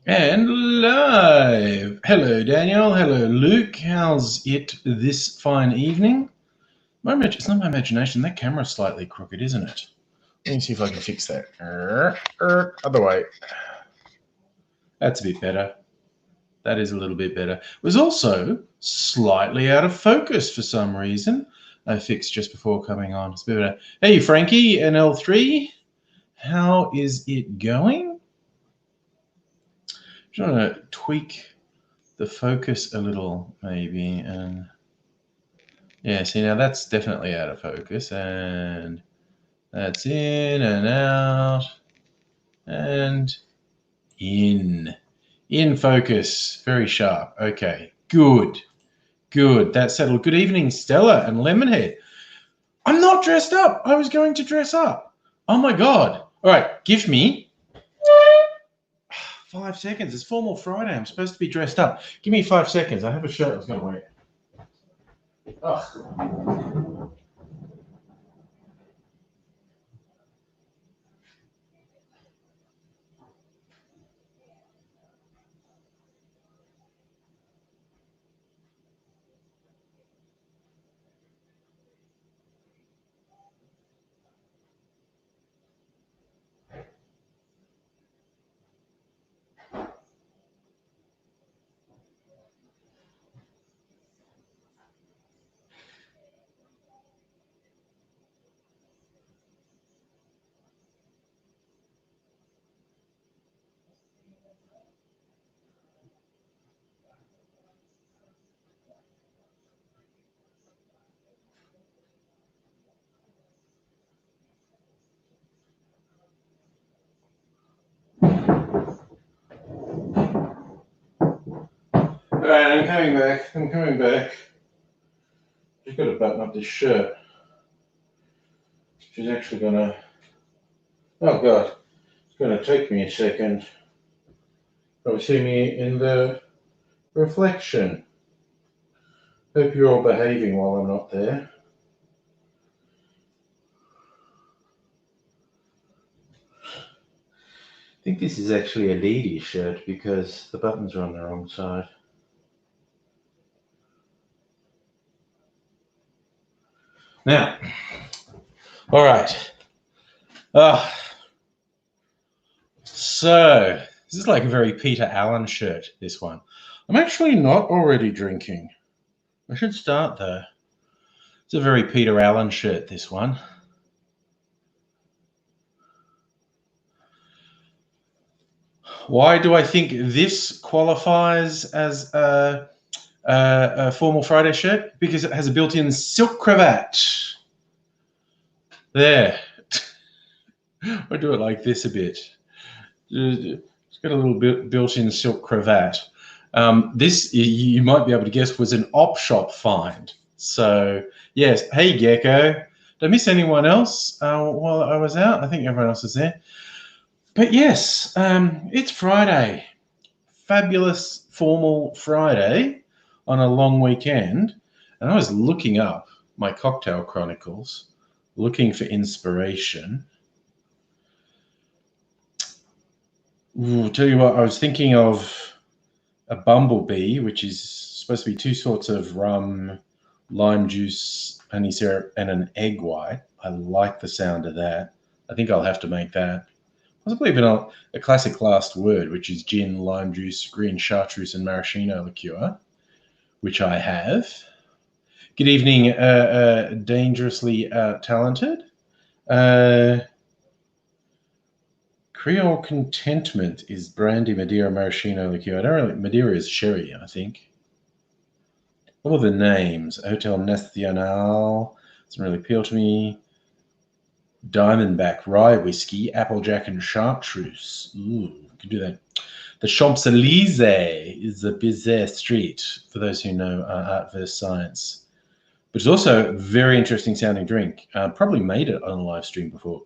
And live. Hello, Daniel. Hello, Luke. How's it this fine evening? It's not my imagination. That camera's slightly crooked, isn't it? Let me see if I can fix that. Other way. That's a bit better. That is a little bit better. It was also slightly out of focus for some reason. I fixed just before coming on. It's a bit better. Hey, Frankie, NL3. How is it going? Trying to tweak the focus a little, maybe. And yeah, see, now that's definitely out of focus. And that's in and out and in. In focus. Very sharp. Okay, good. Good. That's settled. Good evening, Stella and Lemonhead. I'm not dressed up. I was going to dress up. Oh my God. All right, give me 5 seconds. It's Formal Friday. I'm supposed to be dressed up. Give me 5 seconds. I have a shirt I was going to wear. Oh. All right, I'm coming back. Just got to button up this shirt. She's actually gonna. Oh God, it's gonna take me a second. Probably see me in the reflection. Hope you're all behaving while I'm not there. I think this is actually a lady shirt because the buttons are on the wrong side. Now, all right. So this is like a very Peter Allen shirt, this one. I'm actually not already drinking. I should start though. It's a very Peter Allen shirt, this one. Why do I think this qualifies as a Formal Friday shirt? Because it has a built-in silk cravat. There. I do it like this a bit. It's got a little bit built-in silk cravat. This, you might be able to guess, was an op shop find. So yes, hey Gecko. Did I miss anyone else while I was out? I think everyone else is there. But yes, it's Friday. Fabulous Formal Friday on a long weekend. And I was looking up my cocktail chronicles, looking for inspiration. Ooh, tell you what, I was thinking of a bumblebee, which is supposed to be two sorts of rum, lime juice, honey syrup, and an egg white. I like the sound of that. I think I'll have to make that. Possibly even a classic last word, which is gin, lime juice, green chartreuse, and maraschino liqueur, which I have. Good evening, dangerously talented. Creole Contentment is brandy, Madeira, maraschino liqueur. I don't really. Madeira is sherry, I think. What are the names? Hotel Nacional doesn't really appeal to me. Diamondback rye whiskey, Applejack and chartreuse. Ooh, we can do that. The Champs-Élysées is a bizarre street, for those who know art versus science. But it's also a very interesting sounding drink. Probably made it on a live stream before.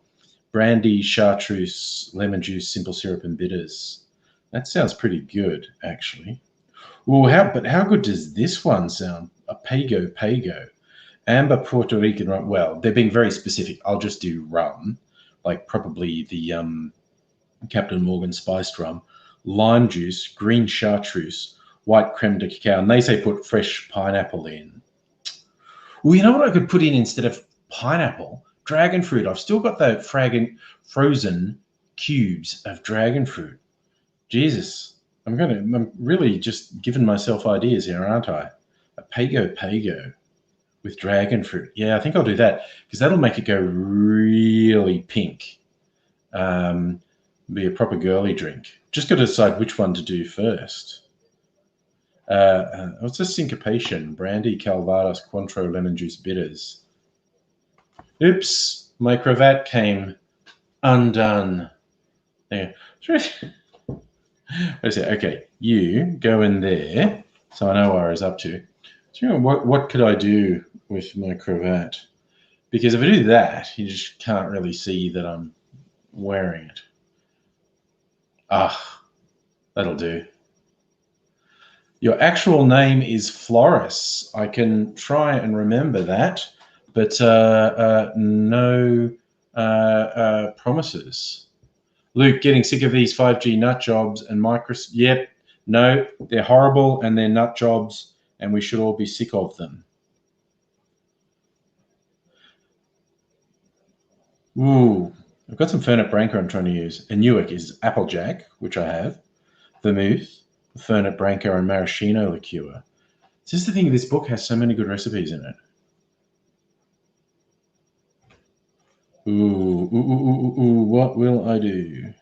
Brandy, chartreuse, lemon juice, simple syrup, and bitters. That sounds pretty good, actually. Ooh, how good does this one sound? A Pago. Amber Puerto Rican rum. Well, they're being very specific. I'll just do rum, like probably the Captain Morgan spiced rum. lime juice, green chartreuse, white creme de cacao, and they say put fresh pineapple in. Well, you know what I could put in instead of pineapple? Dragon fruit. I've still got the frozen cubes of dragon fruit. Jesus, I'm really just giving myself ideas here, aren't I? A pago with dragon fruit. Yeah, I think I'll do that because that'll make it go really pink. Be a proper girly drink. Just got to decide which one to do first. What's a syncopation? Brandy, Calvados, Cointreau, lemon juice, bitters. Oops, my cravat came undone. There. Okay, you go in there, so I know what I was up to. So what could I do with my cravat? Because if I do that, you just can't really see that I'm wearing it. Ah, that'll do. Your actual name is Floris. I can try and remember that, but no promises. Luke, getting sick of these 5G nut jobs and Microsoft. Yep, no, they're horrible and they're nut jobs, and we should all be sick of them. Ooh, I've got some Fernet Branca I'm trying to use. And Newark is Applejack, which I have, vermouth, Fernet Branca, and maraschino liqueur. It's just the thing, this book has so many good recipes in it. Ooh, what will I do?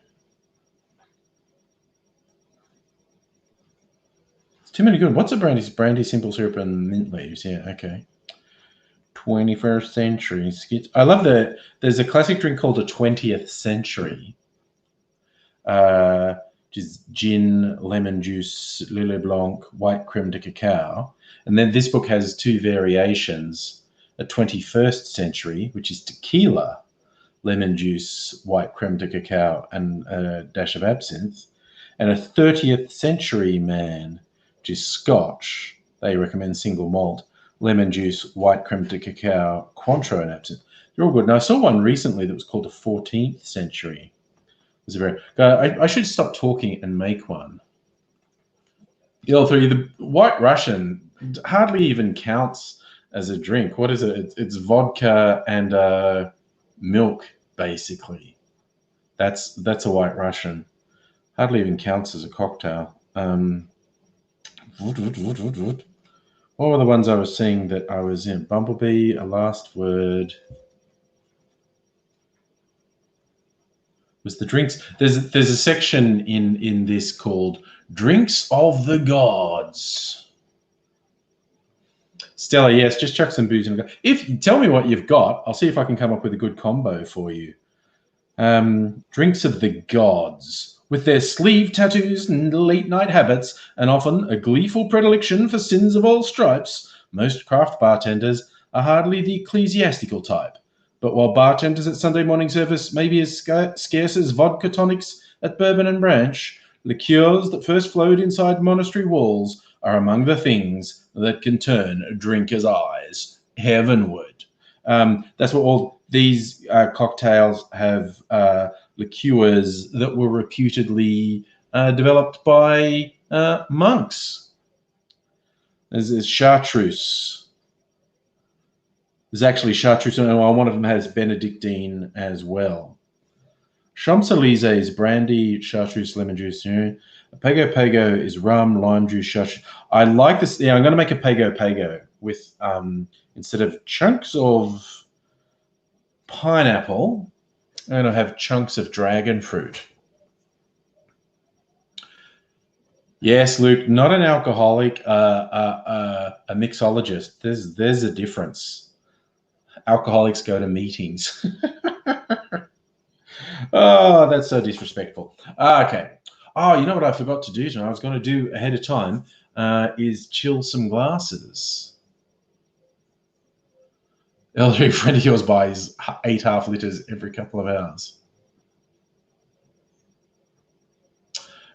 It's too many good. What's a brandy? Brandy, simple syrup, and mint leaves. Yeah, okay. 21st century skits. I love that there's a classic drink called a 20th century. Which is gin, lemon juice, Lillet Blanc, white creme de cacao. And then this book has two variations, a 21st century, which is tequila, lemon juice, white creme de cacao, and a dash of absinthe, and a 30th century man, which is Scotch. They recommend single malt, lemon juice, white creme de cacao, Cointreau, and absinthe. They're all good. And I saw one recently that was called the 14th century. It was a very. I should stop talking and make one. The White Russian hardly even counts as a drink. What is it? It's vodka and milk, basically. That's a White Russian. Hardly even counts as a cocktail. What were the ones I was seeing that I was in? Bumblebee, A Last Word. Was the drinks. There's a section in this called Drinks of the Gods. Stella, yes, just chuck some booze in. If you tell me what you've got, I'll see if I can come up with a good combo for you. Drinks of the Gods. With their sleeve tattoos and late night habits, and often a gleeful predilection for sins of all stripes, most craft bartenders are hardly the ecclesiastical type. But while bartenders at Sunday morning service may be as scarce as vodka tonics at Bourbon and Branch, liqueurs that first flowed inside monastery walls are among the things that can turn drinkers' eyes heavenward. That's what all these cocktails have. Liqueurs that were reputedly developed by monks. There's chartreuse. There's actually chartreuse, and one of them has Benedictine as well. Champs-Élysées brandy, chartreuse, lemon juice. Pago is rum, lime juice, chartreuse. I like this. Yeah, I'm going to make a pago with instead of chunks of pineapple, and I have chunks of dragon fruit. Yes, Luke, not an alcoholic, a mixologist. There's a difference. Alcoholics go to meetings. Oh, that's so disrespectful. Okay. Oh, you know what I forgot to do tonight? I was going to do ahead of time is chill some glasses. Elderly friend of yours buys 8 half liters every couple of hours.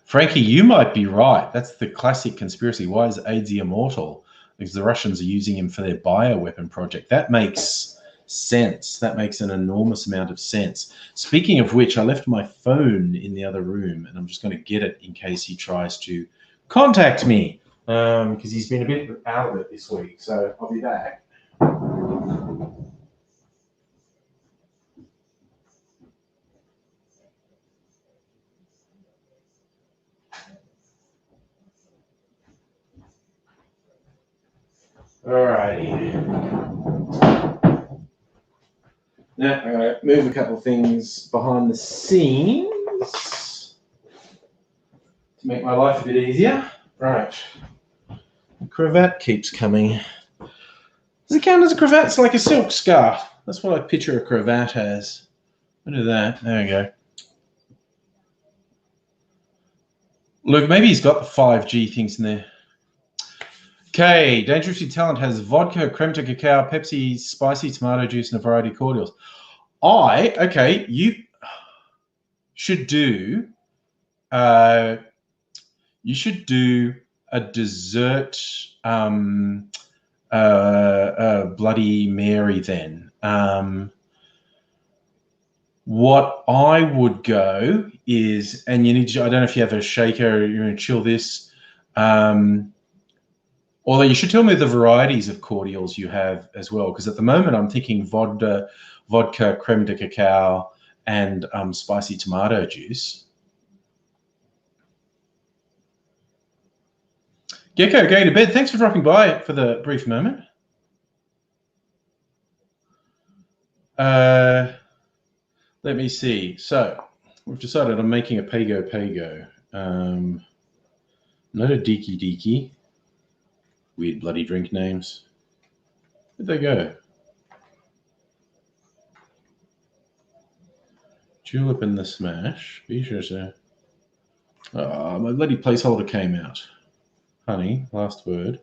Frankie, you might be right. That's the classic conspiracy. Why is AIDS immortal? Because the Russians are using him for their bioweapon project. That makes sense. That makes an enormous amount of sense. Speaking of which, I left my phone in the other room, and I'm just going to get it in case he tries to contact me, because he's been a bit out of it this week. So I'll be back. Alrighty. Now I'm going to move a couple of things behind the scenes to make my life a bit easier. Right. The cravat keeps coming. Does it count as a cravat? It's like a silk scarf. That's what I picture a cravat as. Look at that. There we go. Look, maybe he's got the 5G things in there. Okay, Dangerously Talent has vodka, creme de cacao, Pepsi, spicy tomato juice, and a variety of cordials. You should do a dessert Bloody Mary then. What I would go is, and you need to, I don't know if you have a shaker, you're going to chill this. Although you should tell me the varieties of cordials you have as well, because at the moment I'm thinking vodka, creme de cacao, and spicy tomato juice. Gecko, going to bed. Thanks for dropping by for the brief moment. Let me see. So we've decided I'm making a Pago. Not a Deaky. Weird bloody drink names. Where'd they go? Julep and the Smash. Be sure to. Oh, my bloody placeholder came out. Honey, last word.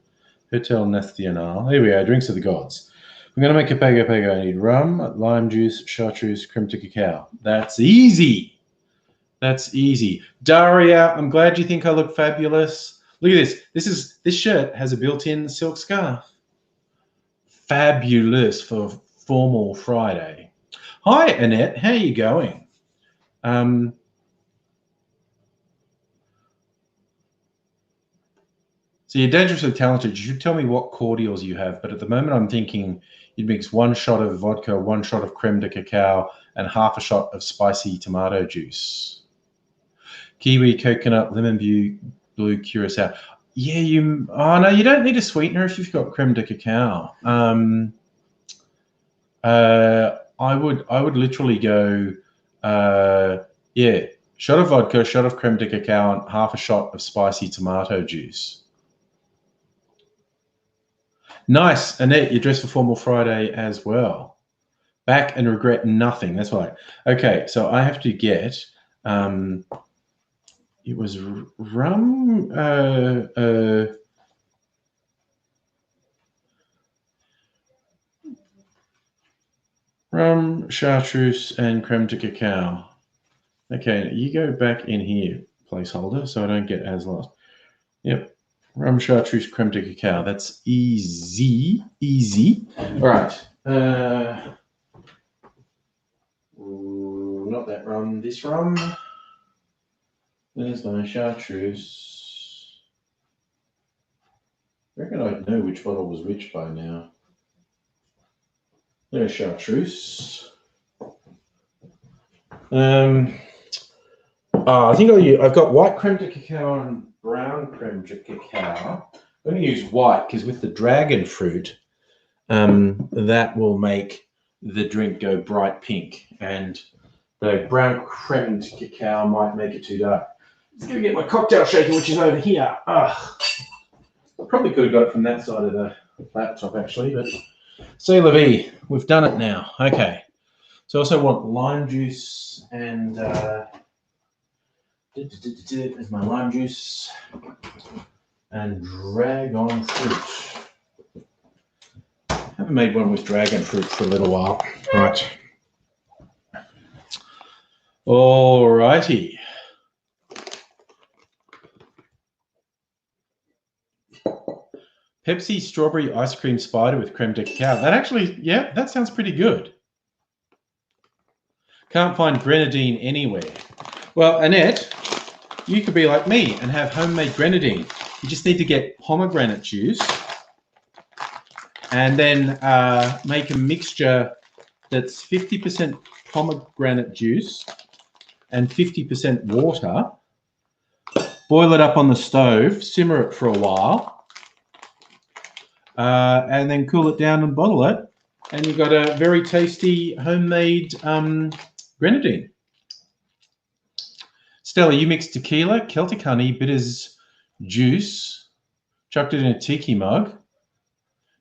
Hotel Nacional. Here we are. Drinks of the gods. I'm going to make a Pago. I need rum, lime juice, chartreuse, creme de cacao. That's easy. That's easy. Daria, I'm glad you think I look fabulous. Look at this. This shirt has a built-in silk scarf. Fabulous for formal Friday. Hi, Annette. How are you going? So you're dangerously talented. You should tell me what cordials you have. But at the moment, I'm thinking you'd mix 1 shot of vodka, 1 shot of creme de cacao, and half a shot of spicy tomato juice. Kiwi, coconut, lemon blue, curacao. Yeah, no, you don't need a sweetener if you've got creme de cacao. I would literally go, shot of vodka, shot of creme de cacao, and half a shot of spicy tomato juice. Nice, Annette, you're dressed for formal Friday as well. Back and regret nothing. That's right. Okay, so I have to get. It was rum, rum, chartreuse, and creme de cacao. Okay, you go back in here, placeholder, so I don't get as lost. Yep, rum, chartreuse, creme de cacao. That's easy. All right. Not that rum. This rum. There's my chartreuse. I reckon I'd know which bottle was which by now. There's chartreuse. I think I've got white creme de cacao and brown creme de cacao. I'm going to use white because with the dragon fruit, that will make the drink go bright pink, and the brown creme de cacao might make it too dark. Just going to get my cocktail shaker, which is over here. I probably could have got it from that side of the laptop, actually, but c'est la vie. We've done it now. Okay. So I also want lime juice and there's my lime juice and dragon fruit. I haven't made one with dragon fruit for a little while. Right. All righty. Pepsi strawberry ice cream spider with creme de cacao. That actually, yeah, that sounds pretty good. Can't find grenadine anywhere. Well, Annette, you could be like me and have homemade grenadine. You just need to get pomegranate juice and then make a mixture that's 50% pomegranate juice and 50% water. Boil it up on the stove, simmer it for a while, and then cool it down and bottle it. And you've got a very tasty homemade grenadine. Stella, you mixed tequila, Celtic honey, bitters, juice, chucked it in a tiki mug.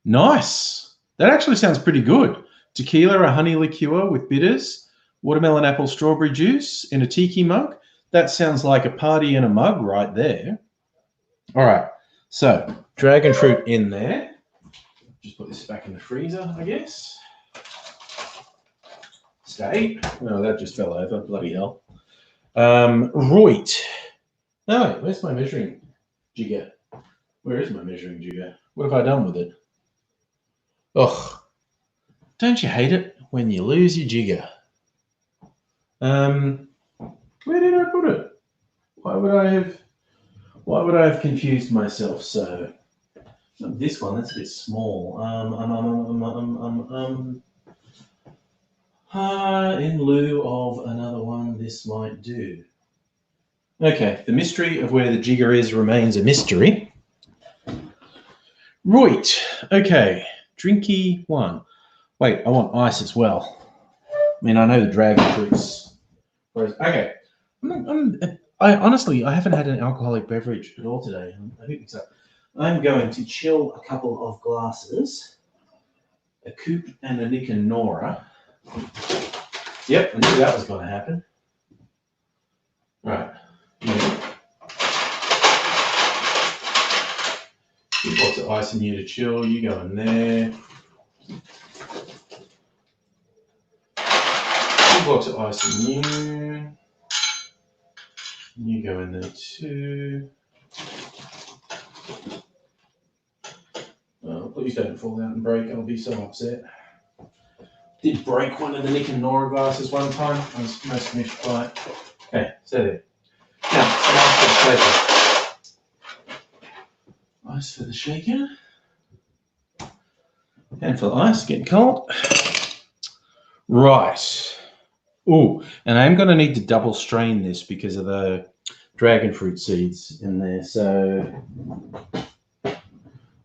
Nice. That actually sounds pretty good. Tequila, a honey liqueur with bitters, watermelon, apple, strawberry juice in a tiki mug. That sounds like a party in a mug right there. All right. So dragon fruit in there. Just put this back in the freezer, I guess. Stay. Oh, that just fell over. Bloody hell. Right. No, wait, where's my measuring jigger? Where is my measuring jigger? What have I done with it? Ugh. Don't you hate it when you lose your jigger? Where did I put it? Why would I have confused myself so? This one, that's a bit small. In lieu of another one, this might do. Okay, the mystery of where the jigger is remains a mystery. Right, okay, drinky one. Wait, I want ice as well. I mean, I know the dragon fruits. Okay, I honestly haven't had an alcoholic beverage at all today. I think so. I'm going to chill a couple of glasses, a Coop and a Nick and Nora. Yep, I knew that was going to happen. Right. Keep lots of ice in here to chill. You go in there. Keep lots of ice in you. You go in there too. Oh, please don't fall out and break. I'll be so upset. Did break one of the Nick and Nora glasses one time. I was most finished by it. Okay, stay there. Now, ice for the shaker. Handful of ice, getting cold. Right. Oh, and I'm going to need to double strain this because of the dragon fruit seeds in there. So,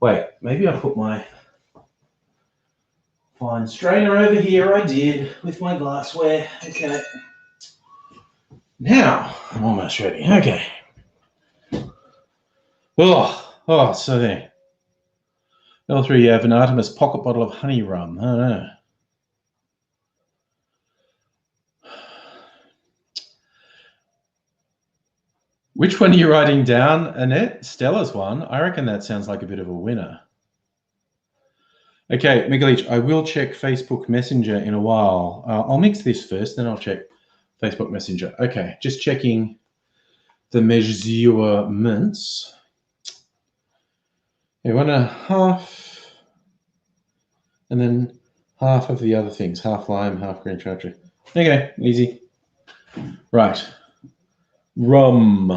wait, maybe I put my fine strainer over here. I did with my glassware. Okay. Now I'm almost ready. Okay. Oh, so there. L3, you have an Artemis pocket bottle of honey rum. I don't know. Which one are you writing down, Annette? Stella's one. I reckon that sounds like a bit of a winner. Okay, Megaleech, I will check Facebook Messenger in a while. I'll mix this first, then I'll check Facebook Messenger. Okay, just checking the measurements. Okay, 1.5, and then half of the other things, half lime, half green chartreuse. Okay, easy. Right. Rum.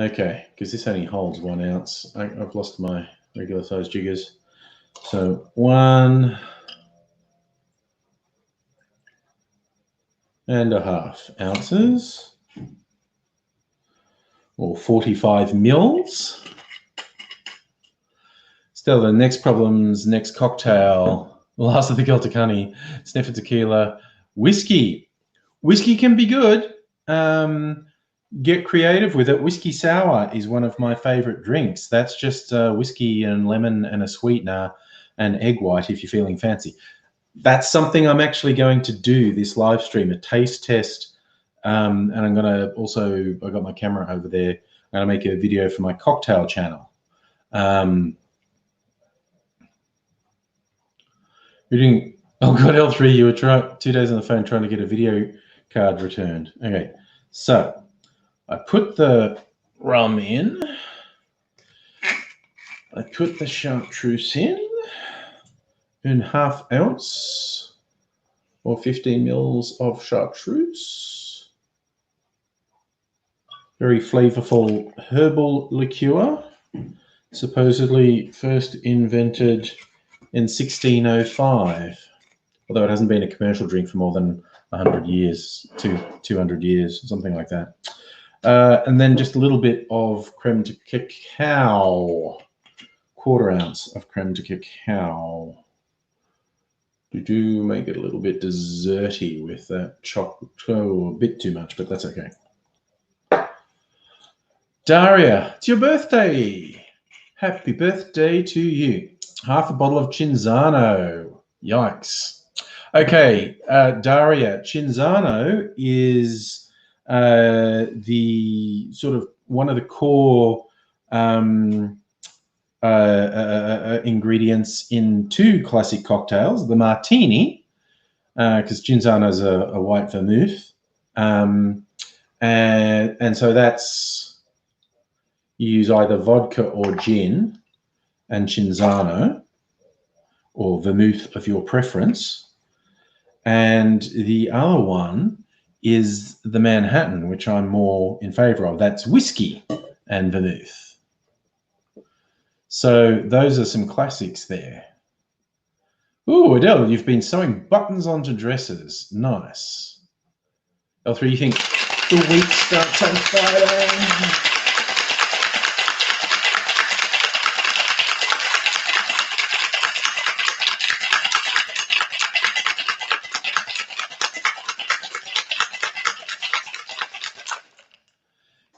Okay, because this only holds 1 ounce. I've lost my regular size jiggers. So 1.5 ounces, or 45 mils. Still, the next problem's next cocktail. Last of the Celtic honey, sniffer tequila, whiskey. Whiskey can be good. Get creative with it. Whiskey sour is one of my favorite drinks. That's just whiskey and lemon and a sweetener and egg white if you're feeling fancy. That's something I'm actually going to do this live stream, a taste test. And I'm going to also, I got my camera over there. I'm going to make a video for my cocktail channel. You're doing, oh God, L3, you were 2 days on the phone trying to get a video card returned. Okay, so I put the rum in. I put the chartreuse in 1/2 ounce or 15 mils of chartreuse. Very flavorful herbal liqueur, supposedly first invented in 1605, although it hasn't been a commercial drink for more than 100 years, 200 years, something like that. And then just a little bit of creme de cacao, 1/4 ounce of creme de cacao. Do make it a little bit desserty with that chocolate. Oh, a bit too much, but that's okay. Daria, it's your birthday. Happy birthday to you. 1/2 bottle of Cinzano. Yikes. Okay, Daria, Cinzano is the sort of one of the core ingredients in 2 classic cocktails, the martini, because Cinzano is a white vermouth, and so that's, you use either vodka or gin and Cinzano, or vermouth of your preference. And the other one is the Manhattan, which I'm more in favor of. That's whiskey and vermouth. So those are some classics there. Ooh, Adele, you've been sewing buttons onto dresses. Nice. L3, you think the week starts on Friday?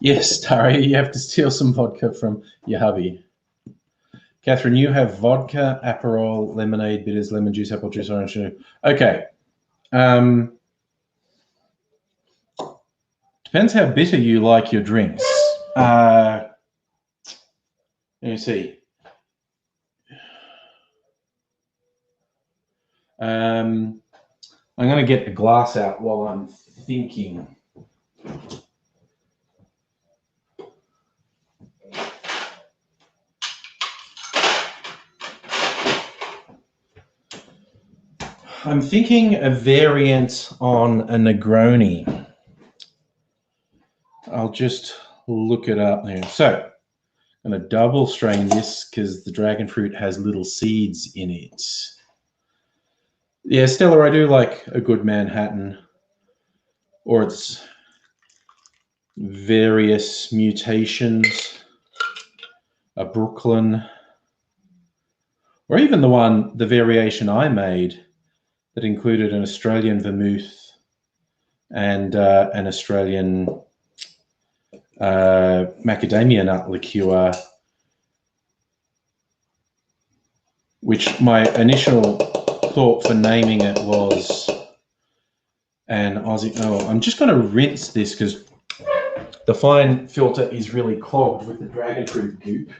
Yes, Tari, you have to steal some vodka from your hubby. Catherine, you have vodka, Aperol, lemonade, bitters, lemon juice, apple juice, orange juice. Okay. Depends how bitter you like your drinks. Let me see. I'm going to get the glass out while I'm thinking. I'm thinking a variant on a Negroni. I'll just look it up there. So I'm going to double strain this because the dragon fruit has little seeds in it. Yeah, Stella, I do like a good Manhattan, or its various mutations, a Brooklyn, or even the variation I made that included an Australian vermouth and an Australian macadamia nut liqueur, which my initial thought for naming it was an Aussie. Oh, I'm just going to rinse this because the fine filter is really clogged with the dragon fruit goop.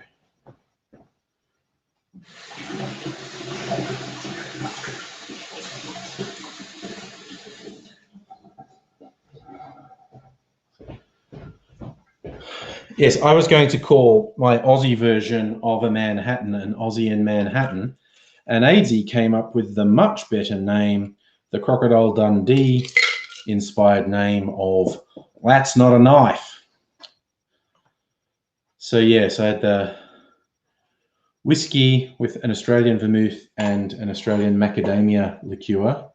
Yes, I was going to call my Aussie version of a Manhattan an Aussie in Manhattan, and Aidsy came up with the much better name, the Crocodile Dundee inspired name of That's Not a Knife. So yes, I had the whiskey with an Australian vermouth and an Australian macadamia liqueur.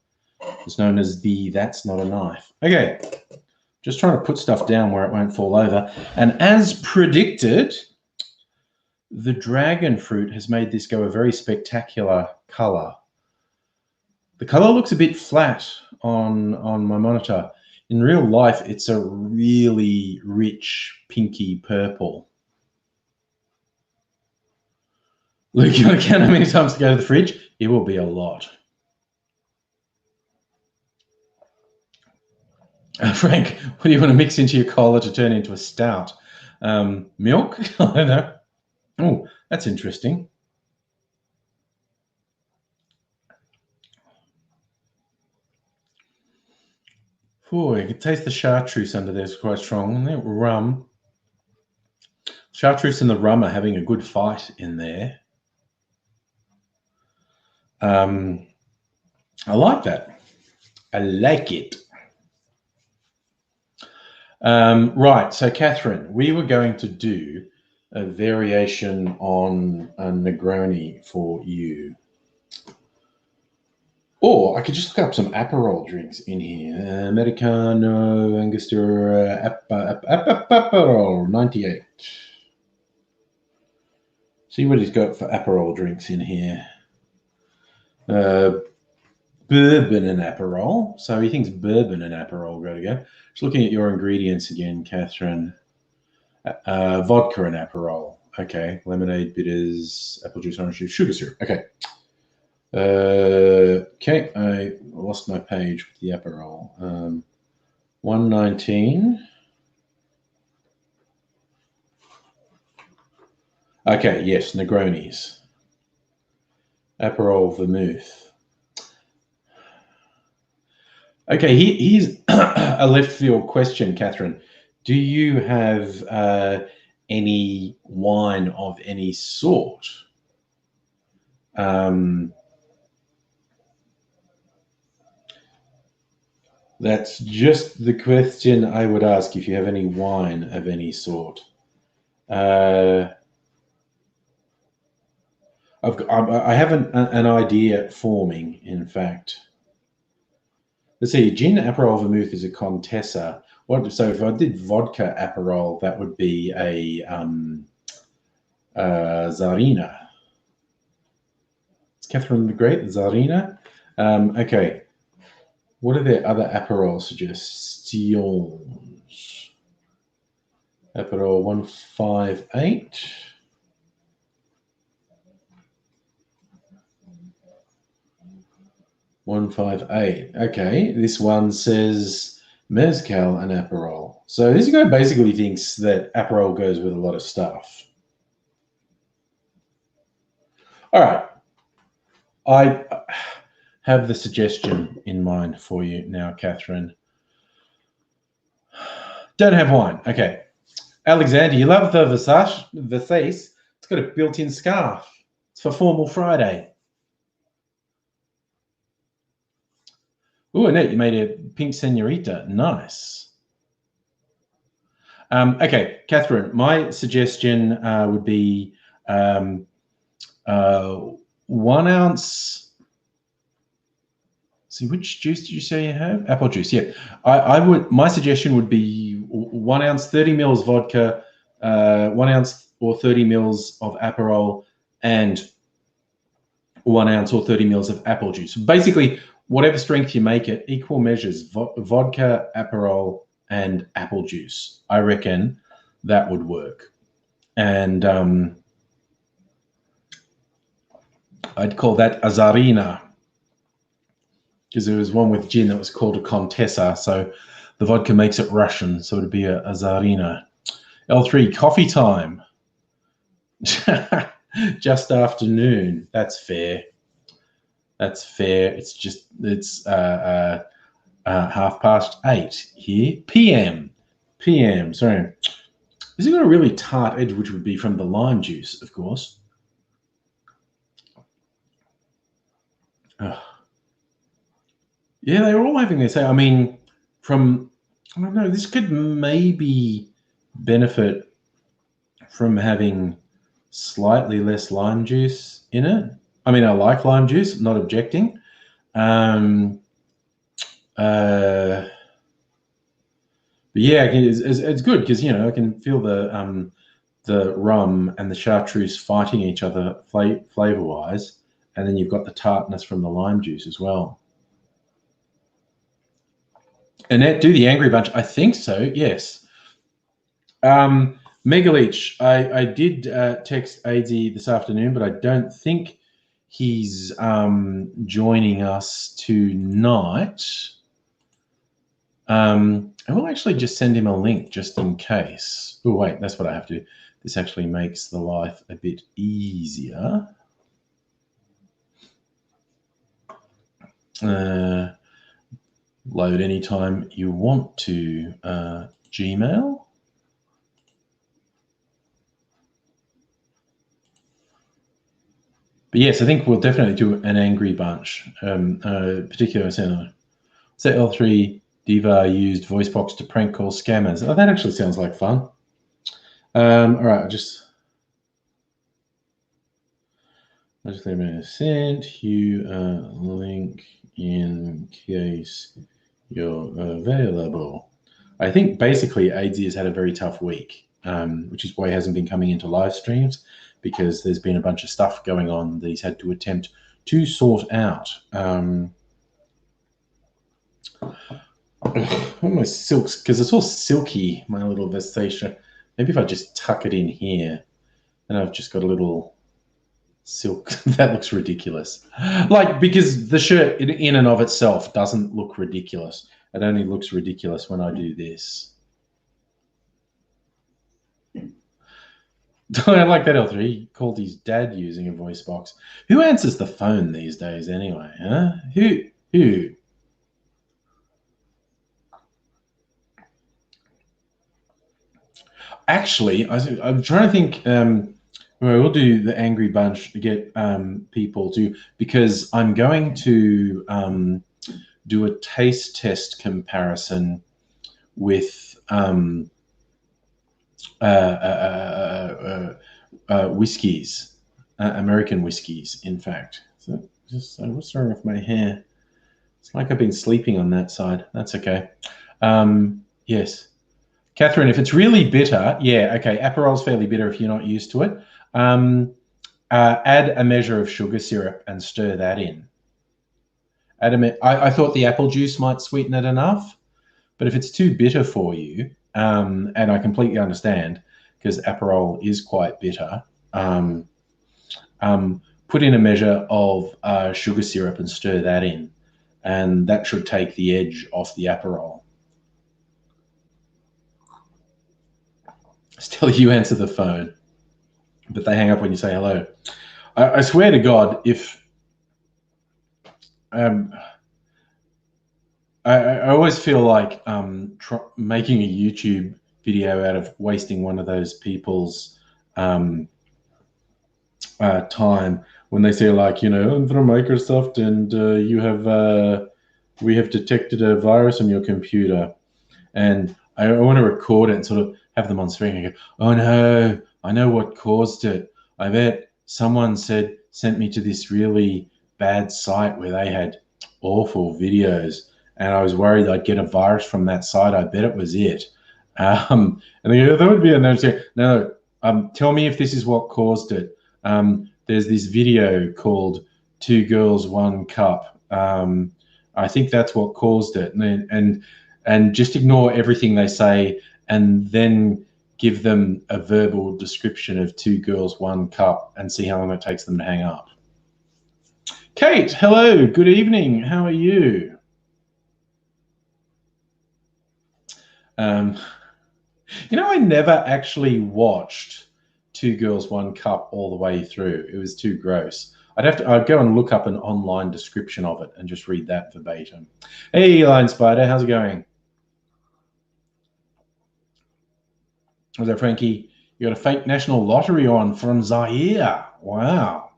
It's known as the That's Not a Knife. Okay. Just trying to put stuff down where it won't fall over. And as predicted, the dragon fruit has made this go a very spectacular color. The color looks a bit flat on my monitor. In real life, it's a really rich pinky purple. Luke, you want to count how many times to go to the fridge? It will be a lot. Frank, what do you want to mix into your cola to turn into a stout? Milk? I don't know. Oh, that's interesting. Oh, you can taste the chartreuse under there. It's quite strong. And then rum. Chartreuse and the rum are having a good fight in there. I like that. I like it. Right, so Catherine, we were going to do a variation on a Negroni for you. Or I could just look up some Aperol drinks in here. Americano, Angostura, Aperol 98. See what he's got for Aperol drinks in here. Bourbon and Aperol. So he thinks bourbon and Aperol go together. Just looking at your ingredients again, Catherine. Vodka and Aperol. Okay. Lemonade, bitters, apple juice, orange juice, sugar syrup. Okay. Okay. I lost my page with the Aperol. 119. Okay. Yes. Negronis. Aperol vermouth. Okay. Here's a left field question, Catherine. Do you have any wine of any sort? That's just the question I would ask, if you have any wine of any sort. I have an idea forming, in fact. Let's see, gin Aperol vermouth is a Contessa. So if I did vodka Aperol, that would be a Tsarina. Is Catherine the Great, Tsarina? Okay. What are their other Aperol suggestions? Aperol 158. Okay, this one says Mezcal and Aperol. So this guy basically thinks that Aperol goes with a lot of stuff. All right. I have the suggestion in mind for you now, Catherine. Don't have wine. Okay. Alexander, you love the Versace. It's got a built-in scarf. It's for Formal Friday. Oh, Annette, you made a pink senorita. Nice. Okay, Catherine, my suggestion would be 1 ounce. See, which juice did you say you have? Apple juice. Yeah, I would. My suggestion would be 1 ounce, 30 mils vodka, 1 ounce or 30 mils of Aperol, and 1 ounce or 30 mils of apple juice. Basically, whatever strength you make it, equal measures: vodka, Aperol, and apple juice. I reckon that would work. And I'd call that a Tsarina, because there was one with gin that was called a Contessa. So the vodka makes it Russian. So it'd be a Tsarina. L3, coffee time. Just afternoon. That's fair. That's fair. It's 8:30 here. PM. Sorry. This has got a really tart edge, which would be from the lime juice, of course. Yeah, they were all having this. I mean, I don't know, this could maybe benefit from having slightly less lime juice in it. I mean, I like lime juice, not objecting. But yeah, it's good because, I can feel the rum and the chartreuse fighting each other flavor-wise, and then you've got the tartness from the lime juice as well. Annette, do the Angry Bunch? I think so, yes. Megaleech, I did text AZ this afternoon, but I don't think he's joining us tonight. I will actually just send him a link just in case. Oh, wait, that's what I have to do. This actually makes the life a bit easier. load anytime you want to. Gmail. But yes, I think we'll definitely do an angry bunch. Particularly, ZL3 Diva used voice box to prank call scammers. Oh, that actually sounds like fun. All right, I'll just send you a link in case you're available. I think basically AIDSy has had a very tough week, which is why he hasn't been coming into live streams, because there's been a bunch of stuff going on that he's had to attempt to sort out. All my silks, because it's all silky, my little vestatia. Maybe if I just tuck it in here, and I've just got a little silk. That looks ridiculous. Like, because the shirt in and of itself doesn't look ridiculous. It only looks ridiculous when I do this. I like that L3. He called his dad using a voice box. Who answers the phone these days anyway, huh? Who? Actually, I'm trying to think. We'll do the angry bunch to get people to, because I'm going to do a taste test comparison with whiskeys, American whiskeys, in fact. So what's wrong with my hair? It's like I've been sleeping on that side. That's okay. Yes. Catherine, if it's really bitter, yeah, okay, Aperol's fairly bitter if you're not used to it. Add a measure of sugar syrup and stir that in. I thought the apple juice might sweeten it enough, but if it's too bitter for you, and I completely understand, because Aperol is quite bitter, put in a measure of sugar syrup and stir that in, and that should take the edge off the Aperol. Still, you answer the phone, but they hang up when you say hello. I swear to God, if I always feel like making a YouTube video out of wasting one of those people's time when they say, like, you know, I'm from Microsoft and we have detected a virus on your computer, and I want to record it and sort of have them on screen and go, oh no, I know what caused it. I bet someone sent me to this really bad site where they had awful videos, and I was worried I'd get a virus from that site. I bet it was it. And they go, that would be a no. No, tell me if this is what caused it. There's this video called Two Girls, One Cup. I think that's what caused it. And just ignore everything they say, and then give them a verbal description of Two Girls, One Cup, and see how long it takes them to hang up. Kate, hello, good evening. How are you? You know, I never actually watched Two Girls, One Cup all the way through. It was too gross. I'd go and look up an online description of it and just read that verbatim. Hey, Lion Spider, how's it going? Was that Frankie? You got a fake national lottery on from Zaire. Wow.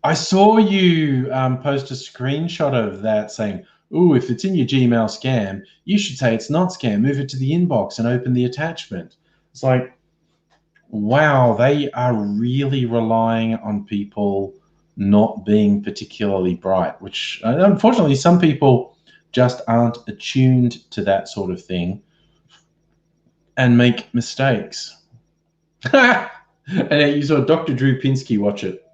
I saw you post a screenshot of that saying, ooh, if it's in your Gmail scam, you should say it's not scam. Move it to the inbox and open the attachment. It's like, wow, they are really relying on people not being particularly bright, which unfortunately some people just aren't attuned to that sort of thing and make mistakes. And you saw Dr. Drew Pinsky watch it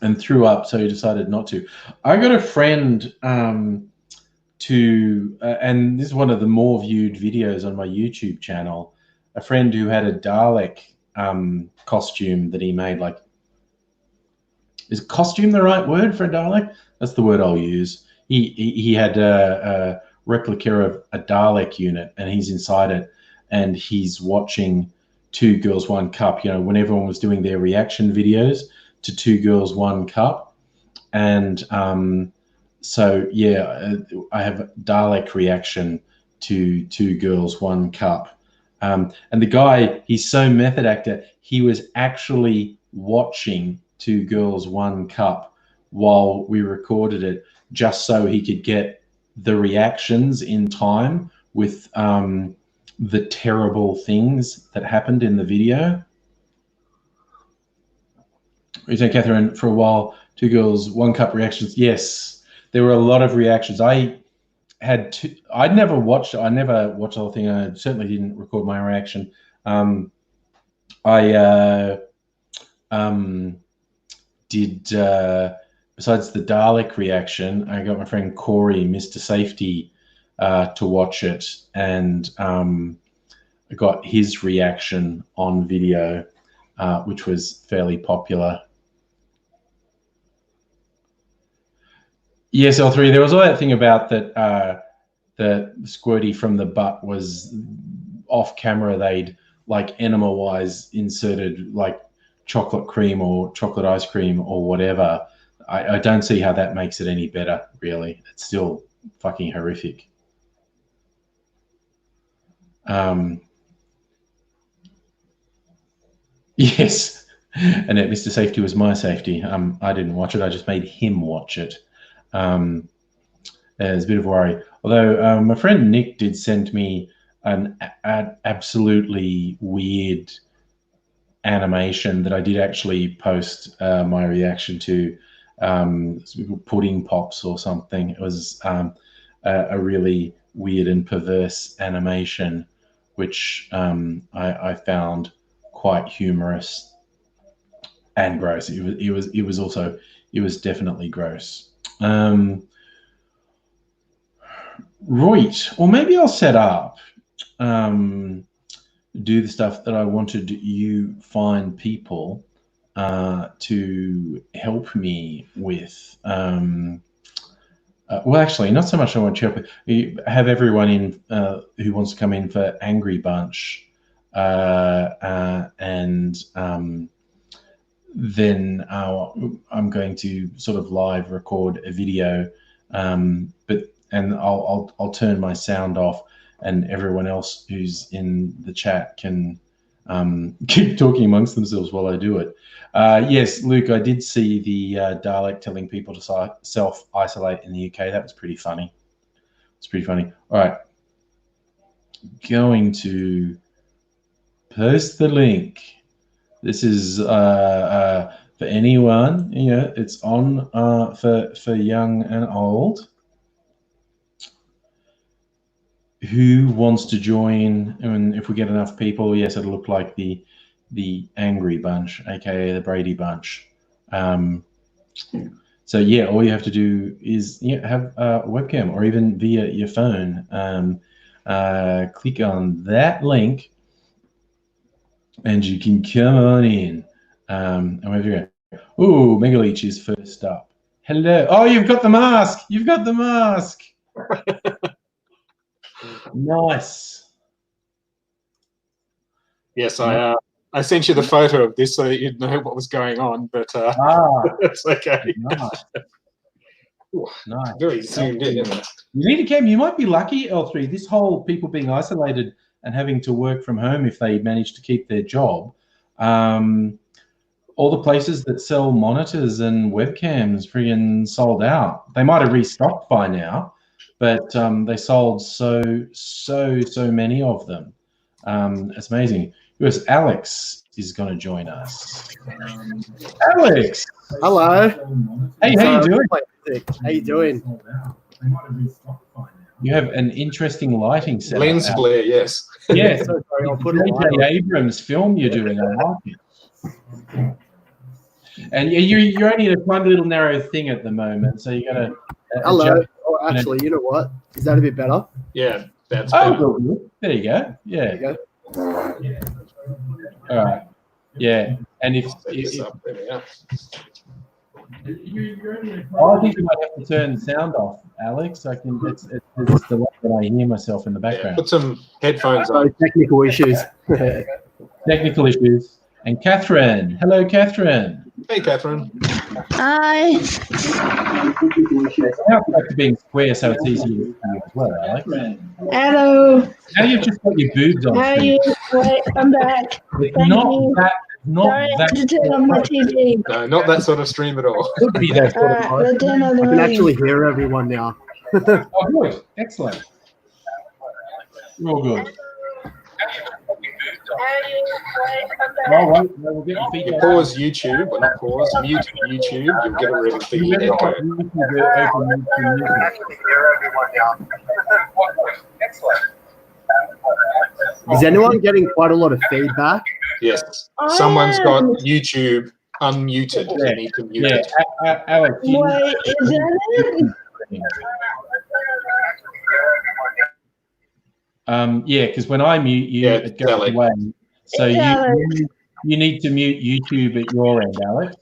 and threw up, so he decided not to. I got a friend and this is one of the more viewed videos on my YouTube channel, a friend who had a Dalek costume that he made. Like, is costume the right word for a Dalek? That's the word I'll use. He had a replica of a Dalek unit, and he's inside it, and he's watching Two Girls, One Cup, you know, when everyone was doing their reaction videos to Two Girls, One Cup. And So yeah, I have Dalek reaction to Two Girls, One Cup. And the guy, he's so method actor, he was actually watching Two Girls, One Cup while we recorded it, just so he could get the reactions in time with the terrible things that happened in the video. You say, Catherine, for a while, Two Girls, One Cup reactions. Yes, there were a lot of reactions. I never watched the whole thing. I certainly didn't record my reaction. I did, besides the Dalek reaction, I got my friend Corey, Mr. Safety, to watch it, and I got his reaction on video, which was fairly popular. Yes, L3. There was all that thing about that the squirty from the butt was off camera. They'd like enema-wise inserted like chocolate cream or chocolate ice cream or whatever. I don't see how that makes it any better, really. It's still fucking horrific. Yes, and that Mr. Safety was my safety. I didn't watch it. I just made him watch it. There's a bit of worry. Although my friend Nick did send me an absolutely weird animation that I did actually post my reaction to, pudding pops or something. It was a really weird and perverse animation, which I found quite humorous and gross. It was definitely gross. Right, or maybe I'll set up, do the stuff that I wanted you find people to help me with. Well, actually, not so much I want you to help. You have everyone in who wants to come in for Angry Bunch, and then I'm going to sort of live record a video, and I'll turn my sound off, and everyone else who's in the chat can keep talking amongst themselves while I do it. Yes, Luke, I did see the Dalek telling people to self-isolate in the UK. That was pretty funny. It's pretty funny. All right. Going to post the link. This is for anyone. It's on for young and old. Who wants to join? And if we get enough people, yes, it'll look like the Angry Bunch, aka the Brady Bunch. So yeah, all you have to do is have a webcam, or even via your phone. Click on that link, and you can come on in. And wherever you go. Oh, Megaleech is first up. Hello. Oh, you've got the mask. You've got the mask. Nice. Yes, I sent you the photo of this so that you'd know what was going on, but it's okay. Nice. Nice. Very zoomed in, isn't it? You need a cam. You might be lucky, L3. This whole people being isolated and having to work from home if they manage to keep their job. All the places that sell monitors and webcams friggin' sold out. They might have restocked by now, but they sold so many of them. It's amazing. Yes, Alex is going to join us. Alex! Hello. Hey, how you doing? How you doing? You have an interesting lighting setup. Lens flare, yes. Yeah, So sorry, I'll put it J.J. Abrams film you're doing. I like it. And you're only in a tiny little narrow thing at the moment, so you got to. Hello. Oh, actually, you know what? Is that a bit better? Yeah, that's better. Oh, there you go. Yeah. There you go. Yeah. All right. Yeah, and if Set this up. There we go. I think you might have to turn the sound off, Alex. I can. It's the way that I hear myself in the Yeah, background. put some headphones So on. technical issues. Technical issues. And Catherine. Hello, Catherine. Hey, Catherine. Hi. Now it's back to being square, so it's easy to see as well, Alex. Hello. Now you've just got your boobs on How are screen. you? Wait, I'm back. It's Thank not you. that. Not Sorry, I that. had to turn on my TV. No, not that sort of stream at all. Could be that sort of Alright, let's turn on the I can volume. actually hear everyone now. Oh, good. Excellent. Real good. Oh, wait, no, we'll get the You feedback. pause YouTube, well not pause, mute YouTube, you'll get a rid of the You better echo. put YouTube open YouTube music. Is anyone getting quite a lot of feedback? Yes, I someone's am. got YouTube unmuted. Yeah. You need to mute Yeah, it. Alex. Wait, is that it? Yeah, because when I mute you, Yeah, it goes Alex. away. So It's Alex. you need to mute YouTube at your end, Alex.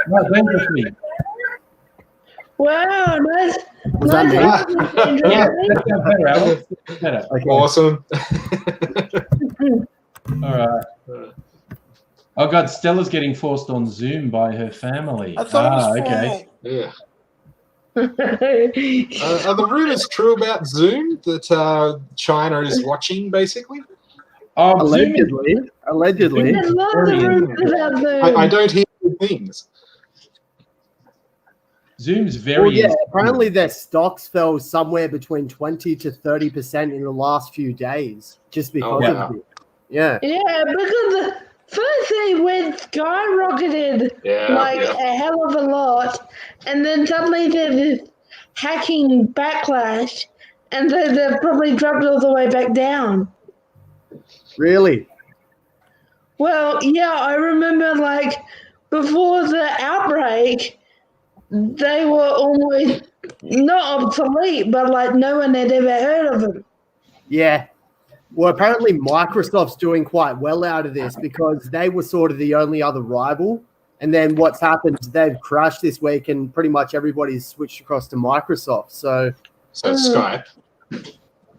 No, don't just me. Wow, nice. Was that me? Yeah, that sounds better, Alex. That's better. Okay. Awesome. All right. Oh God, Stella's getting forced on Zoom by her family. I thought it was okay. Yeah. Are the rumors true about Zoom that China is watching, basically? Oh, Zoom is Allegedly. There's lots of rumors about Zoom. I don't hear good things. Zoom's very. Well, yeah, apparently their stocks fell somewhere between 20 to 30% in the last few days just because wow. of it. Yeah. Yeah, because first they went skyrocketed a hell of a lot, and then suddenly there's this hacking backlash, and so they've probably dropped all the way back down. Really? Well, yeah, I remember like before the outbreak, they were almost not obsolete, but like no one had ever heard of them. Yeah. Well, apparently Microsoft's doing quite well out of this because they were sort of the only other rival. And then what's happened is they've crashed this week and pretty much everybody's switched across to Microsoft. So Skype.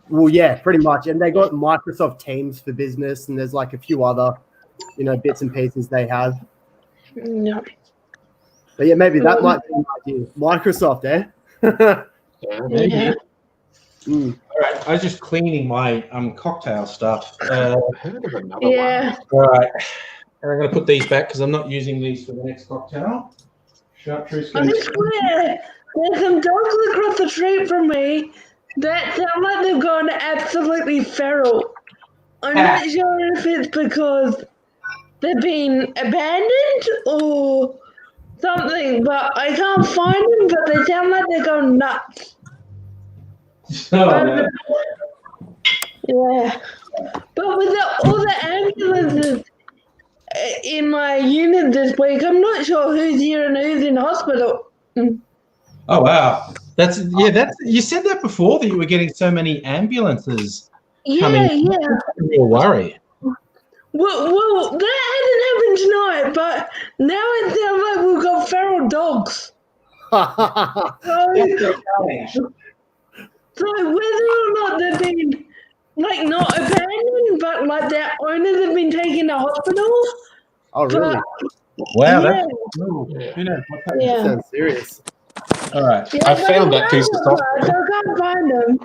well, yeah, pretty much. And they got Microsoft Teams for Business and there's like a few other, bits and pieces they have. No. But yeah, maybe that might be an idea. Microsoft, eh? Yeah. Maybe. Yeah. All right, I was just cleaning my cocktail stuff. I heard of another Yeah. All right, and I'm going to put these back because I'm not using these for the next cocktail. Chartreuse. I swear, there's some dogs across the street from me that sound like they've gone absolutely feral. I'm not sure if it's because they've been abandoned or something, but I can't find them, but they sound like they're going nuts. Oh, Yeah. But with all the ambulances in my unit this week, I'm not sure who's here and who's in hospital. oh wow, that's you said that before that you were getting so many ambulances coming. Yeah. That's a real worry. Well, that hasn't happened tonight, but now it sounds like we've got feral dogs. So whether or not they've been like not abandoned, but like their owners have been taken to hospital. Oh, really? Wow, Yeah. that's cool. Who knows what's happening? Yeah. Sounds serious. All right. Yeah, I found that piece of software. So I can't find them.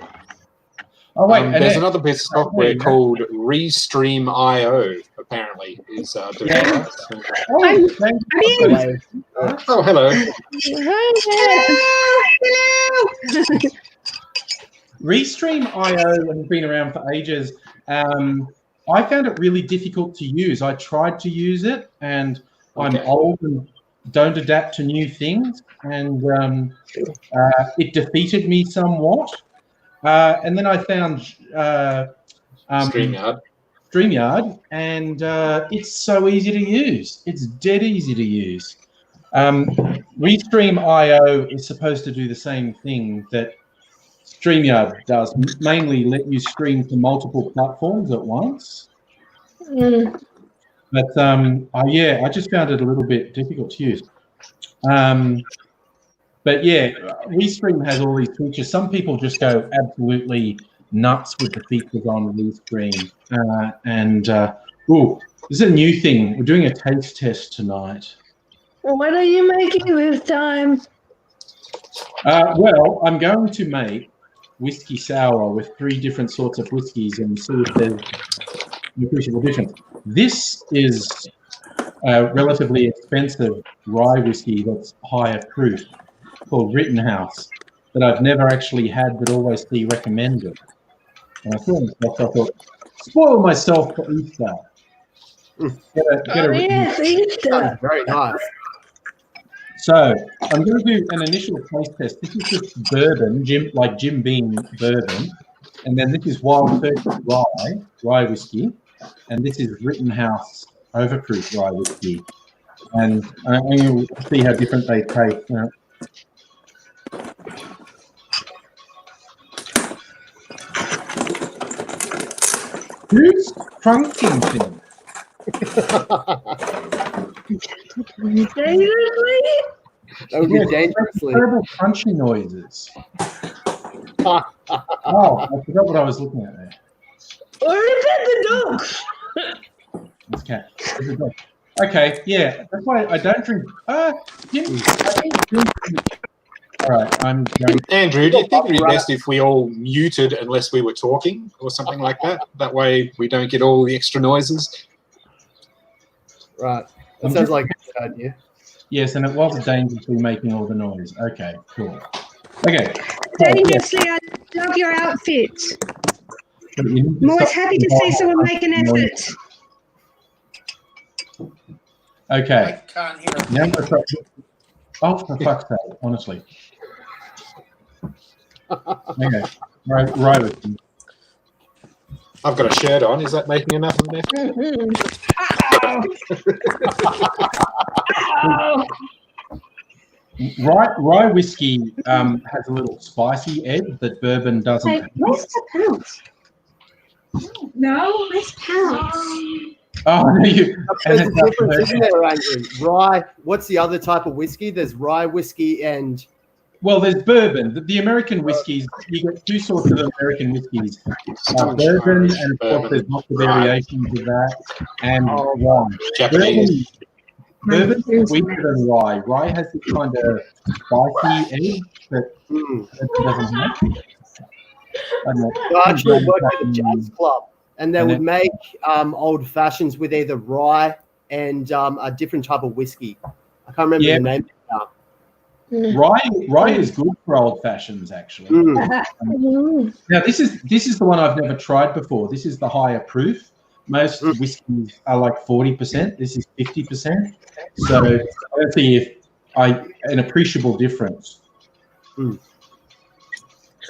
Oh wait, and there's then- another piece of software called Restream.io, apparently, is developed. Oh, thank you. Hello. Oh, hello. Hello. Restream.io has been around for ages. I found it really difficult to use. I tried to use it, and I'm old and don't adapt to new things, and it defeated me somewhat. And then I found StreamYard, and it's so easy to use. It's dead easy to use. Restream.io is supposed to do the same thing that StreamYard does, mainly let you stream to multiple platforms at once. But I just found it a little bit difficult to use. But yeah, Restream has all these features. Some people just go absolutely nuts with the features on Restream. This is a new thing. We're doing a taste test tonight. What are you making this time? Well, I'm going to make whiskey sour with 3 different sorts of whiskies and see if there's an appreciable difference. This is a relatively expensive rye whiskey that's higher proof called Rittenhouse that I've never actually had but always see recommended. And I saw myself, so I thought, spoil myself for Easter. Yes, Easter. Very nice. So I'm going to do an initial taste test. This is just bourbon, Jim Beam bourbon, and then this is Wild Turkey rye whiskey, and this is Rittenhouse overproof rye whiskey. And you'll see how different they taste. Who's crunching things? Seriously? That would be dangerously. Terrible crunchy noises. Oh, I forgot what I was looking at there. Or is it the dogs? This cat. There's a dog. Okay, yeah, that's why I don't drink. All right, I'm going. Andrew, do you think it'd be best if we all muted unless we were talking or something like that? That way we don't get all the extra noises. Right. That sounds like a good idea. Yes, and it was dangerously making all the noise. Okay, cool. Okay. Dangerously, I love your outfit. I'm always happy to see someone make an effort. Okay. I can't hear a Now I'm gonna start- Oh, for fuck's sake, honestly. Okay. Right with you. I've got a shirt on. Is that making enough of an effort? Rye whiskey has a little spicy edge that bourbon doesn't. Hey, where's the pounce? No, where's pounce? Oh, no, you. There's a difference, isn't there, Andrew? Rye. What's the other type of whiskey? There's rye whiskey and. Well, there's bourbon. The American whiskies, you get 2 sorts of American whiskies. Bourbon, and of course there's lots of variations of that, and wine. Japanese. Bourbon is sweeter than rye. Rye has this kind of spicy edge that doesn't have. I actually worked at a jazz club, and they would make old fashions with either rye and a different type of whiskey. I can't remember the name now. Rye is good for old fashions, actually. Now this is the one I've never tried before. This is the higher proof. Most whiskeys are like 40%. This is 50%. So let's see if an appreciable difference.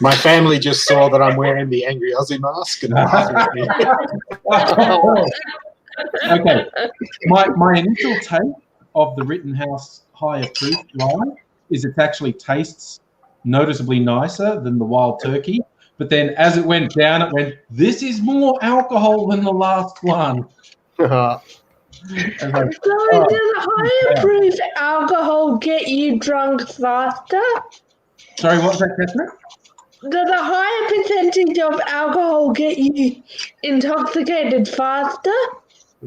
My family just saw that I'm wearing the Angry Aussie mask. And Okay, my initial take of the Rittenhouse higher proof rye is it actually tastes noticeably nicer than the Wild Turkey. But then as it went down, it went, this is more alcohol than the last one. So does a higher proof alcohol get you drunk faster? Sorry, what was that, Catherine? Does a higher percentage of alcohol get you intoxicated faster?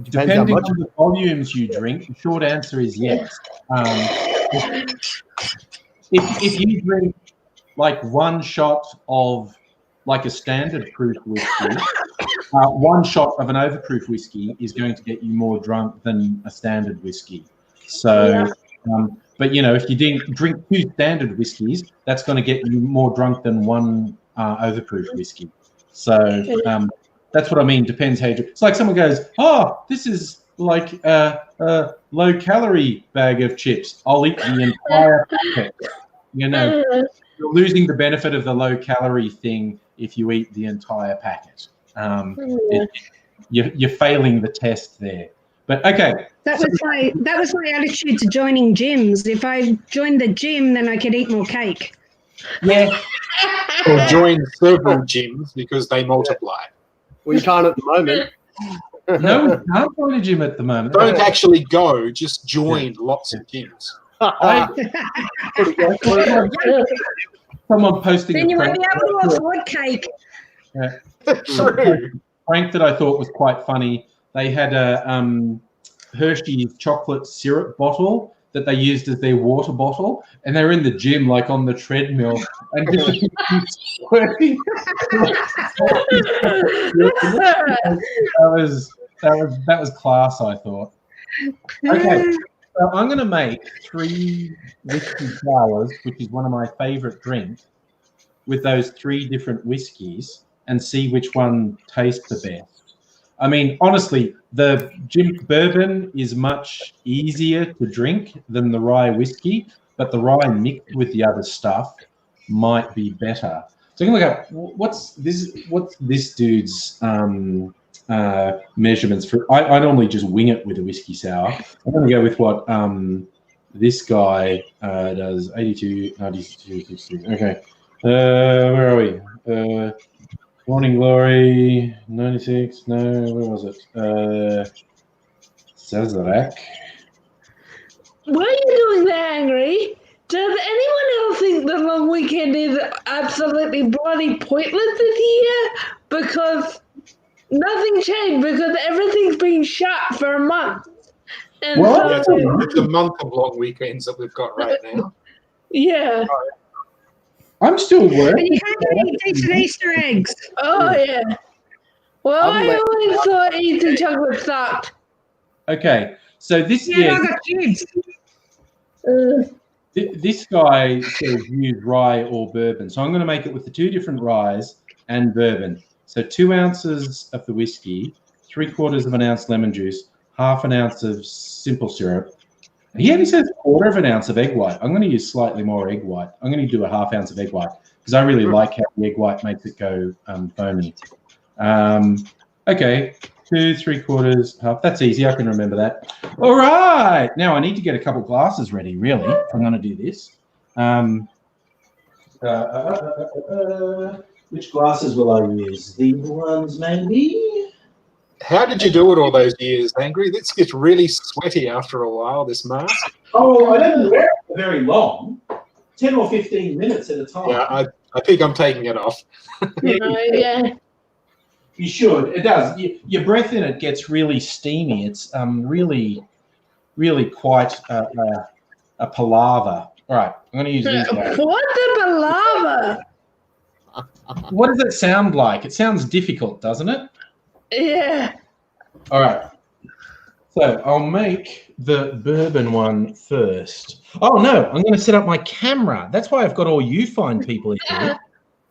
Depending on the volumes you drink, the short answer is yes. If you drink like 1 shot of like a standard proof whiskey, 1 shot of an overproof whiskey is going to get you more drunk than a standard whiskey. So, but if you drink 2 standard whiskeys, that's going to get you more drunk than 1 overproof whiskey. So that's what I mean. Depends how you do. It's like someone goes, "Oh, this is like a low-calorie bag of chips. I'll eat the entire packet." You're losing the benefit of the low-calorie thing if you eat the entire packet. You're failing the test there. But okay. That was my attitude to joining gyms. If I joined the gym, then I could eat more cake. Yeah. Or join several gyms because they multiply. Well, you can't at the moment. No, we can't join a gym at the moment. Don't actually go, just join lots of gyms. Someone posting Then you a won't be able to afford cake. True. prank that I thought was quite funny. they had a Hershey's chocolate syrup bottle that they used as their water bottle, and they were in the gym, like on the treadmill, and just squirting. That was class, I thought. Okay, so I'm going to make 3 whiskey sours, which is one of my favourite drinks, with those 3 different whiskies, and see which one tastes the best. I mean, honestly, the gin bourbon is much easier to drink than the rye whiskey, but the rye mixed with the other stuff might be better. So I'm going to look up what's this dude's measurements for. I normally just wing it with a whiskey sour. I'm going to go with what this guy does. 82, 92, 60. Okay. Where are we? Morning Glory, 96. No, where was it? Sazerac. Why are you doing that, Angry? Does anyone else think the long weekend is absolutely bloody pointless this year? Because nothing changed, because everything's been shut for a month. And What? so, It's a month of long weekends that we've got right now. yeah. I'm still And working. you can't eat decent Easter eggs. Oh, yeah. Well, I always thought eating chocolate sucked. Okay, so this Yeah, I got kids. this guy says use rye or bourbon. So I'm going to make it with the 2 different ryes and bourbon. So 2 ounces of the whiskey, 3/4 of an ounce lemon juice, 1/2 ounce of simple syrup. He only says 1/4 of an ounce of egg white. I'm going to use slightly more egg white. I'm going to do a 1/2 ounce of egg white because I really like how the egg white makes it go foamy. Okay, 2 3/4, 1/2. That's easy. I can remember that. All right. Now I need to get a couple glasses ready, really, if I'm going to do this. Which glasses will I use? These ones, maybe? How did you do it all those years, Angry? This gets really sweaty after a while, this mask. Oh, I don't wear it for very long. 10 or 15 minutes at a time. Yeah, I think I'm taking it off. Yeah. You should. It does. Your breath in it gets really steamy. It's really quite a palaver. All right, I'm going to use these guys. What's a palaver? What does it sound like? It sounds difficult, doesn't it? Yeah. All right. So I'll make the bourbon one first. Oh, no, I'm going to set up my camera. That's why I've got all you fine people in here,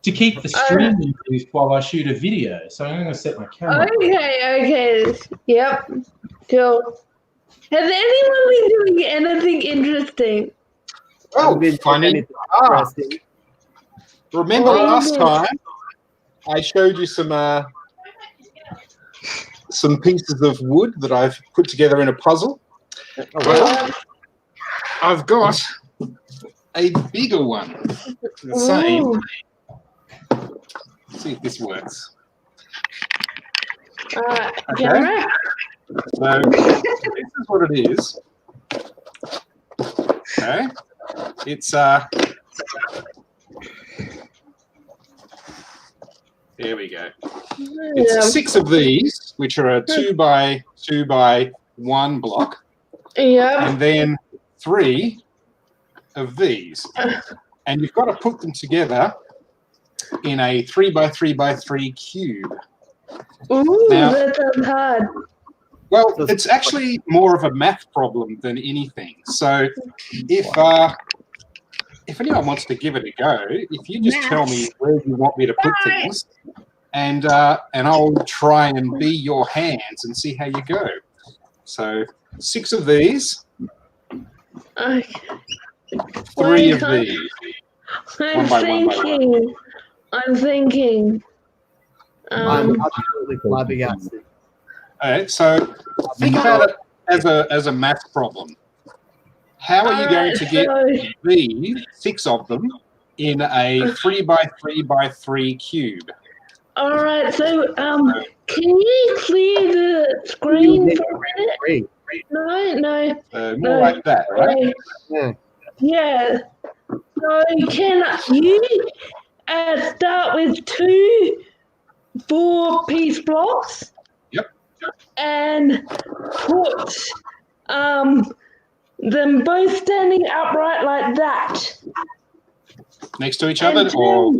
to keep the stream used while I shoot a video. So I'm going to set my camera. Okay. Yep. Cool. Has anyone been doing anything interesting? Oh, funny. Remember last time I showed you some pieces of wood that I've put together in a puzzle? Well, I've got a bigger one. The same. Let's see if this works. Camera? So this is what it is. Okay. It's there we go. It's 6 of these, which are a 2 by 2 by 1 block. Yeah. And then 3 of these. And you've got to put them together in a 3 by 3 by 3 cube. Ooh, Now, that sounds hard. Well, it's actually more of a math problem than anything. So if anyone wants to give it a go, if you just tell me where you want me to put things, and I'll try and be your hands and see how you go. So 6 of these, 3 of these. I'm thinking. I'm absolutely flabbergasted. All right, so think about it as a math problem. How are you going to get these 6 of them in a 3 by 3 by 3 cube? All right, so can you clear the screen for a minute? No. More like that, right? Yeah. So can you start with 2 4-piece blocks? Yep. and put them both standing upright like that. Next to each And other, or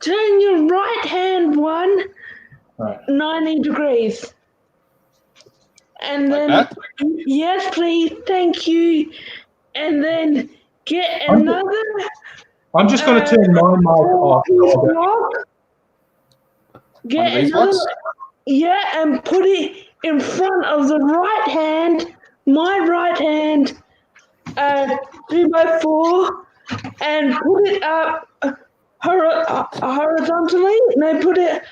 turn your right hand one Right. 90 degrees. And like then, that? yes, please, thank you. And then get another I'm just going to turn my mic off. block. One of Get these another, blocks? yeah, and put it in front of the right hand, my right hand, 2x4, and put it up horizontally. No, put it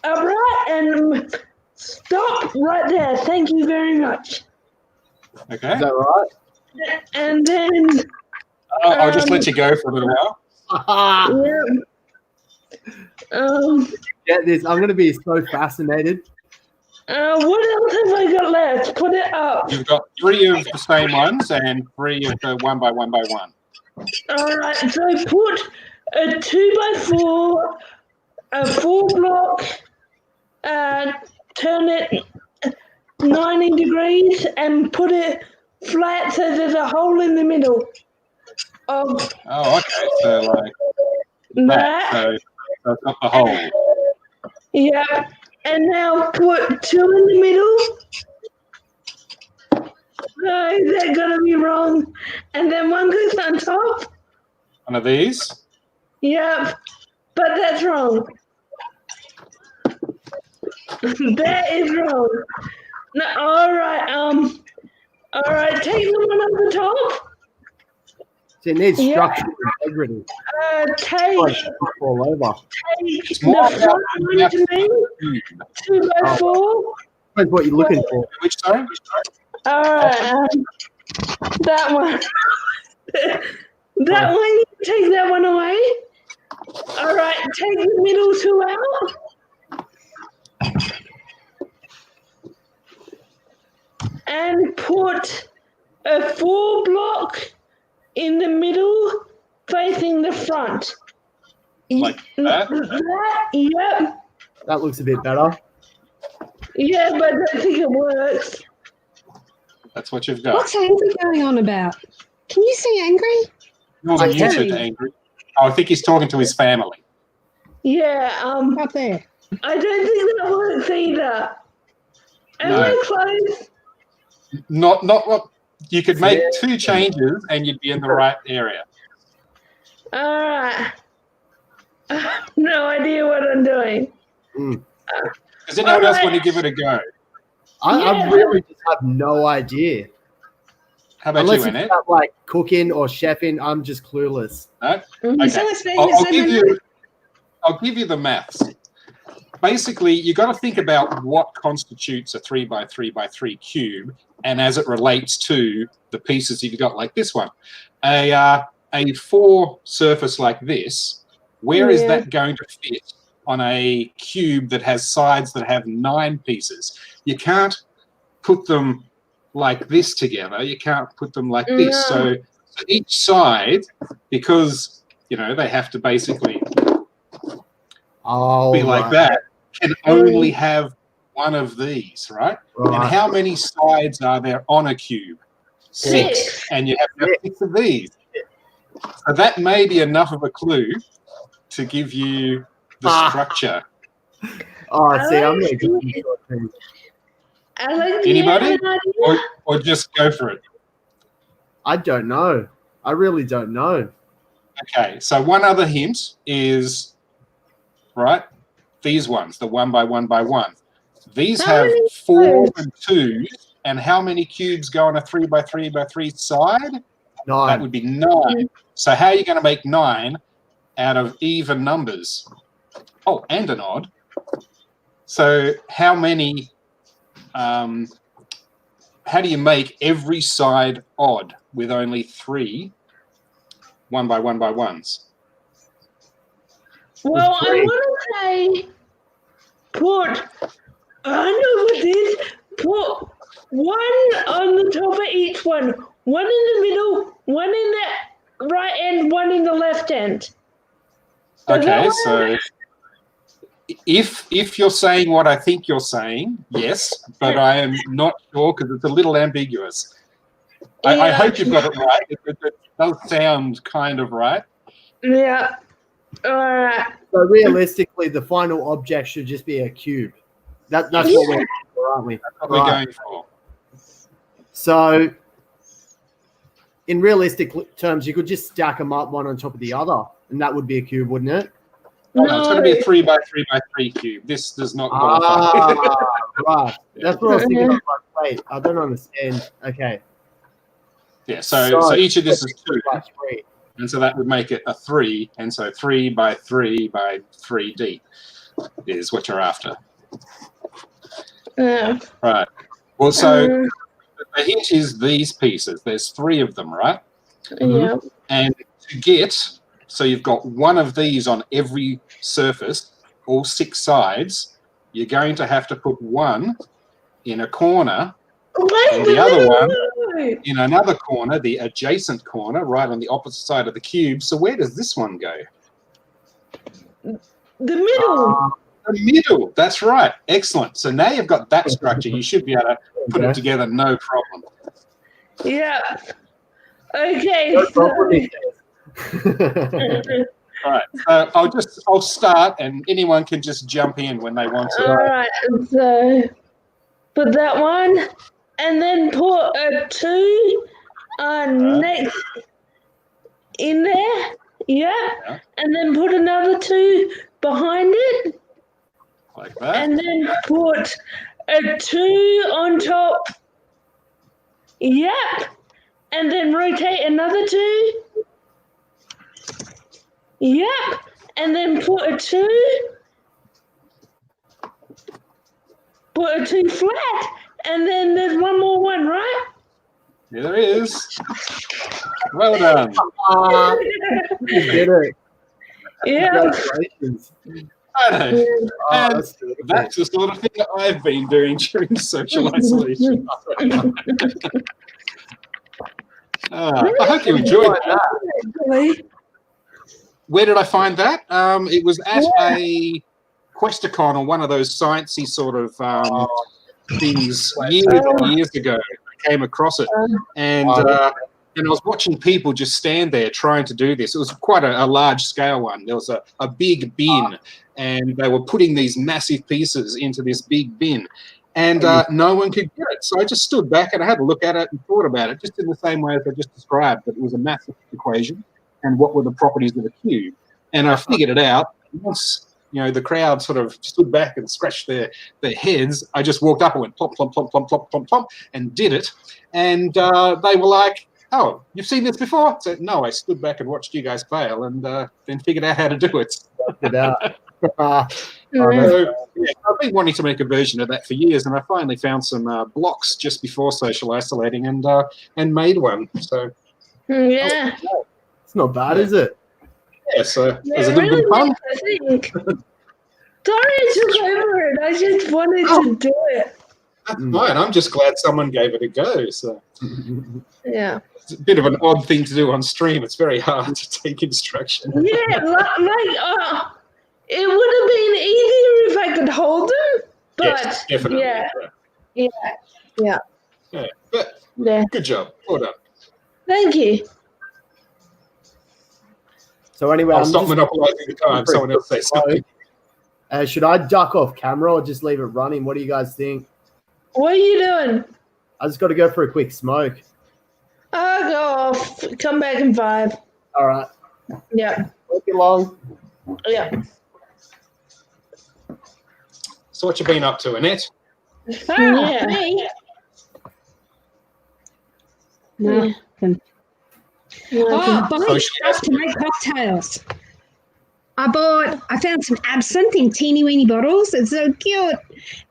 upright and stop right there. Thank you very much. Okay. Is that right? And then, I'll just let you go for a little while. yeah. Get this. I'm going to be so fascinated. What else have I got left? Put it up. You've got 3 of the same ones and 3 of the 1 by 1 by 1. All right, so put a 2x4, a 4-block, turn it 90 degrees and put it flat so there's a hole in the middle of Oh, okay. So like that. So it's got the hole. Yeah, and now put 2 in the middle. No, that's gonna be wrong. And then one goes on top. One of these. Yep, but that's wrong. That is wrong. No, all right, take the one on the top. So it needs Yeah. structural integrity. Take All over. It's more the about front the one to me, 2x4. Depends what you're looking for. Which, sorry? All right, that one. That one, you take that one away. All right, take the middle 2 out. And put a 4-block in the middle facing the front. Like that? Yep. That looks a bit better. Yeah, but I don't think it works. That's what you've got. What's Angry going on about? Can you see Angry? You're I muted, can. Angry. Oh, I think he's talking to his family. Yeah, Up there. I don't think that works either. Am No. I close? Not what you could make 2 changes and you'd be in the right area. All right. I have no idea what I'm doing. Does anyone else want to give it a go? I really just have no idea. How about Unless you, it's Annette? about like cooking or chefing, I'm just clueless. No? You Okay. still listening? I'll give you the maths. Basically, you've got to think about what constitutes a 3 by 3 by 3 cube, and as it relates to the pieces you've got, like this one. A 4 surface like this, where is that going to fit on a cube that has sides that have 9 pieces? You can't put them like this together. You can't put them like this. So each side, because they have to basically be like that, can only have one of these, right? And how many sides are there on a cube? 6. And you have to have 6 of these. So that may be enough of a clue to give you the structure. Oh, see, I'm going to give you a thing. Anybody? Or just go for it? I don't know. I really don't know. Okay, so one other hint is, right, these ones, the 1 by 1 by 1. These have 4 and 2s, and how many cubes go on a 3 by 3 by 3 side? 9. That would be 9. So how are you going to make 9 out of even numbers? Oh, and an odd. So how many, how do you make every side odd with only 3 1 by 1 by 1s? Well, I want to say I know what it is. Put 1 on the top of each one. 1 in the middle, 1 in the right end, 1 in the left end. Okay, so If you're saying what I think you're saying, yes, but I am not sure because it's a little ambiguous. I hope you've got it right. It does sound kind of right. Yeah. All right. So realistically, the final object should just be a cube. That's what we're going for, aren't we? That's what we're going for. So in realistic terms, you could just stack them up one on top of the other, and that would be a cube, wouldn't it? No, it's going to be a 3 by 3 by 3 cube. This does not qualify. Right. That's what I was thinking. I was like, wait, I don't understand. Okay. Yeah, so each of this is 2. By 3. And so that would make it a 3. And so 3 by 3 by 3 deep is what you're after. Right. Well, so the hint is these pieces. There's 3 of them, right? Yeah. And to get, so you've got one of these on every surface, all 6 sides, you're going to have to put one in a corner and the other one in another corner, the adjacent corner, right on the opposite side of the cube. So where does this one go? The middle. The middle. That's right. Excellent. So now you've got that structure. You should be able to put it together, no problem. Yeah. Okay. No problem. All right. So I'll start, and anyone can just jump in when they want to. All right. So put that one, and then put a 2 next in there. Yeah. And then put another 2 behind it. Like that. And then put a 2 on top. Yep. And then rotate another 2. Yep. And then put a 2. Put a 2 flat. And then there's one more one, right? Yeah, there is. Well done. You did it. Yeah. Congratulations. I know. And That's good. that's the sort of thing that I've been doing during social isolation. I hope you enjoyed that. Where did I find that? It was at a Questacon or one of those sciencey sort of things years ago. I came across it, and I was watching people just stand there trying to do this. It was quite a large scale one. There was a big bin, and they were putting these massive pieces into this big bin, and no one could get it. So I just stood back and I had a look at it and thought about it, just in the same way as I just described, that it was a massive equation and what were the properties of a cube. And I figured it out. Once the crowd sort of stood back and scratched their heads, I just walked up and went plop, plop, plop, plop, plop, plop, plop, and did it. And they were like, "Oh, you've seen this before?" I said, "No, I stood back and watched you guys fail and then figured out how to do it." So, I've been wanting to make a version of that for years, and I finally found some blocks just before social isolating and made one. So Yeah. It's not bad, is it? yeah, so it was a It little bit really of fun. makes me think. Sorry I took over it. I just wanted to do it. That's fine. I'm just glad someone gave it a go. So Yeah. it's a bit of an odd thing to do on stream. It's very hard to take instruction. Yeah, it would have been easier if I could hold them, but Yes, definitely. yeah. But Yeah. good job. Well done. Thank you. So anyway, I'll stop monopolising the time. Someone else say something. Should I duck off camera or just leave it running? What do you guys think? What are you doing? I just got to go for a quick smoke. I'll go off. Come back in 5. All right. Yeah. Won't be long. Yeah. So what you been up to, Annette? Yeah. Nothing. Oh, buying stuff to make cocktails. I found some absinthe in teeny weeny bottles. It's so cute.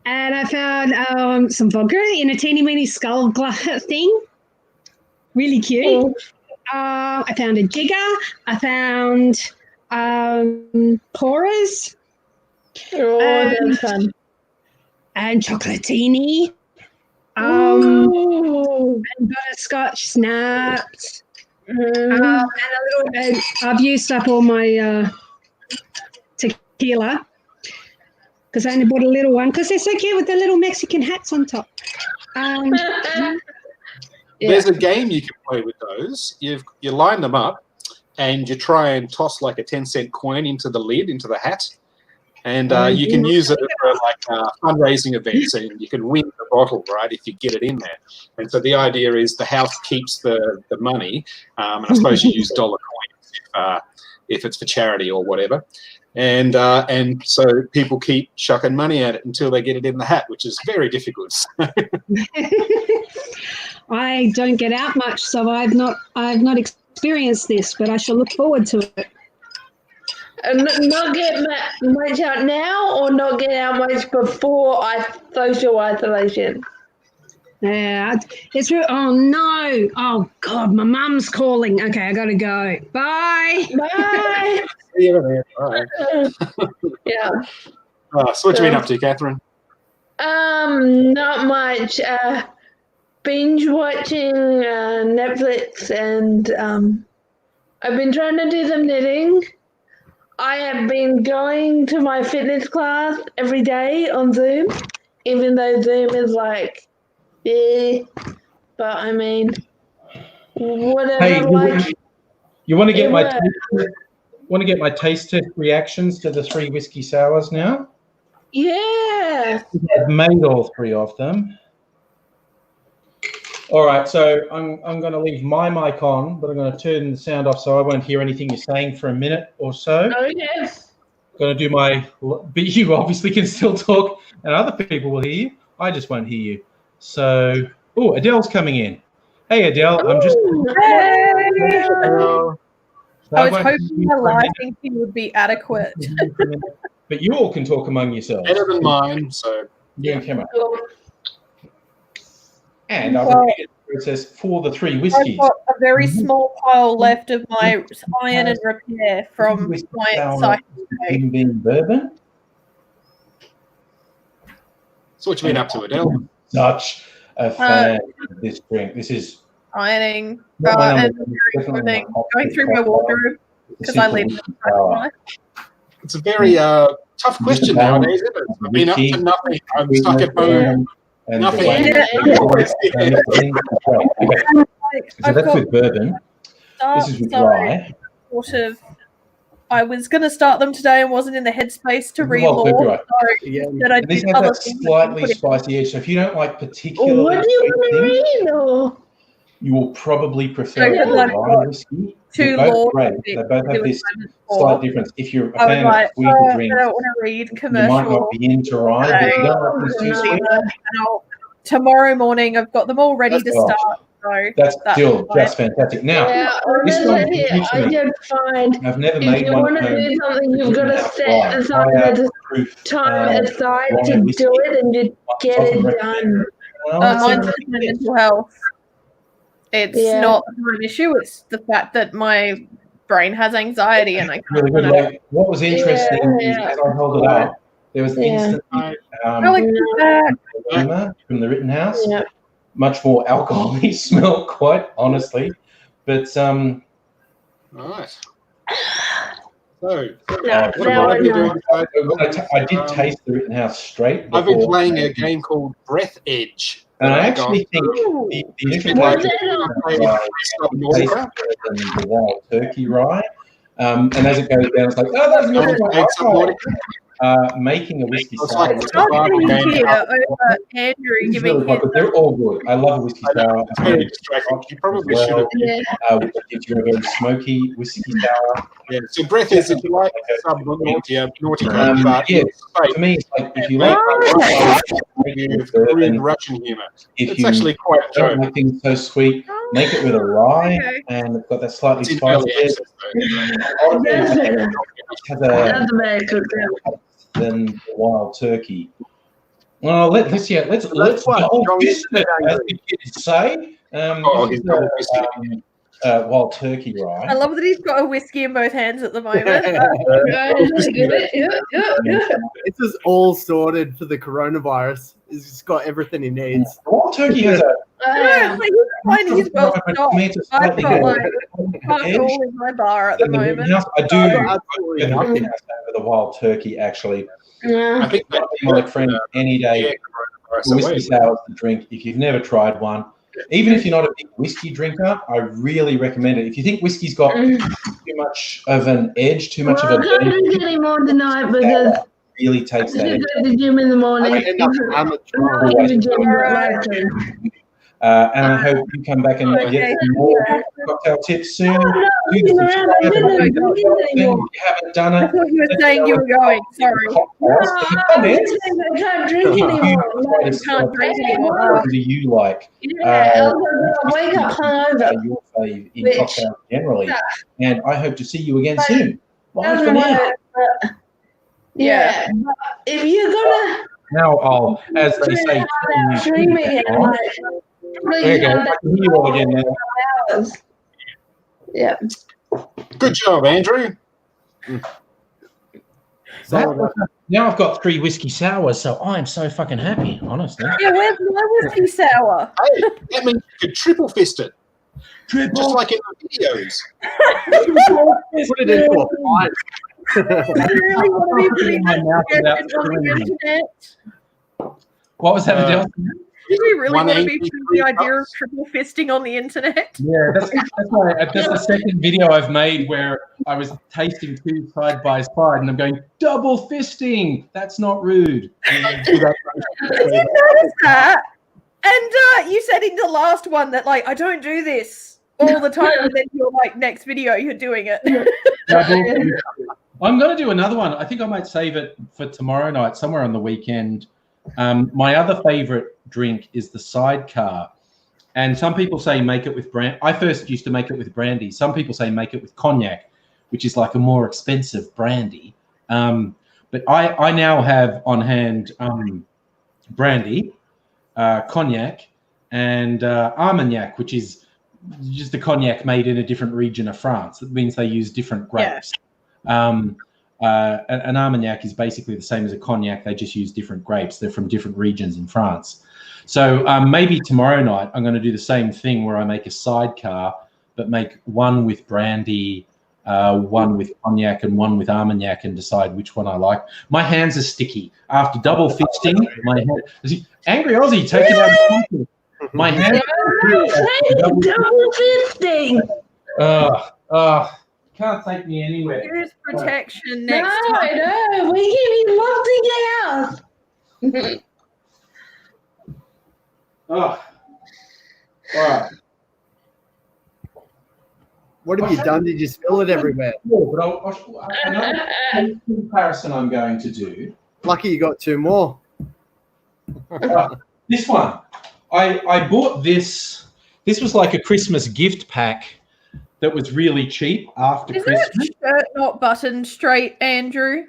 And I found some vodka in a teeny weeny skull thing. Really cute. I found a jigger. I found pourers. Oh, that's fun. And chocolatini. Ooh. And butterscotch snaps. And I've used up all my tequila. because I only bought a little one because they're so cute with the little Mexican hats on top. There's a game you can play with those. You line them up, and you try and toss like a 10-cent coin into the lid, into the hat, and you can use it for like fundraising events, and you can win the bottle, right, if you get it in there. And so the idea is the house keeps the money, and I suppose you use dollar coins if it's for charity or whatever. And so people keep chucking money at it until they get it in the hat, which is very difficult. I don't get out much, so I've not experienced this, but I shall look forward to it. And not get much out now, or not get out much before social isolation. Yeah, it's real. Oh no! Oh God, my mum's calling. Okay, I gotta go. Bye. Bye. See you there. All right. Yeah. So what you been up to, Catherine? Not much. Binge watching Netflix, and I've been trying to do some knitting. I have been going to my fitness class every day on Zoom, even though Zoom is like, but I mean, whatever. Hey, you want to get my taste test reactions to the 3 whiskey sours now? Yeah. I've made all 3 of them. All right, so I'm going to leave my mic on, but I'm going to turn the sound off so I won't hear anything you're saying for a minute or so. Oh, yes. Going to do but you obviously can still talk, and other people will hear you. I just won't hear you. So, Adele's coming in. Hey, Adele, I'm just. Hey! So I was hoping my live thinking would be adequate. But you all can talk among yourselves. Better than mine, so. Yeah, come on. And I've repeated the process for the 3 whiskies. I've got a very small pile left of my iron and repair from my cycle today. Being bourbon. So what you been up to, Adele? Such a fan of this drink. This is ironing and going through my wardrobe because I live in It's a very tough question nowadays, isn't it? I've been up to nothing. I'm stuck at home. Nothing. So that's with bourbon. This is with rye. I was going to start them today and wasn't in the headspace to read law. And this has that slightly spicy edge. So if you don't like particularly what do you want to read? You will probably prefer a rye whiskey. They're both great. They both have this slight difference. If you're a fan of sweeter drinks, I don't want to read commercial. You might not be into rye, but if you don't like this too sweet. Tomorrow morning, I've got them all ready to start. So that's still just fantastic. Now, this one's new to me. I've never made one. If you want to do something, you've got to set time aside to do it and just get it done. Mine's my mental health. It's not an issue. It's the fact that my brain has anxiety and I can't. Really good. Like, what was interesting is as I held it up, there was instant aroma from the Rittenhouse. Yeah. Much more alcohol-y smell, quite honestly. But Right. So, I did taste the Rittenhouse straight. I've been playing a game called Breath Edge. And I actually think the initial the wild turkey rye. And as it goes down, it's like, that's not making a whiskey sour. They're all good. I love a whiskey sour. It's very distracting. You probably should have. Which gives you a very smoky whiskey sour. Yeah. So Breath is, if you like some naughty but to me, it's like if you like Korean Russian humour, it's actually quite a joke. Make things so sweet, make it with a rye, and it's got that slightly spicy than the wild turkey. Well, let's go this, as the kids say. Wild turkey rye. I love that he's got a whiskey in both hands at the moment. This is all sorted for the coronavirus. He's just got everything he needs. Wild turkey has a. He's well stocked. I've got like alcohol in my bar at the moment. I do. the wild turkey, actually. I think I'd be my friend any day. coronavirus Whiskey away. sour's the drink. If you've never tried one, even if you're not a big whiskey drinker, I really recommend it. If you think whiskey's got too much of an edge, too much of I a can't drink anymore tonight because really takes I that should edge. go to the gym in the I morning. end up I'm a I'm drunk. not even getting that later. And I hope you come back and get some more cocktail tips soon. I'm not Do looking the around. I subscribe and didn't like drink the thing. anymore. If you haven't done I it, thought you were saying you were going. Sorry. No, I just think I can't drink anymore. You can't drink anymore. What do you like? Yeah, I'll wake up hungover. Your fave in Which- cocktails generally. And I hope to see you again But soon. Bye for Doesn't now. work, but yeah. But if you're gonna Now I'll, as they say, stream it, like, there you go. I can hear you all again now. hours. Yeah. Good job, Andrew. So, Now I've got 3 whiskey sours, so I'm so fucking happy, honestly. Yeah, where's my whiskey sour? Hey, that means you could triple fist it, just like in the videos. put it into a pint. Do you really want to be putting My mouth without that on the chewing. internet? What was that, Adele? Do we really want to be putting the 183 idea of cups. triple fisting on the internet? Yeah, that's the second video I've made where I was tasting 2 side by side, and I'm going double fisting. That's not rude. I did notice that. And you said in the last one that, like, I don't do this all the time. And then you're like, next video, you're doing it. I'm going to do another one. I think I might save it for tomorrow night, somewhere on the weekend. My other favorite drink is the sidecar. And some people say make it with brandy. I first used to make it with brandy. Some people say make it with cognac, which is like a more expensive brandy. But I now have on hand brandy, cognac, and Armagnac, which is just a cognac made in a different region of France. That means they use different grapes. An Armagnac is basically the same as a cognac. They just use different grapes. They're from different regions in France. So maybe tomorrow night I'm going to do the same thing where I make a sidecar, but make one with brandy, one with cognac, and one with Armagnac, and decide which one I like. My hands are sticky after double fisting. My hand, angry Aussie taking out the country. My hands. Double fisting. Can't take me anywhere. Use protection No, next time. no, we give you lofty house. All right. What have you done? Did you spill it everywhere? But another comparison I'm going to do. Lucky you got 2 more. This one. I bought this. This was like a Christmas gift pack that was really cheap after Is Christmas. that shirt not buttoned straight, Andrew?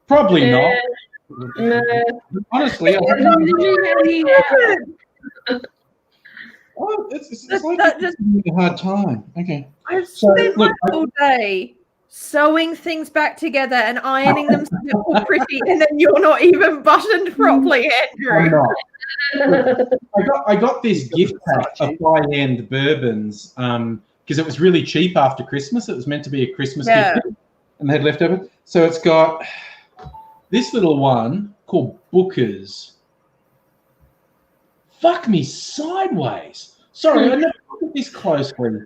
Probably not. No. Honestly, it's like That just- a hard time. Okay. I've So, spent look, my whole day sewing things back together and ironing them so they're all pretty, and then you're not even buttoned properly, I'm Andrew. not. I got this gift pack of high-end bourbons because it was really cheap after Christmas. It was meant to be a Christmas gift, and they had leftover. So it's got this little one called Booker's. Fuck me sideways. Sorry, I never looked at this closely.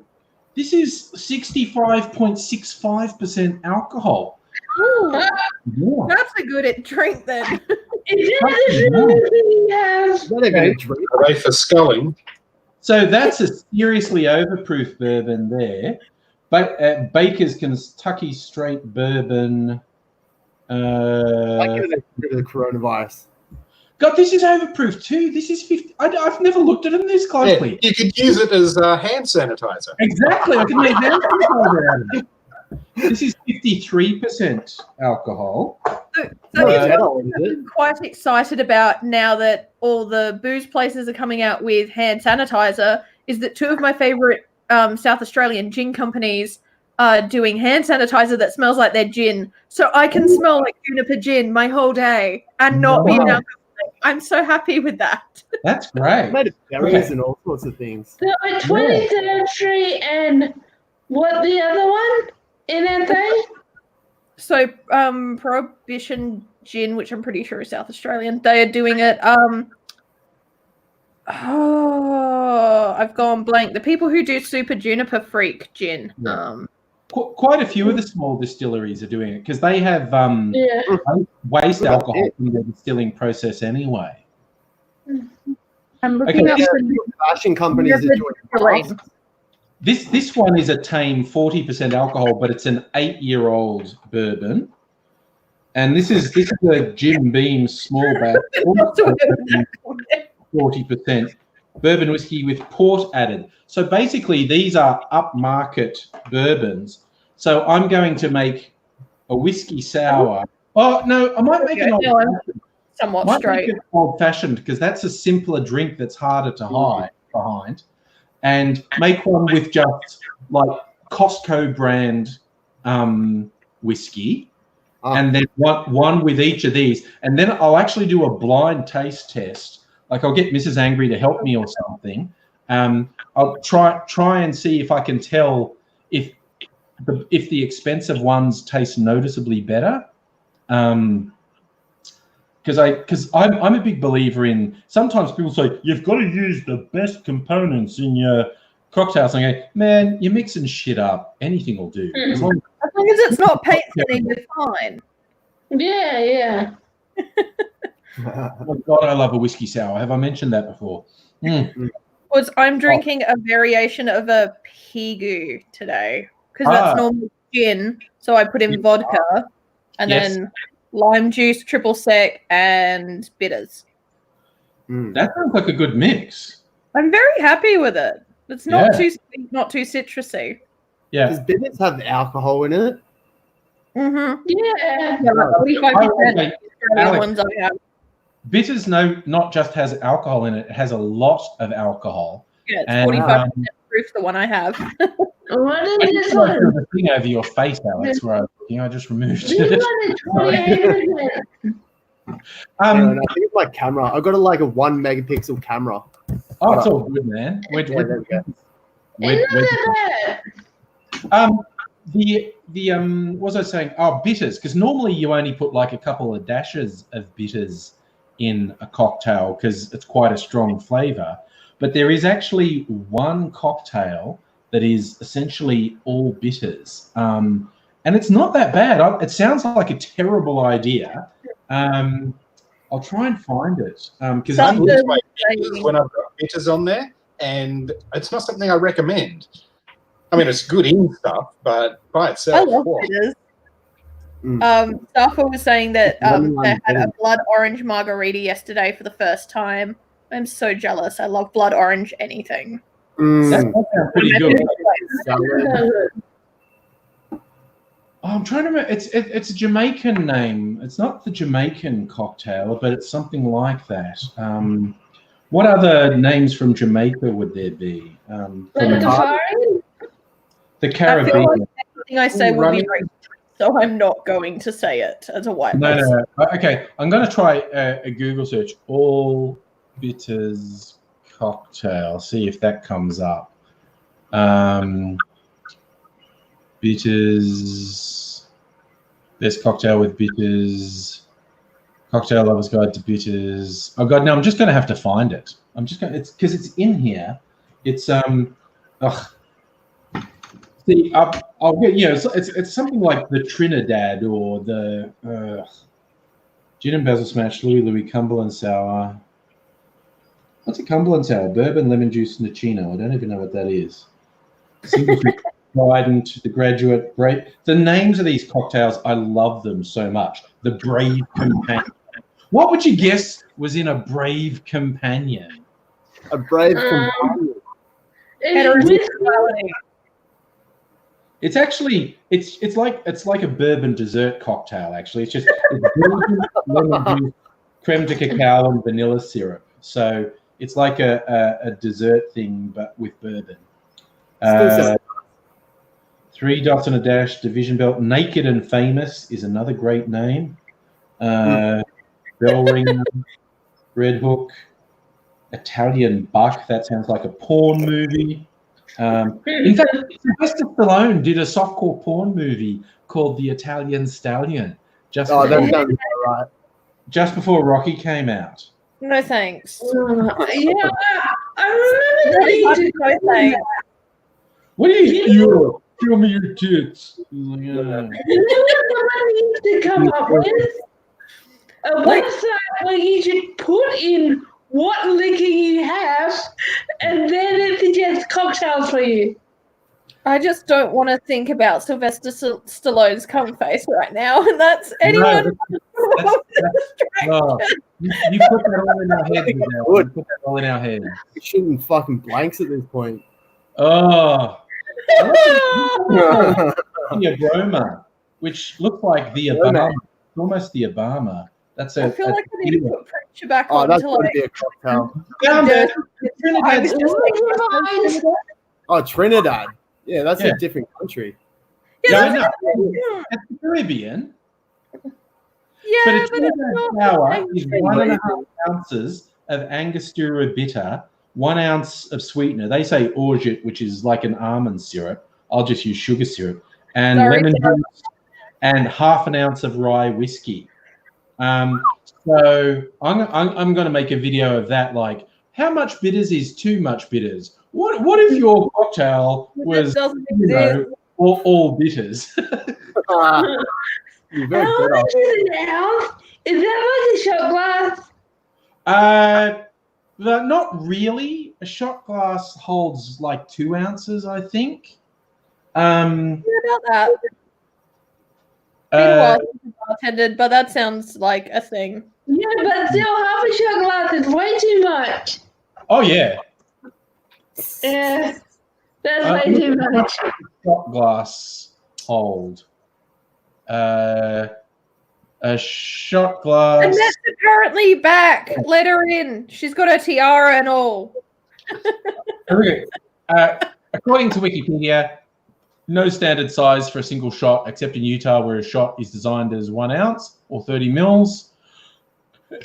This is 65.65% alcohol. Ooh, Yeah. that's a good drink then. Is that the only thing you have? Not even a drink. Are they for sculling? So that's a seriously overproof bourbon there. But Baker's Kentucky Straight Bourbon. I give it rid of the coronavirus. God, this is overproof too. This is 50. I've never looked at them this Yeah, closely. you could use it as hand sanitizer. Exactly. I can make hand sanitizer out of it. This is 53% alcohol. So Is I'm quite excited about now that all the booze places are coming out with hand sanitizer is that 2 of my favorite South Australian gin companies are doing hand sanitizer that smells like their gin. So I can smell like juniper gin my whole day and not be an alcoholic. I'm so happy with that. That's great. Made of berries and all sorts of things. So at 23rd Street and what the other one in NA? So Prohibition Gin, which I'm pretty sure is South Australian, they are doing it. I've gone blank. The people who do Super Juniper Freak Gin. Yeah. Quite a few of the small distilleries are doing it because they have waste alcohol from their distilling process anyway. I'm looking up fashion companies are doing This one is a tame 40% alcohol, but it's an 8-year-old bourbon. And this is a Jim Beam small batch, 40% bourbon whiskey with port added. So basically, these are upmarket bourbons. So I'm going to make a whiskey sour. Oh no, I might make an old fashioned because that's a simpler drink that's harder to hide behind. And make one with just like Costco brand whiskey, and then one with each of these. And then I'll actually do a blind taste test. Like I'll get Mrs. Angry to help me or something. I'll try and see if I can tell if the expensive ones taste noticeably better. Because I'm a big believer in, sometimes people say you've got to use the best components in your cocktails. And I go, man, you're mixing shit up. Anything will do. As long as it's not paint thinning, you're fine. Yeah. Oh God, I love a whiskey sour. Have I mentioned that before? Because I'm drinking a variation of a Pigu today because that's normal gin. So I put in vodka and then lime juice, triple sec, and bitters. That sounds like a good mix. I'm very happy with it. It's not too sweet, not too citrusy. Yeah. Does bitters have alcohol in it? Mm-hmm. Yeah. Like 45% ones I have. Bitters not just has alcohol in it, it has a lot of alcohol. Yeah, it's 45% proof, the one I have. What is this one? The thing over your face, Alex, where I just removed it. I think it's my camera. I've got a 1 megapixel camera. Oh, it's all good, man. There we go. What was I saying? Oh, bitters, because normally you only put like a couple of dashes of bitters in a cocktail because it's quite a strong flavor. But there is actually one cocktail that is essentially all bitters. And it's not that bad. It sounds like a terrible idea. I'll try and find it. Because I lose my bitters when I've got bitters on there, and it's not something I recommend. I mean, it's good in stuff, but by itself. I love bitters. Stafford was saying that they had a blood orange margarita yesterday for the first time. I'm so jealous. I love blood orange anything. That sounds pretty good. I'm trying to remember. It's a Jamaican name. It's not the Jamaican cocktail, but it's something like that. What other names from Jamaica would there be? The Caribbean. I feel like everything I say will be right, so I'm not going to say it as a white person. No. Okay, I'm going to try a Google search. All bitters cocktail. See if that comes up. Bitters. Best cocktail with bitters. Cocktail lovers guide to bitters. Oh God, no! I'm just going to have to find it. It's because it's in here. It's See, I'll get it's something like the Trinidad or the Gin and Basil Smash, Louis Cumberland Sour. What's a Cumberland Sour? Bourbon, lemon juice, Nicino. I don't even know what that is. Single Trident, the Graduate, Brave. The names of these cocktails, I love them so much. The Brave Companion. What would you guess was in a Brave Companion? A Brave Companion. It's actually it's like a bourbon dessert cocktail. Actually, it's just lemon juice, creme de cacao, and vanilla syrup. So it's like a dessert thing, but with bourbon. 3 dots and a dash, Division Belt. Naked and Famous is another great name. Bell Ringer, Red Hook, Italian Buck. That sounds like a porn movie. In fact, Sylvester Stallone did a softcore porn movie called The Italian Stallion just that sounds about right. just before Rocky came out. No thanks. Yeah, I remember that you did No thanks. What do you show me your tits? someone needs to come up with a website where you should put in what liquor you have, and then it suggests cocktails for you. I just don't want to think about Sylvester Stallone's cum face right now, and that's anyone. No, you put that all in our heads now. You put that all in our heads. We're shooting fucking blanks at this point. Oh. The aroma, which looks like the Obama, almost the Obama. That's I feel like I need to put pressure back on that's to going to like. be a cocktail. I was just like, Oh, Trinidad. Yeah, that's a different country. Yeah, I know. It's the Caribbean. yeah, But a but it's Trinidad not. sour is 1.5 ounces of Angostura bitter, 1 ounce of sweetener. They say orgeat, which is like an almond syrup. I'll just use sugar syrup. And lemon juice and 1/2 ounce of rye whiskey. So I'm going to make a video of that. Like, how much bitters is too much bitters? What if your cocktail was all bitters? You're very How good much is an ounce? Is that like a shot glass? Not really. A shot glass holds like 2 ounces, I think. What about that? Been a while since I bartended, but that sounds like a thing. Yeah, but still, half a shot glass is way too much. Oh yeah. Yeah, that's way too much. Shot glass hold. A shot glass. And that's apparently back. Let her in. She's got her tiara and all. Okay. According to Wikipedia, no standard size for a single shot, except in Utah, where a shot is designed as 1 ounce or 30 mils.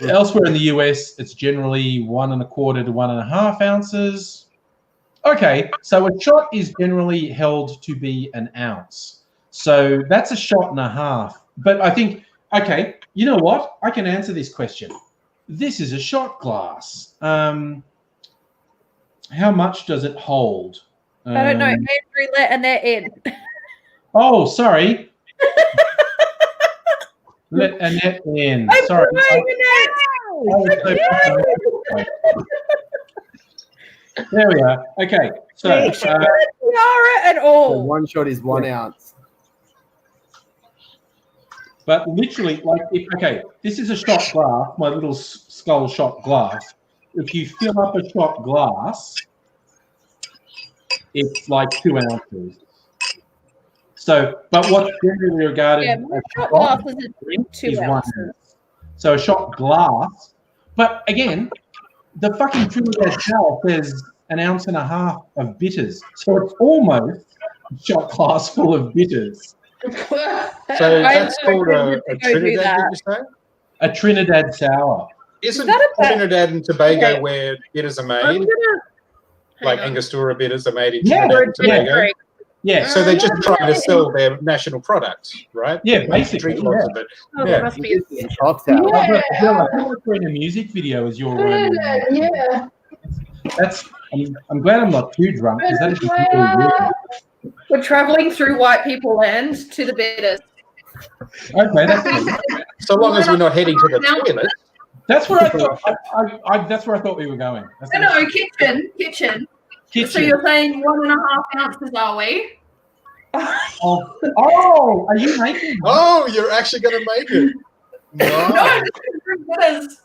Elsewhere in the US, it's generally 1.25 to 1.5 ounces. Okay, so a shot is generally held to be an ounce. So that's a shot and a half. But I think, okay, you know what? I can answer this question. This is a shot glass. How much does it hold? I don't know. Andrew, let Annette in. Oh, sorry. Let Annette in. I'm Sorry. trying, Annette. There we are. Okay, so Tiara and So all. one shot is 1 ounce. but literally, like, this is a shot glass, my little skull shot glass. If you fill up a shot glass, it's like 2 ounces. So, but what's generally regarded Yeah, as shot a glass drink is 2 is 1 ounces. ounce. So a shot glass, but again, the fucking Trinidad Sour says 1.5 ounces of bitters. So it's almost a shot glass full of bitters. So that's called a Trinidad, did you say? A Trinidad Sour. Isn't that a bad- Trinidad and Tobago Okay. where bitters are I'm made? gonna Like hang on. Angostura bitters are made in Yeah, Trinidad and yeah. Tobago? Yeah, So they're just trying to sell their national product, right? yeah, Drink basically. lots of it. Oh, Yeah. there must be a It's a cocktail. Yeah. I'm in a music video as your Yeah. That's. I'm glad I'm not too drunk because that is just really weird. We're traveling through white people land to the bitters. Okay, that's good. So long as we're not heading to the toilet. That's where I thought. That's where I thought we were going. That's No, kitchen. So kitchen. you're saying 1.5 ounces, are we? Oh, are you making? Oh, you're actually going to make it. No, No. bitters.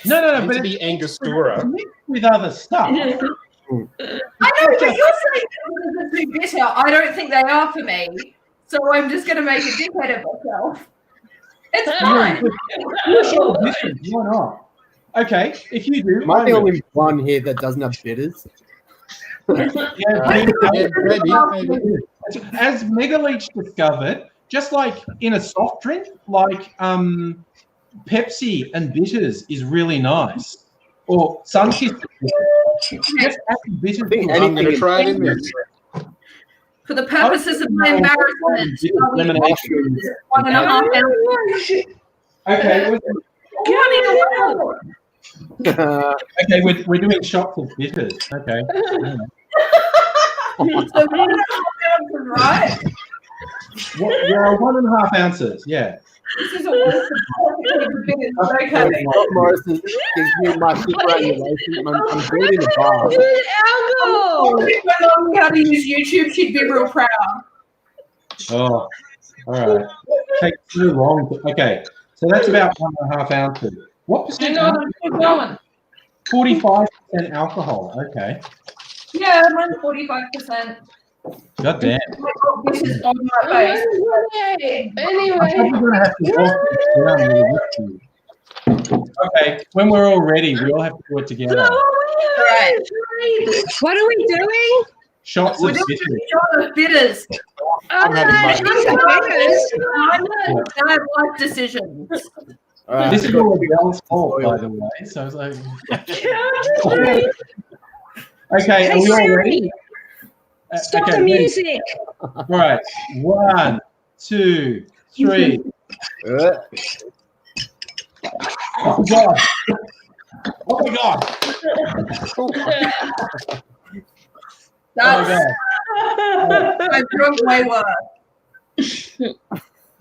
No, Meant but to be Angostura. mixed with other stuff. I know, but you're saying bitters are too bitter. I don't think they are for me. So I'm just going to make a dickhead of myself. It's fine. Why not? Okay, if you do, Am I the will. only one here that doesn't have bitters? Yeah, Maybe. as Megaleech discovered, just like in a soft drink, like Pepsi and bitters is really nice. Or Sunkist. Just add the bitters I think to it. I'm going to try it in this. For the purposes of my embarrassment, are we Elimination. 1.5 ounces? Okay, Uh, okay, we're doing shots of bitters. Okay. Yeah. So 1.5 ounces, right? Well, 1.5 ounces. Yeah. This is a waste of bitters. Okay. Scott Morrison gives me my superannuation. I'm building a bar. Dude, alcohol. If my mum knew how to use YouTube, she'd be real proud. Oh, all right. Takes too long. Okay, so that's about 1.5 ounces. What percent? Hang on, keep going. 45% alcohol. Okay. Yeah, mine's 45%. God damn. This is on my face. Okay, I'm anyway. probably going to have to walk this down really with you. Okay, when we're all ready, we all have to do it together. Right. What are we doing? Shots We're of doing bitters. a shot of bitters. I'm having my. I have life decisions. This is all Adele's fault, by the way. So it's like, okay, Hey, are we all Siri, ready? Stop Okay, the ready? music. All right, 1, 2, 3. Oh my god! Oh my god! That's, Oh I've drunk way worse.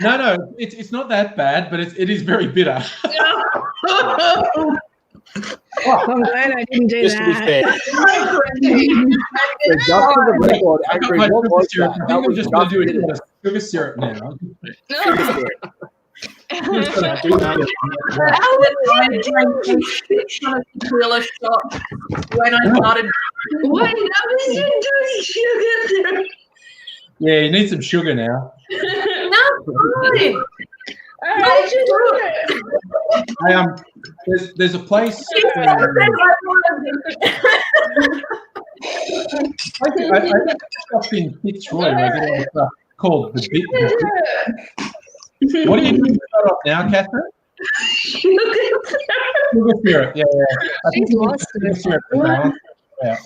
No, it's not that bad, but it is very bitter. I'm glad I didn't do Just to be that. fair, So just for the record, I got Angry, my what sugar was syrup. that? I That think I'm was just going to do bitters. it with sugar syrup now. I do know. I drank a shit ton of tequila shot when I started. Wait, I was just doing sugar syrup. Yeah, you need some sugar now. No, fine. I just do it. There's a place. I think up in Fitzroy where I get stuff called the Bit. What are you doing to start off now, Catherine? Sugar syrup. Yeah. I think She's you need lost sugar it. syrup to balance it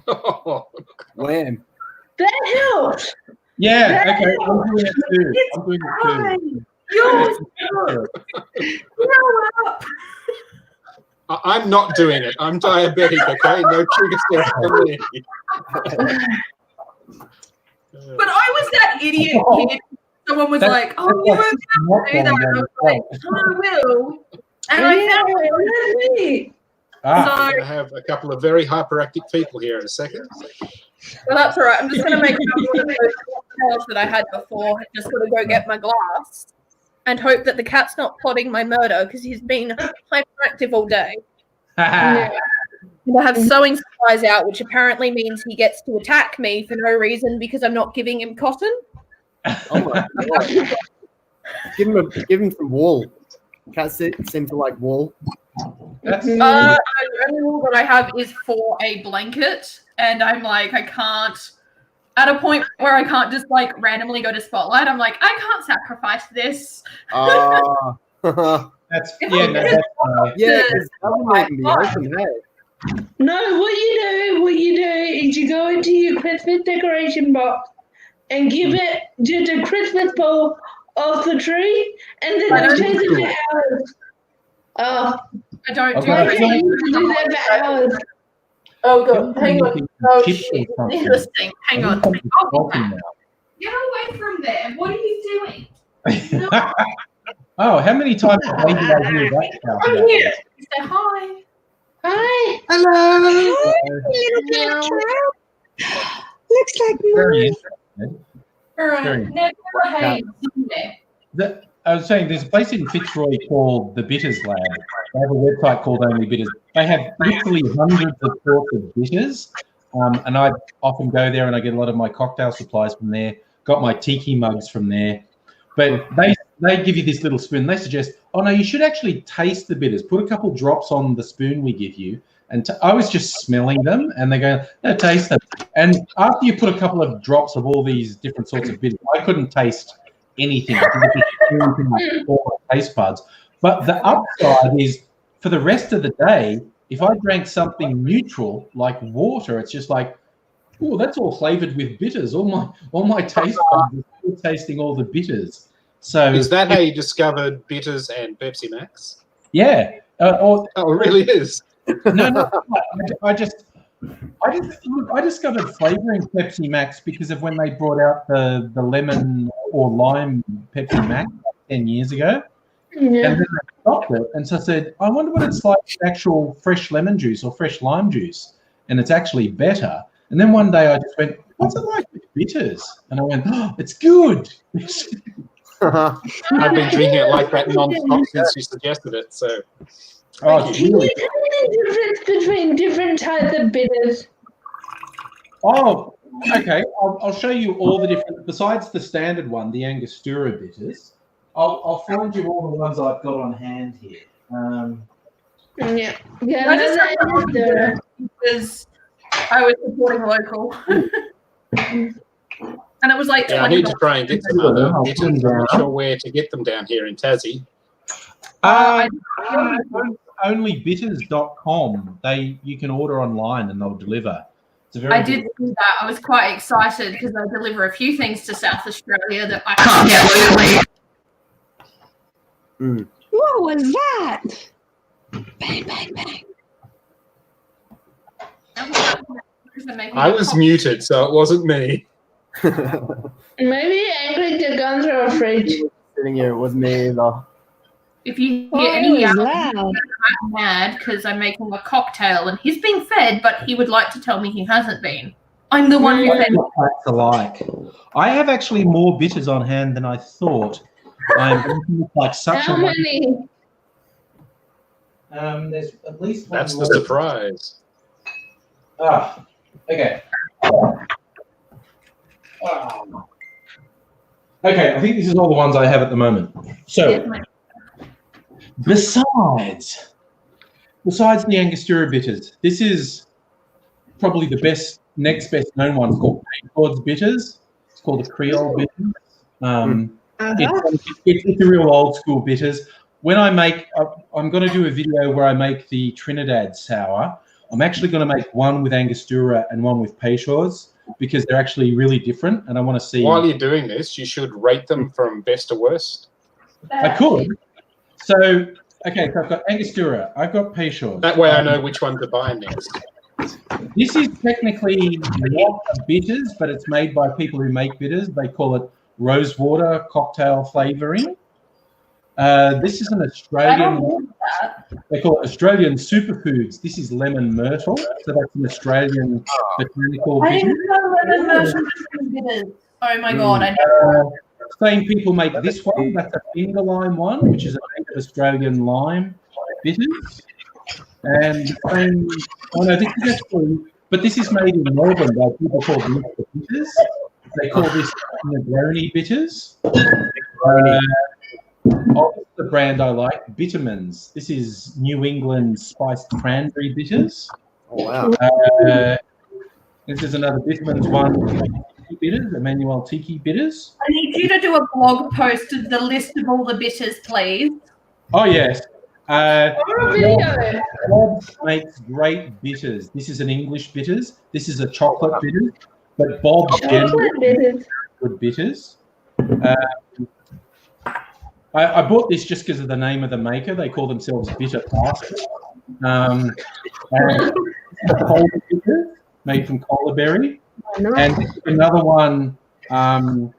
out. Wham. That helps. Yeah. Okay. I'm doing it too. You're I'm not doing it. I'm diabetic, okay? No sugar syrup for me. But I was that idiot kid. Someone was like, "Oh, you were going to do that." And I was like, "I will." And I found it. Ah, I'm going to have a couple of very hyperactive people here in a second. Well, that's all right. I'm just going to make one of those cocktails that I had before. I'm just going to go get my glass and hope that the cat's not plotting my murder because he's been hyperactive all day. And I have sewing supplies out, which apparently means he gets to attack me for no reason because I'm not giving him cotton. Oh my god. Give him some wool. Cats seem to like wool. that's The only rule that I have is for a blanket, and I'm like, I can't. At a point where I can't just like randomly go to Spotlight, I'm like, I can't sacrifice this. Ah. that's yeah. No, that's Yeah, because that wouldn't even be open, hey? No, what you do is you go into your Christmas decoration box and give it just a Christmas ball off the tree, and then I it don't takes do it for hours. Oh, I don't Okay. do why that. can't you do that for hours? Oh god, hang on. Oh Chips shit, or something. interesting. Hang on. Something I'll be salty back. now. Get away from there. What are you doing? Oh, how many times have I hear that now? I'm here. Say hi. Hi. Hello. Little cat. Looks like Very mine. interesting. All right. Very- Now go ahead. Sunday. I was saying there's a place in Fitzroy called the Bitters Lab. They have a website called Only Bitters. They have literally hundreds of sorts of bitters, and I often go there and I get a lot of my cocktail supplies from there. Got my tiki mugs from there, but they give you this little spoon. They suggest, oh no, you should actually taste the bitters. Put a couple drops on the spoon we give you. And I was just smelling them, and they go, no, taste them. And after you put a couple of drops of all these different sorts of bitters, I couldn't taste anything. I couldn't taste anything with all my taste buds. But the upside is, for the rest of the day, If I drank something neutral like water, it's just like, oh, that's all flavored with bitters. All my taste buds are still tasting all the bitters. So Is that how you discovered bitters and Pepsi Max? yeah. Oh, it really is. No. I discovered flavoring Pepsi Max because of when they brought out the lemon or lime Pepsi Max 10 years ago. Yeah. And then I stopped it. And so I said, I wonder what it's like with actual fresh lemon juice or fresh lime juice. And it's actually better. And then one day I just went, what's it like with bitters? And I went, oh, it's good. I've been drinking it like that non-stop since you suggested it. So, Oh, it's Can really you tell me the difference between different types of bitters? Oh, okay. I'll show you all the different, besides the standard one, the Angostura bitters. I'll find you all the ones I've got on hand here. Yeah. I just Angostura. because I was supporting local. And it was like yeah, I 20 need to try and get some other bitters. I'm not sure where to get them down here in Tassie. Onlybitters.com. You can order online and they'll deliver. It's a very I did do that. I was quite excited because I deliver a few things to South Australia that I can't get legally. What was that? Bang, bang, bang. I was muted, so it wasn't me. Maybe Angry the guns are a fridge. Sitting here, it was me either. If you Oh, hear it any was yelling, loud. I'm mad because I'm making a cocktail and he's being fed, but he would like to tell me he hasn't been. I'm the one who fed him. That's alike. I have actually more bitters on hand than I thought. I'm like such How a many? there's at least one That's the more. surprise. Ah, okay. Okay, I think this is all the ones I have at the moment. So, besides the Angostura bitters, this is probably the next best known one. It's called Payford's bitters. It's called a Creole bitters. It's a real old school bitters. When I'm going to do a video where I make the Trinidad sour. I'm actually going to make one with Angostura and one with Peychaud's because they're actually really different, and I want to see. While you're doing this, you should rate them from best to worst. I could. So, okay, so I've got Angostura. I've got Peychaud's. That way I know which one to buy next. This is technically not a bitters, but it's made by people who make bitters. They call it rosewater cocktail flavoring. This is an Australian. They call it Australian superfoods. This is lemon myrtle, so that's an Australian botanical I bitter. didn't know lemon myrtle bitters. Oh my god! I never. Same people make this one. That's a finger lime one, which is a native Australian lime bitters. And the same. Oh no, this is actually, but this is made in Melbourne by people called Mr. Bitters. They call this Negroni bitters. Oh, this is the brand I like, Bittermans. This is New England spiced cranberry bitters. Oh, wow. This is another Bittermans one, Tiki bitters, Emmanuel Tiki bitters. I need you to do a blog post of the list of all the bitters, please. Oh, yes. Or a video. Bob makes great bitters. This is an English bitters. This is a chocolate bitter, but Bob's generally Chocolate bitters. good bitters. I bought this just because of the name of the maker. They call themselves Bitter Basket. And cola bitter made from cola berry. And this is another one that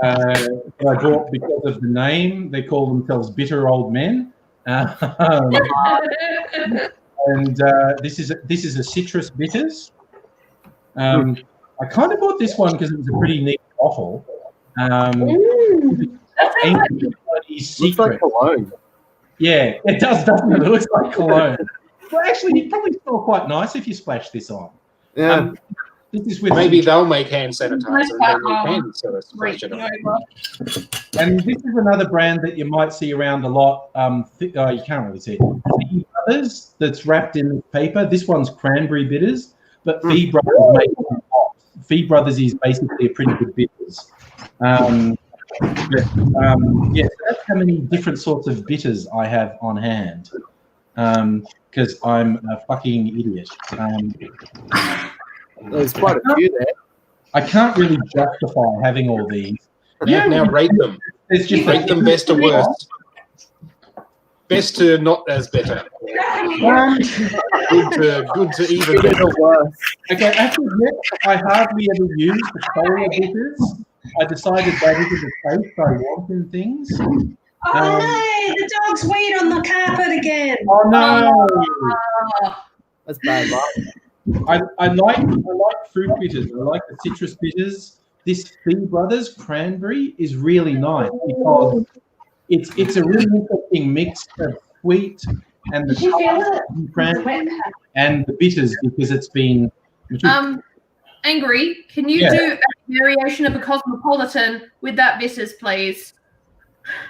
I bought because of the name. They call themselves Bitter Old Men. And this is a citrus bitters. I kind of bought this one because it was a pretty neat bottle. Looks like cologne. Yeah, it does, doesn't it? It looks like cologne. Well, actually, you probably smell quite nice if you splash this on. Yeah. This is with Maybe they'll make hand sanitizer and then you can sort of splash it on. and this is another brand that you might see around a lot. You can't really see it. Fee Brothers, that's wrapped in paper. This one's cranberry bitters, but Fee Brothers make them hot. Fee Brothers is basically a pretty good bitters. Yeah, so that's how many different sorts of bitters I have on hand. because I'm a fucking idiot. There's quite a few there. I can't really justify having all these. Now rate them. It's just Rate them best to worst. Best to not as better. Good to even better. Okay, actually, I hardly ever use the solar bitters. I decided that is the taste I want in things. Oh no, the dog's weed on the carpet again. Oh no! That's bad luck. I like fruit bitters. I like the citrus bitters. This Fee Brothers cranberry is really nice because it's a really interesting mix of sweet and the cranberry and the bitters because it's been. Angry, can you do a variation of a cosmopolitan with that bitters, please?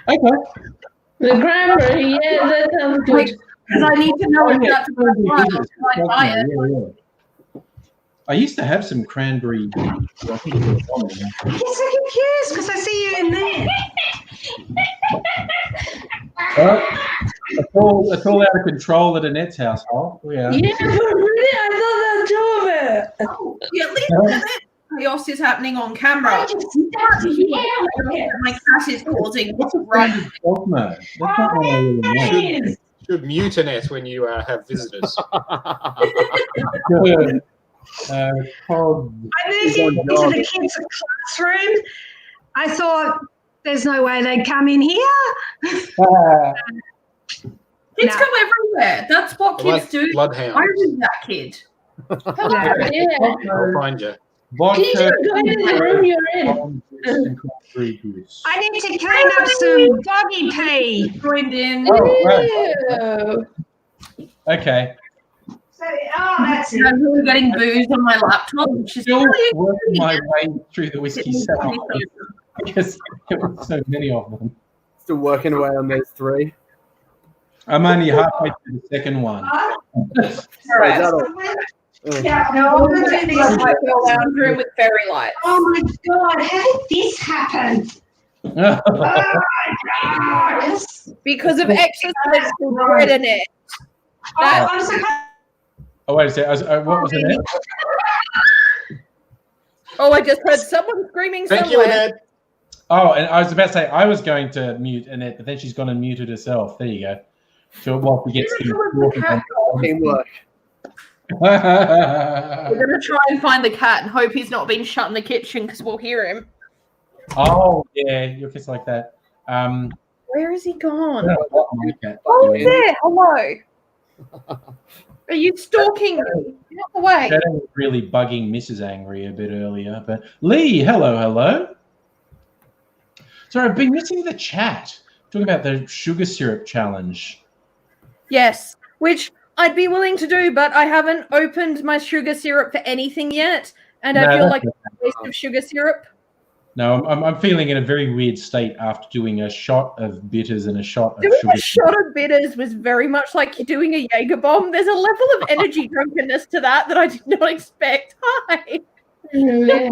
Okay. The cranberry, yeah, that sounds good. Because I need to know if that's my diet. Yeah. I used to have some cranberry. I think it was on there. I'm so confused because I see you in there. It's all out of control at Annette's household. Yeah. Yeah, but really, I thought that too of it. Oh, yeah, listen, chaos is happening on camera. My cat is causing What's a brand of dog mode? That's not what I really know. Should mute Annette when you have visitors. Good. I moved into the kids' classroom. I thought there's no way they'd come in here. Kids come everywhere. That's what kids do. Bloodhound. I was that kid. Yeah. I'll find you. Can you just go into the room you're in? I need to clean up some doggy pee. Joined in. Oh, right. Ew. Okay. So, that's it. I'm really getting booze on my laptop, which is Still really working my way through the whiskey sour because there were so many of them. Still working away on those three. I'm only halfway through the second one. All right. Yeah, no, I'm going to like a lounge room with fairy lights. Oh my God, how did this happen? Oh my God. Because of exercise called Redinette. I'm so Oh, wait a second. What was it? Oh, I just heard someone screaming Thank you, somewhere. Annette. Oh, and I was about to say I was going to mute Annette, but then she's gone and muted herself. There you go. So while she gets Teamwork. We're going to try and find the cat and hope he's not been shut in the kitchen because we'll hear him. Oh yeah, you're just like that. Where is he gone? Okay. Oh, he's there. Hello. Are you stalking me? Get out the way. That was really bugging Mrs. Angry a bit earlier. But Lee, hello. Sorry, I've been missing the chat. Talking about the sugar syrup challenge. Yes, which I'd be willing to do, but I haven't opened my sugar syrup for anything yet, and I feel like it's a waste of sugar syrup. No, I'm feeling in a very weird state after doing a shot of bitters and a shot of Doing sugar. a shot of bitters was very much like you're doing a Jaeger bomb. There's a level of energy drunkenness to that I did not expect. Hi. Yeah.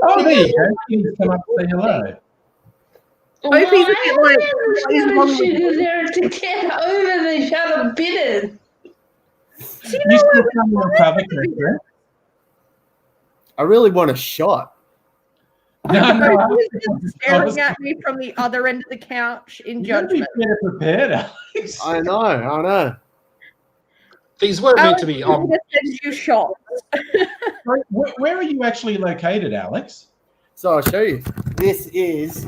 Oh, there you go. You can come up and say hello. Opie's a bit like, what is wrong with sugar you? there to get over the shot of bitters? You still come on cover, correct? I really want a shot. No, Opie's just staring at me from the other end of the couch in you gotta be judgment. better prepared, Alex. I know. These were meant Alex, to be I'm on. going to send you shots. Where are you actually located, Alex? So I'll show you. This is,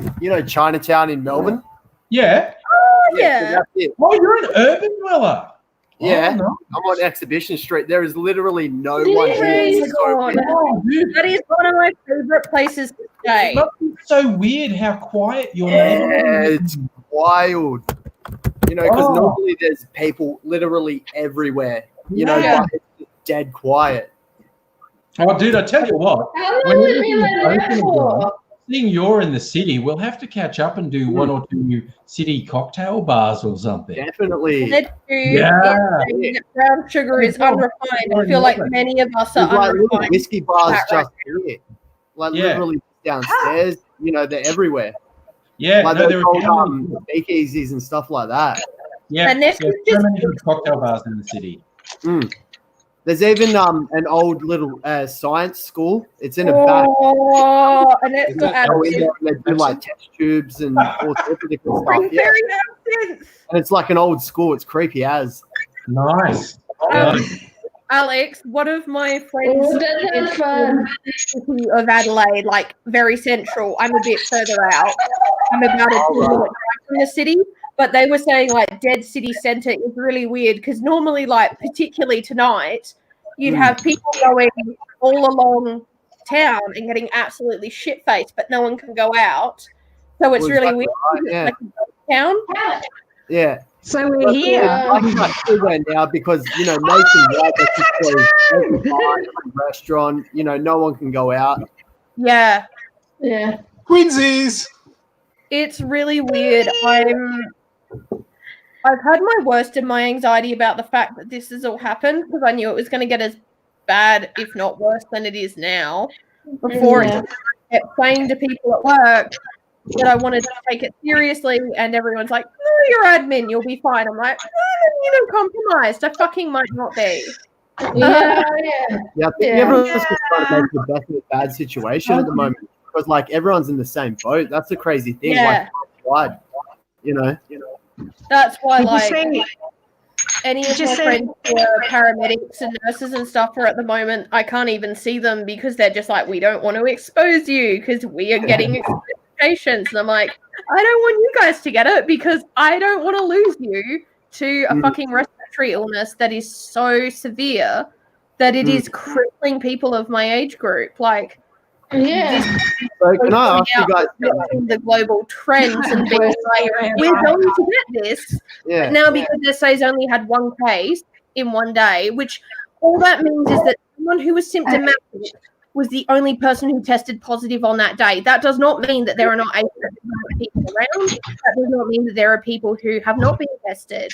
Chinatown in Melbourne. Yeah. Oh, yeah. So that's it. Oh, you're an urban dweller. Yeah. Oh, no. I'm on Exhibition Street. There is literally no Did one he here. raise It's so God? big. Oh, dude. That is one of my favorite places to stay. It must be so weird how quiet your Yeah, neighborhood is. it's wild. Because Oh. normally there's people literally everywhere. Yeah. But it's just dead quiet. Oh, dude, I tell you what. How When long have you you been open there again, for? seeing you're in the city, we'll have to catch up and do one or two city cocktail bars or something. Definitely. That food Yeah. is saying that brown sugar is unrefined. I feel like many of us There's are like little unrefined. whiskey bars Right. just here. Like Yeah. literally downstairs. They're everywhere. Yeah, Like no, those there old are speakeasies and stuff like that. Yeah, And this there's is so just many good cocktail bars in the city. There's even an old little science school. It's in a back. And it's got Go in absinthe. there and they do like test tubes and all sorts of different stuff. Yeah. Very absinthe. And it's like an old school. It's creepy as. Nice. Alex, one of my friends Oh, that sounds fun. city of Adelaide, like very central. I'm a bit further out. I'm about a 2-minute drive from the city, but they were saying like Dead City Centre is really weird because normally, like particularly tonight, you'd have people going all along town and getting absolutely shit faced, but no one can go out. So it's Well, really exactly weird. right, yeah. It's like a town. Yeah. So we're here. I can't do that now because, nationwide, that's just closed. Every bar, every restaurant, no one can go out. Yeah. Yeah. Quincy's. It's really weird. I've had my worst of my anxiety about the fact that this has all happened because I knew it was going to get as bad, if not worse, than it is now. Before Yeah. I kept saying to people at work that I wanted to take it seriously, and everyone's like, "No, you're admin, you'll be fine." I'm like, compromised. I fucking might not be. Yeah. Yeah, I think everyone's just trying to make the best of a bad situation at the moment because, like, everyone's in the same boat. That's the crazy thing. Yeah. Like, wide, That's why, Did you like, say- any of Did you my say- friends who are paramedics and nurses and stuff are at the moment, I can't even see them because they're just like, we don't want to expose you because we are getting exposed patients. And I'm like, I don't want you guys to get it because I don't want to lose you to a fucking respiratory illness that is so severe that it is crippling people of my age group. Like, Yeah. So can I ask you guys? the global trends and being like, we're going to get this. Yeah. Now, because SA's only had one case in one day, which all that means is that someone who was symptomatic was the only person who tested positive on that day. That does not mean that there are not asymptomatic people around. That does not mean that there are people who have not been tested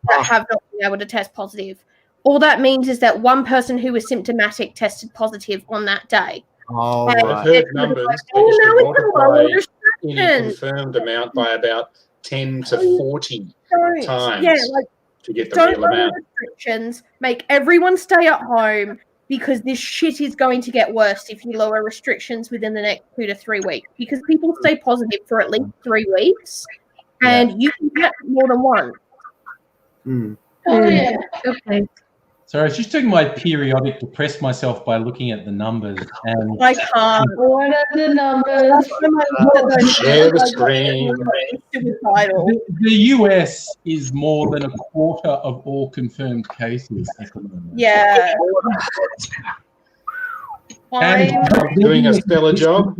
that have not been able to test positive. All that means is that one person who was symptomatic tested positive on that day. Oh, And I've heard numbers. They oh, just now it's a lower multiply any restriction. confirmed amount by about 10 to 40 Don't. times Yeah, like, to get the don't real lower amount. restrictions. Make everyone stay at home because this shit is going to get worse if you lower restrictions within the next 2 to 3 weeks. Because people stay positive for at least 3 weeks, and you can get more than one. Oh, yeah. Okay. So I was just doing my periodic to press myself by looking at the numbers, and I can't. What are the numbers? Share the screen. Suicidal. the US is more than a quarter of all confirmed cases at the moment. Yeah. And I'm Doing a stellar job.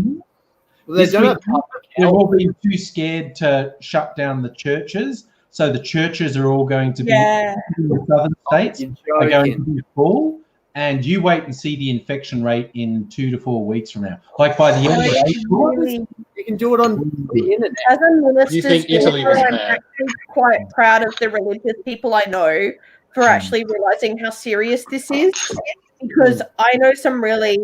Well, they This don't week, have public they're health. all being too scared to shut down the churches, so the churches are all going to be Yeah. in the southern states You're are going to joking. be full, and you wait and see the infection rate in 2 to 4 weeks from now. Like by the end of April, really, You can do it on the internet. as a minister, You think Italy was I'm bad? actually quite proud of the religious people I know for actually realizing how serious this is, because I know some really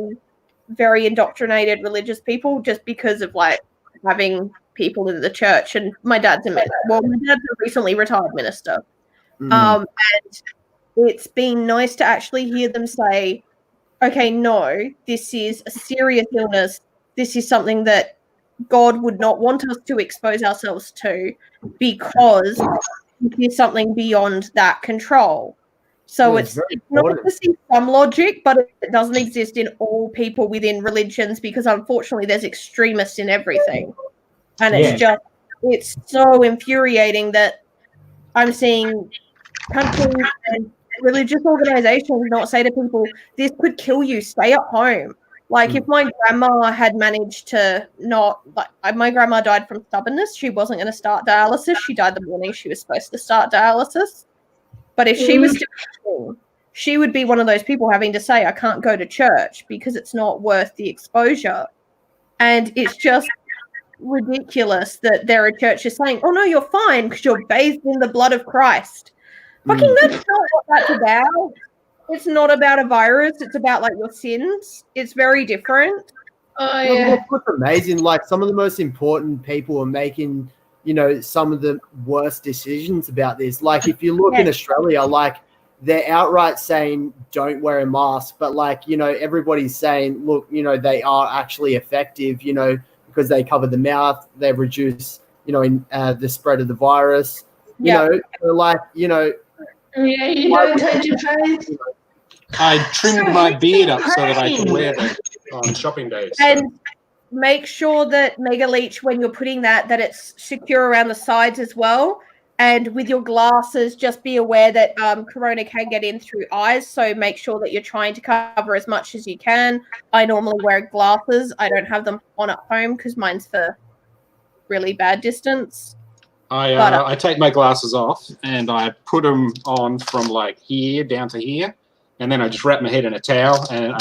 very indoctrinated religious people just because of like having people in the church. And my dad's my dad's a recently retired minister, and it's been nice to actually hear them say, okay, no, this is a serious illness. This is something that God would not want us to expose ourselves to because it is something beyond that control. So Yeah, it's very not important. to see some logic, but it doesn't exist in all people within religions because unfortunately there's extremists in everything. And it's so infuriating that I'm seeing countries and religious organizations not say to people, this could kill you, stay at home. Like if my grandma had managed to not, like my grandma died from stubbornness. She wasn't going to start dialysis. She died the morning she was supposed to start dialysis. But if she was still, she would be one of those people having to say, I can't go to church because it's not worth the exposure. And it's just ridiculous that there are churches saying, oh no, you're fine because you're bathed in the blood of Christ. Fucking that's not what that's about. It's not about a virus. It's about like your sins. It's very different. Oh, Well, yeah. what's amazing, like some of the most important people are making, some of the worst decisions about this. Like if you look in Australia, like they're outright saying don't wear a mask, but like, everybody's saying, look, they are actually effective, because they cover the mouth, they reduce, the spread of the virus, Yeah, you don't touch your face. I trimmed my beard up so that I could wear them on shopping days. and make sure that Mega Leech, when you're putting that it's secure around the sides as well. And with your glasses, just be aware that corona can get in through eyes. So make sure that you're trying to cover as much as you can. I normally wear glasses. I don't have them on at home because mine's for really bad distance. I take my glasses off and I put them on from like here down to here, and then I just wrap my head in a towel, and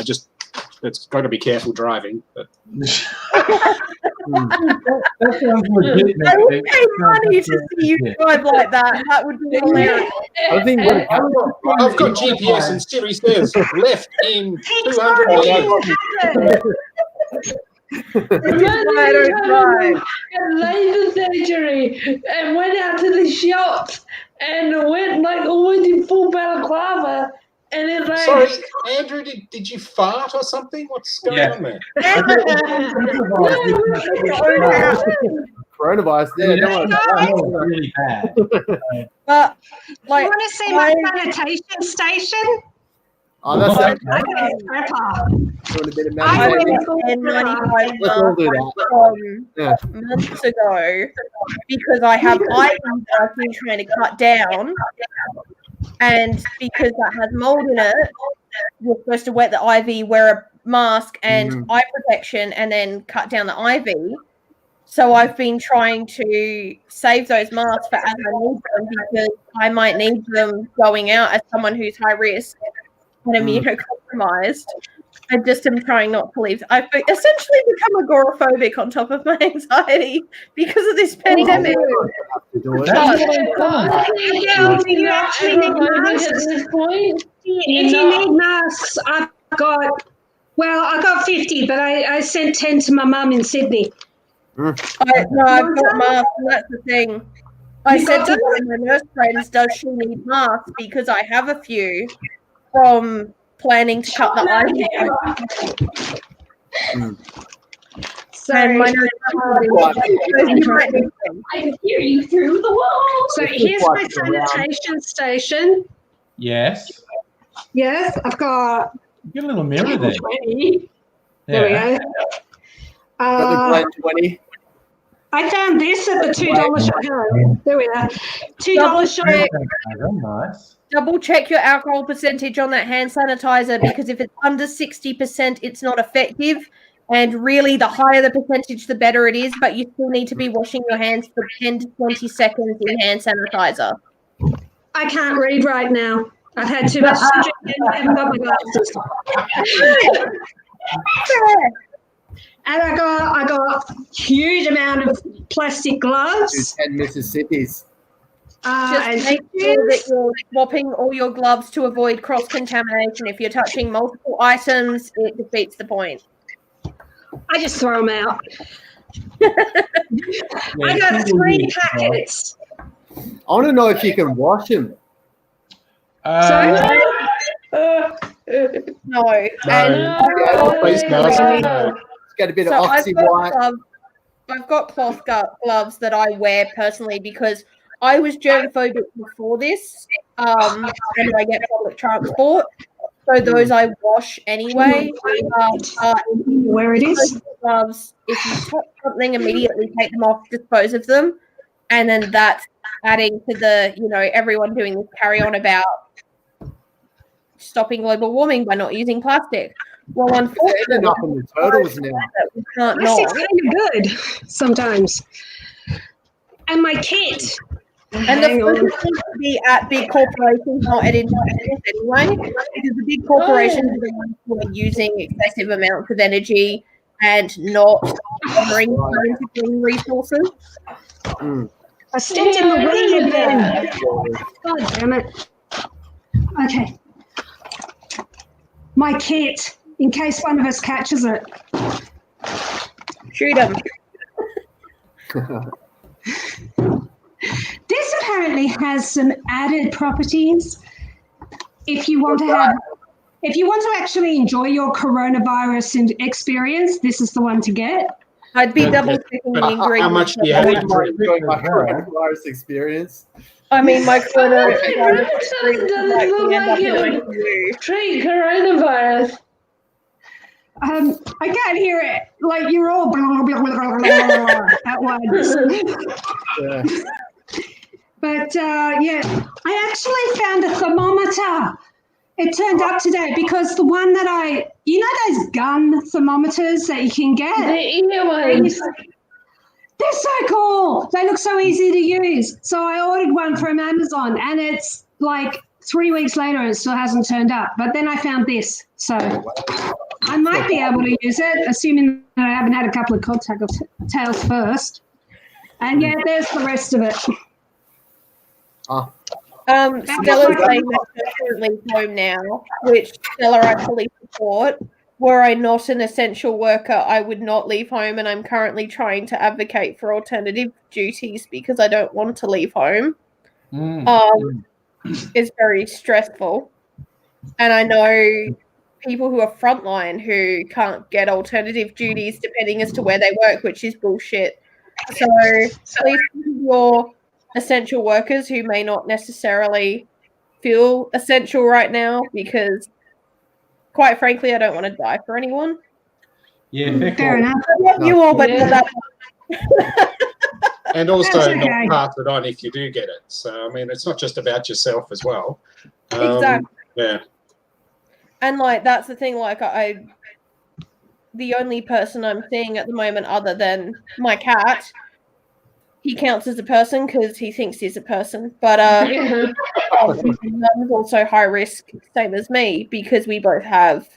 it's got to be careful driving. But. That sounds legit. I would pay money to see you drive like that. That would be hilarious. I think I've got GPS and Siri says left in 200 meters. I don't drive. Had laser surgery and went out to the shops and went like always in full balaclava. And it's like, Sorry, Andrew, did you fart or something? What's going on there? Coronavirus. Really bad. But You like, want to see my sanitation station? Oh, that's I got a prepper. doing a bit of I meditating. went in 95 Let's all do that. months ago because I have ivy that I've been trying to cut down, and because that has mold in it, you're supposed to wet the ivy, wear a mask and eye protection, and then cut down the ivy. So I've been trying to save those masks for as I need them, because I might need them going out as someone who's high risk and immunocompromised. I just am trying not to leave. I've essentially become agoraphobic on top of my anxiety because of this pandemic. Do you actually need masks? at this point. If you need masks, I got 50, but I sent 10 to my mum in Sydney. I've got masks. That's the thing. I said to one of my nurse friends, does she need masks? Because I have a few from planning to cut the ivy out. So, And my nurse I can hear you through the wall. so here's my sanitation station. Yes. Yes, I've got Get a little mirror there. 20. There we go. Got the Glen 20. I found this at the $2 shop. Hello. There we are. $2 shop. Nice. Double check your alcohol percentage on that hand sanitizer, because if it's under 60%, it's not effective. And really, the higher the percentage, the better it is. But you still need to be washing your hands for 10 to 20 seconds in hand sanitizer. I can't read right now. I've had too much to drink and haven't got my glasses. And I got huge amount of plastic gloves. 10 Mississippis. Just And make sure that you're swapping all your gloves to avoid cross-contamination. If you're touching multiple items, it defeats the point. I just throw them out. I got 3 packets. I want to know if you can wash them. No. Face mask. No. Get a bit of So oxy white. I've got cloth gloves that I wear personally because I was germphobic before this, and I get public transport. So those I wash anyway. Where it is? Gloves, if you touch something, immediately take them off, dispose of them, and then that's adding to the, everyone doing this carry on about stopping global warming by not using plastic. Well, unfortunately, Up in the turtles now. we can't Plastic's not. kind of good sometimes. And my kit. And the focus needs to be at big corporations, not at individuals anyway, because the big corporations are the ones who are using excessive amounts of energy and not honoring into green resources. I stepped in the weed again. God damn it. Okay. My kit, in case one of us catches it. Shoot them. apparently has some added properties. If you want to actually enjoy your coronavirus experience, this is the one to get. I'd be But- double checking the but ingredients. how much do you I have to wouldn't mind drink? enjoying my coronavirus experience. I mean, my corona. Doesn't look like it would treat coronavirus. I can't hear it. Like you're all blah, blah, blah, blah, blah, at once. Yeah. But yeah, I actually found a thermometer. It turned up today because the one that you know those gun thermometers that you can get? The earwaves. They're so cool. They look so easy to use. So I ordered one from Amazon and it's like 3 weeks later and it still hasn't turned up. But then I found this. So I might be able to use it, assuming that I haven't had a couple of cocktails first. And yeah, there's the rest of it. Oh. Stella's saying that she's currently home now, which Stella I fully support. Were I not an essential worker, I would not leave home, and I'm currently trying to advocate for alternative duties because I don't want to leave home. It's very stressful. And I know people who are frontline who can't get alternative duties depending as to where they work, which is bullshit. So please your essential workers who may not necessarily feel essential right now because quite frankly, I don't want to die for anyone. Yeah, Fair enough. I love you all, but Yeah. And also That's okay. not pass it on if you do get it. So, I mean, it's not just about yourself as well. Exactly. Yeah. And like that's the thing. Like the only person I'm seeing at the moment, other than my cat, he counts as a person because he thinks he's a person. But Yeah. Mum's also high risk, same as me, because we both have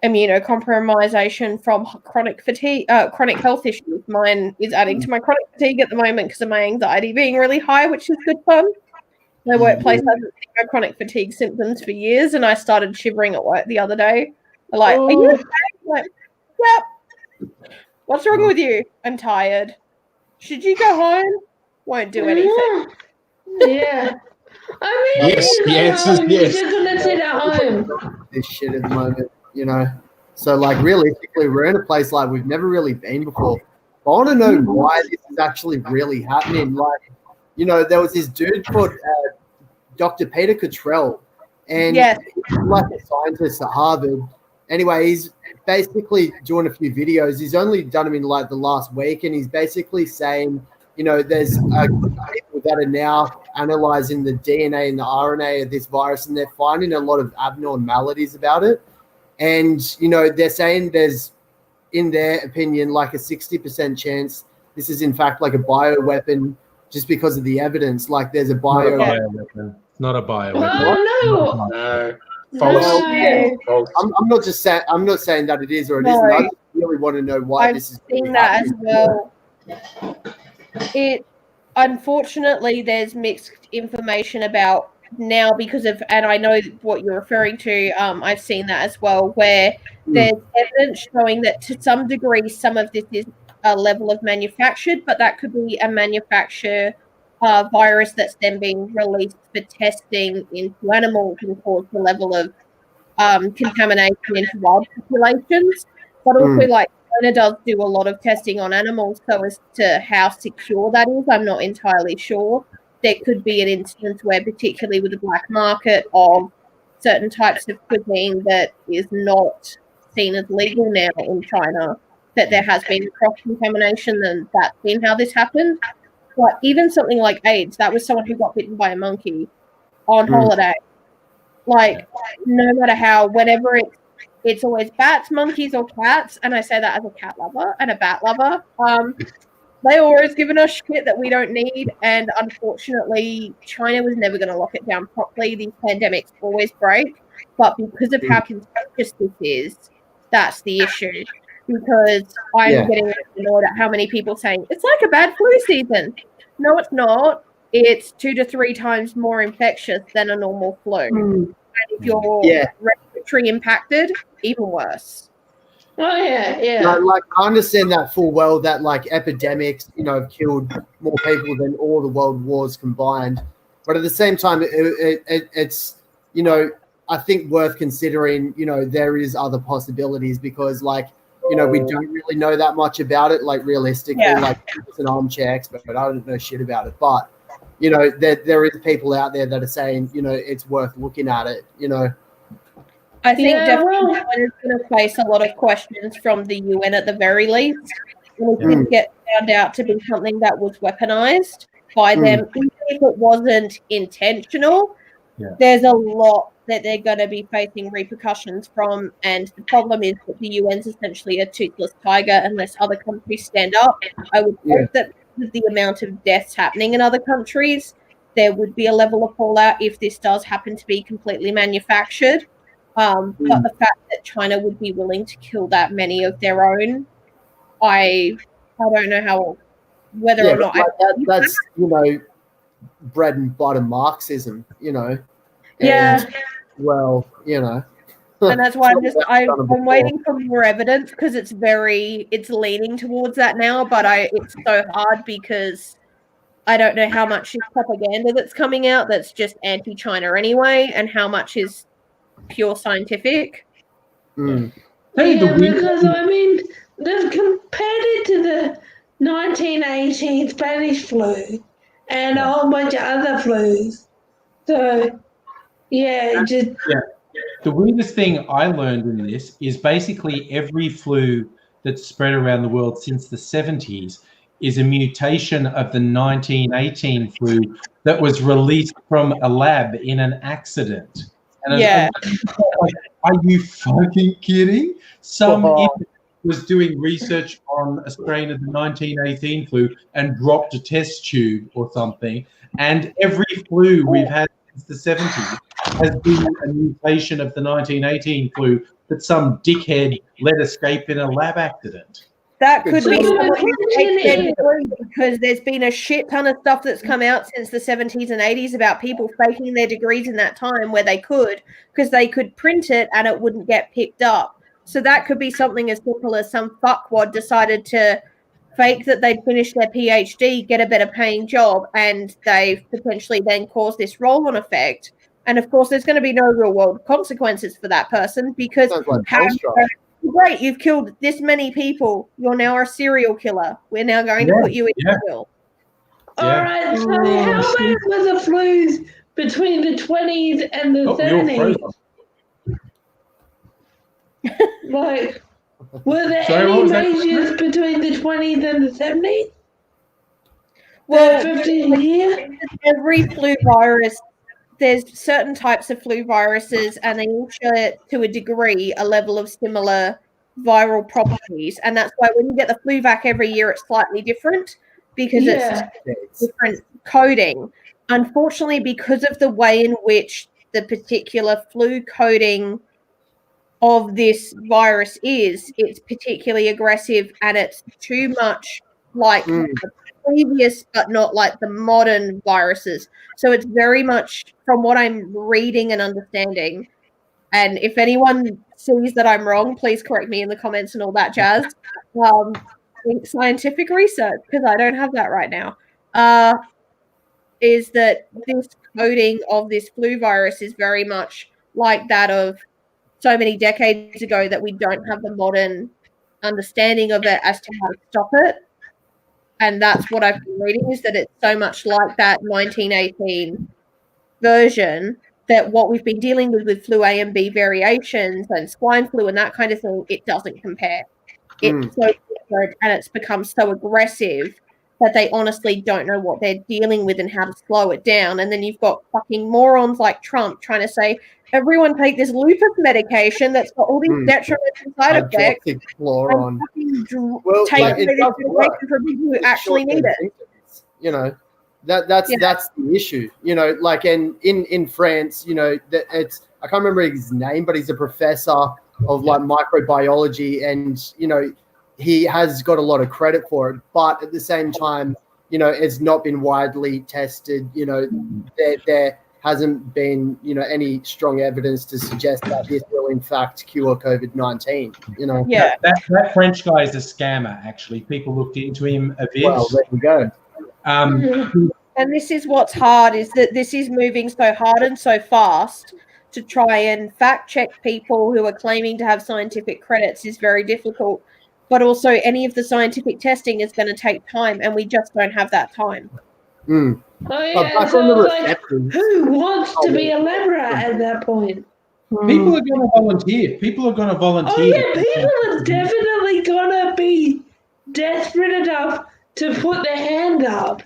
immunocompromisation from chronic fatigue, chronic health issues. Mine is adding to my chronic fatigue at the moment because of my anxiety being really high, which is good fun. My workplace hasn't seen my chronic fatigue symptoms for years, and I started shivering at work the other day. They're like, "Are you okay?" I'm like, "Yep." What's wrong with you? I'm tired. Should you go home? Won't do anything. Yeah. I mean, Yes, you the go answer is home, yes. you're just gonna sit at home. This shit at the moment, you know. So, like, realistically, we're in a place like we've never really been before. I want to know why this is actually really happening. Like, you know, there was this dude called Dr. Peter Cottrell, and Yes. he's like a scientist at Harvard. Anyway, he's basically doing a few videos. He's only done them in like the last week, and he's basically saying, you know, there's people that are now analyzing the DNA and the RNA of this virus, and they're finding a lot of abnormalities about it. And, you know, they're saying there's, in their opinion, like a 60% chance this is in fact like a bioweapon just because of the evidence. Like there's a bio. Not a bioweapon. Oh, no. No. False. No. False. I'm not just saying. I'm not saying that it is or it No. isn't. I just really want to know why I've this is. seen really that as happening. well. It unfortunately there's mixed information about now because of, and I know what you're referring to. I've seen that as well, where there's evidence showing that to some degree some of this is a level of manufactured, but that could be a manufacture virus that's then being released for testing into animals and cause the level of contamination into wild populations. But also, like, China does do a lot of testing on animals, so as to how secure that is, I'm not entirely sure. There could be an instance where, particularly with the black market of certain types of cuisine that is not seen as legal now in China, that there has been cross-contamination, and that's been how this happened. But even something like AIDS, that was someone who got bitten by a monkey on holiday. Like, no matter how, whenever it's always bats, monkeys, or cats, and I say that as a cat lover and a bat lover. They always given us shit that we don't need, and unfortunately, China was never going to lock it down properly. These pandemics always break, but because of how contagious this is, that's the issue. Because I'm getting annoyed at how many people saying it's like a bad flu season. No, it's not. It's 2 to 3 times more infectious than a normal flu. And if you're respiratory impacted, even worse. Oh, yeah. Like, I understand that full well that like epidemics, you know, have killed more people than all the world wars combined. But at the same time, it's, you know, I think worth considering, you know, there is other possibilities because, like, you know, we don't really know that much about it, like, realistically. Yeah. Like, it's an armchair expert, but I don't know shit about it. But, you know, there is people out there that are saying, you know, it's worth looking at it, you know. I think Yeah, definitely well- one is going to face a lot of questions from the UN at the very least. And if it gets found out to be something that was weaponized by them, even if it wasn't intentional, there's a lot that they're going to be facing repercussions from. And the problem is that the UN's essentially a toothless tiger unless other countries stand up. I would hope that with the amount of deaths happening in other countries, there would be a level of fallout if this does happen to be completely manufactured. But the fact that China would be willing to kill that many of their own, I don't know whether or not like that's, you know, bread and butter Marxism, you know. Yeah. And, well, you know. And that's why I'm waiting for more evidence because it's leaning towards that now, but it's so hard because I don't know how much is propaganda that's coming out that's just anti-China anyway, and how much is pure scientific. Yeah, because I mean, they've compared it to the 1918 Spanish flu and a whole bunch of other flus. So, yeah, just The weirdest thing I learned in this is basically every flu that's spread around the world since the 70s is a mutation of the 1918 flu that was released from a lab in an accident. And are you fucking kidding? Some idiot was doing research on a strain of the 1918 flu and dropped a test tube or something. And every flu we've had since the 70s has been a mutation of the 1918 flu that some dickhead let escape in a lab accident. That could be because there's been a shit ton of stuff that's come out since the 70s and 80s about people faking their degrees in that time where they could, because they could print it and it wouldn't get picked up. So that could be something as simple as some fuckwad decided to fake that they'd finished their PhD, get a better paying job, and they've potentially then caused this roll-on effect. And of course, there's going to be no real-world consequences for that person because great, you've killed this many people. You're now a serial killer. We're now going to put you in jail. All right. So how bad were the flus between the 20s and the 70s? Like, were there any measures between the 20s and the 70s? Well, 15 years? Every flu virus, there's certain types of flu viruses, and they all share to a degree a level of similar viral properties. And that's why when you get the flu vac every year, it's slightly different because it's different coding. Unfortunately, because of the way in which the particular flu coding of this virus is, it's particularly aggressive and it's too much like the previous, but not like the modern viruses. So it's very much, from what I'm reading and understanding, and if anyone sees that I'm wrong, please correct me in the comments and all that jazz. Scientific research, because I don't have that right now, is that this coding of this flu virus is very much like that of so many decades ago that we don't have the modern understanding of it as to how to stop it. And that's what I've been reading, is that it's so much like that 1918 version that what we've been dealing with flu A and B variations and swine flu and that kind of thing, it doesn't compare. It's so different and it's become so aggressive that they honestly don't know what they're dealing with and how to slow it down. And then you've got fucking morons like Trump trying to say, everyone take this lupus medication that's got all these detrimental side effects. Well, take this medication for people who actually need it. You know, that's the issue. You know, like in France, you know, it's, I can't remember his name, but he's a professor of like microbiology, and you know, he has got a lot of credit for it, but at the same time, you know, it's not been widely tested. You know, there hasn't been, you know, any strong evidence to suggest that this will in fact cure COVID-19. You know, that French guy is a scammer. Actually, people looked into him a bit. Well, there you go. And this is what's hard, is that this is moving so hard and so fast. To try and fact check people who are claiming to have scientific credits is very difficult. But also, any of the scientific testing is going to take time, and we just don't have that time. Mm. Oh, yeah. But back So, on the like, receptions, who wants to be a labourer at that point? People are going to volunteer. People are going to volunteer. Oh, yeah, people are definitely going to be desperate enough to put their hand up.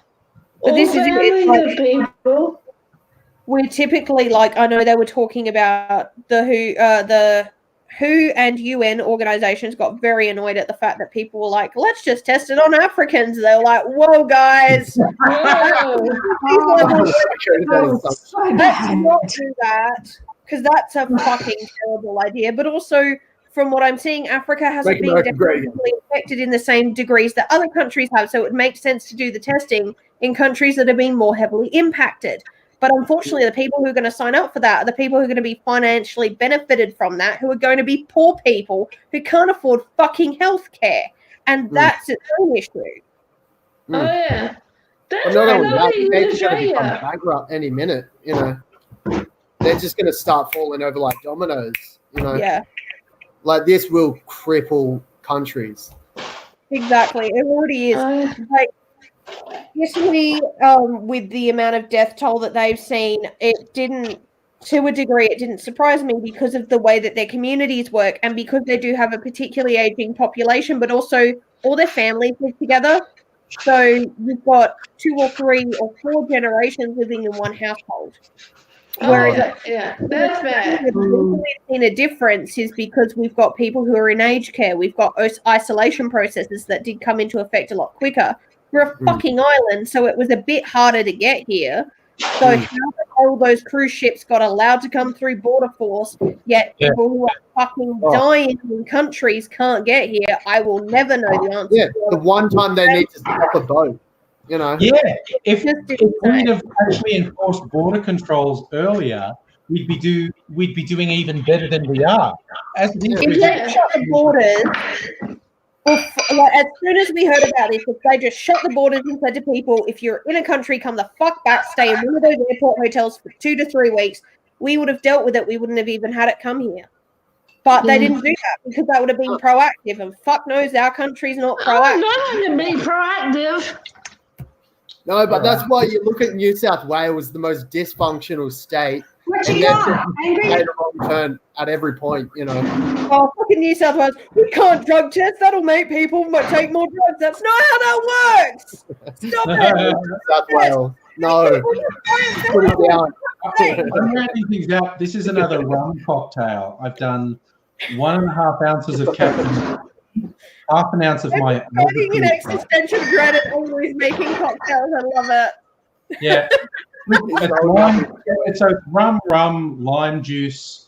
But All this is it, families like- of people. We're typically, like, I know they were talking about the WHO and UN organizations got very annoyed at the fact that people were like, let's just test it on Africans. They were like, whoa, guys. Whoa. Let's not do that, because that's a fucking terrible idea. But also, from what I'm seeing, Africa hasn't been definitely affected in the same degrees that other countries have. So it makes sense to do the testing in countries that have been more heavily impacted. But unfortunately, the people who are going to sign up for that are the people who are going to be financially benefited from that, who are going to be poor people who can't afford fucking healthcare. And that's its own issue. Oh, yeah. That's not what only that, I'm they're in just going to become Australia. bankrupt any minute. You know, they're just going to start falling over like dominoes. You know, Yeah, like this will cripple countries. exactly. It already is. Like, Italy, with the amount of death toll that they've seen, it didn't, to a degree, it didn't surprise me because of the way that their communities work and because they do have a particularly aging population, but also all their families live together. So you've got 2 or 3 or 4 generations living in one household. Whereas yeah, that's bad. the reason we've seen a difference is because we've got people who are in aged care. We've got isolation processes that did come into effect a lot quicker. We're a fucking island, so it was a bit harder to get here. So how all those cruise ships got allowed to come through border force, yet people who are fucking dying in countries can't get here, I will never know the answer. Yeah, the one time they need to stop a boat, you know. Yeah, if we'd have actually enforced border controls earlier, we'd be doing even better than we are. As it is, If they shut the borders, like, as soon as we heard about this, if they just shut the borders and said to people, if you're in a country, come the fuck back, stay in one of those airport hotels for 2 to 3 weeks, we would have dealt with it. We wouldn't have even had it come here. But they didn't do that because that would have been proactive. And fuck knows our country's not proactive. I'm not going to be proactive. No, but that's why you look at New South Wales, the most dysfunctional state. What And you they've got? Angry? made a wrong turn at every point, you know. Oh, fucking New South Wales. We can't drug test. That'll make people take more drugs. That's not how that works. Stop it. New South Wales. No. Put it down. I'm rounding things out. This is another rum cocktail. I've done 1.5 ounces of Captain, half an ounce of my. Finding an existential dread and always making cocktails. I love it. Yeah. It's rum, lime juice,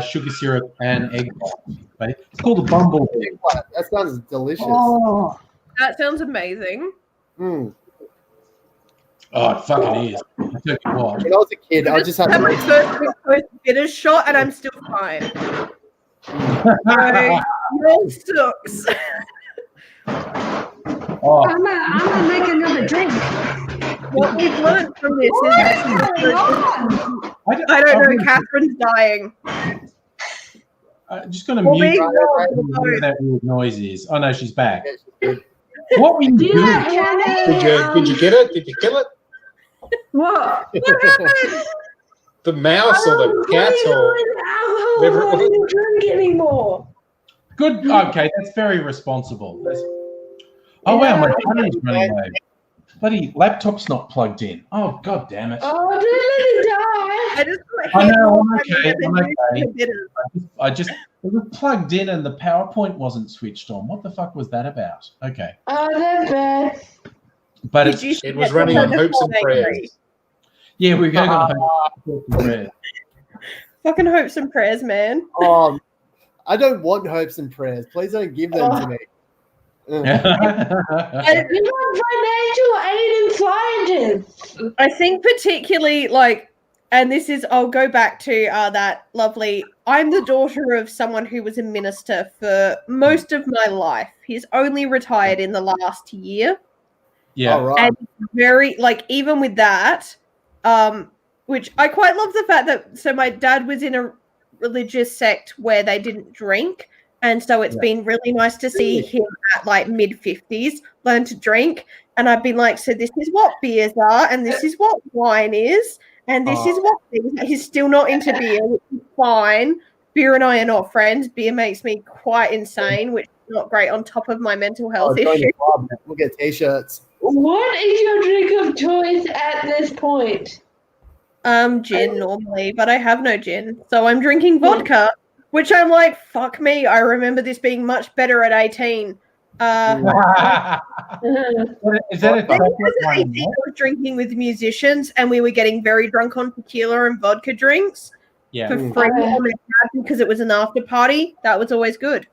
sugar syrup, and egg white. It's called a bumblebee. That sounds delicious. Oh, That sounds amazing. Mm. Oh, it fucking is. I tell you what. When I was a kid, I just had had my to. first bitters shot and I'm still fine. So, yours sucks. Oh, I'm gonna make another drink. What we've learned from this is Oh, I don't know, Catherine's dying. I'm just going to Well, mute being whatever that weird noise is. Oh, no, she's back. What were you Do you doing? like Canada? Did you get it? Did you kill it? What? What happened? The mouse or the cat or I whatever it don't drink anymore. Good. Okay, that's very responsible. Oh, wow, my battery's running low. Bloody laptop's not plugged in. Oh, god damn it. Oh, don't let it die. I just put I know, more I'm okay, than I'm you okay. to bitters. It was plugged in and the PowerPoint wasn't switched on. What the fuck was that about? Okay. Oh, that's bad. But Did it's, you it was get running the on hopes and angry? prayers. yeah, we're going to Fucking hopes and prayers, man. I don't want hopes and prayers. Please don't give them to me. You want financial aid and scientists. I think particularly and this is, I'll go back to that lovely, I'm the daughter of someone who was a minister for most of my life. He's only retired in the last year. Yeah. All right. And very, like, even with that, which I quite love the fact that, so my dad was in a religious sect where they didn't drink. And so it's been really nice to see him at like mid-50s learn to drink. And I've been like, so this is what beers are, and this is what wine is, and this is what he's still not into beer, which is fine. Beer and I are not friends. Beer makes me quite insane, which is not great on top of my mental health join issue. the club. We'll get t-shirts. What is your drink of choice at this point? Gin normally, but I have no gin. So I'm drinking vodka, which I'm like, fuck me. I remember this being much better at 18. Is that a chocolate one? I was drinking with musicians, and we were getting very drunk on tequila and vodka drinks for free on the tab because it was an after party. That was always good.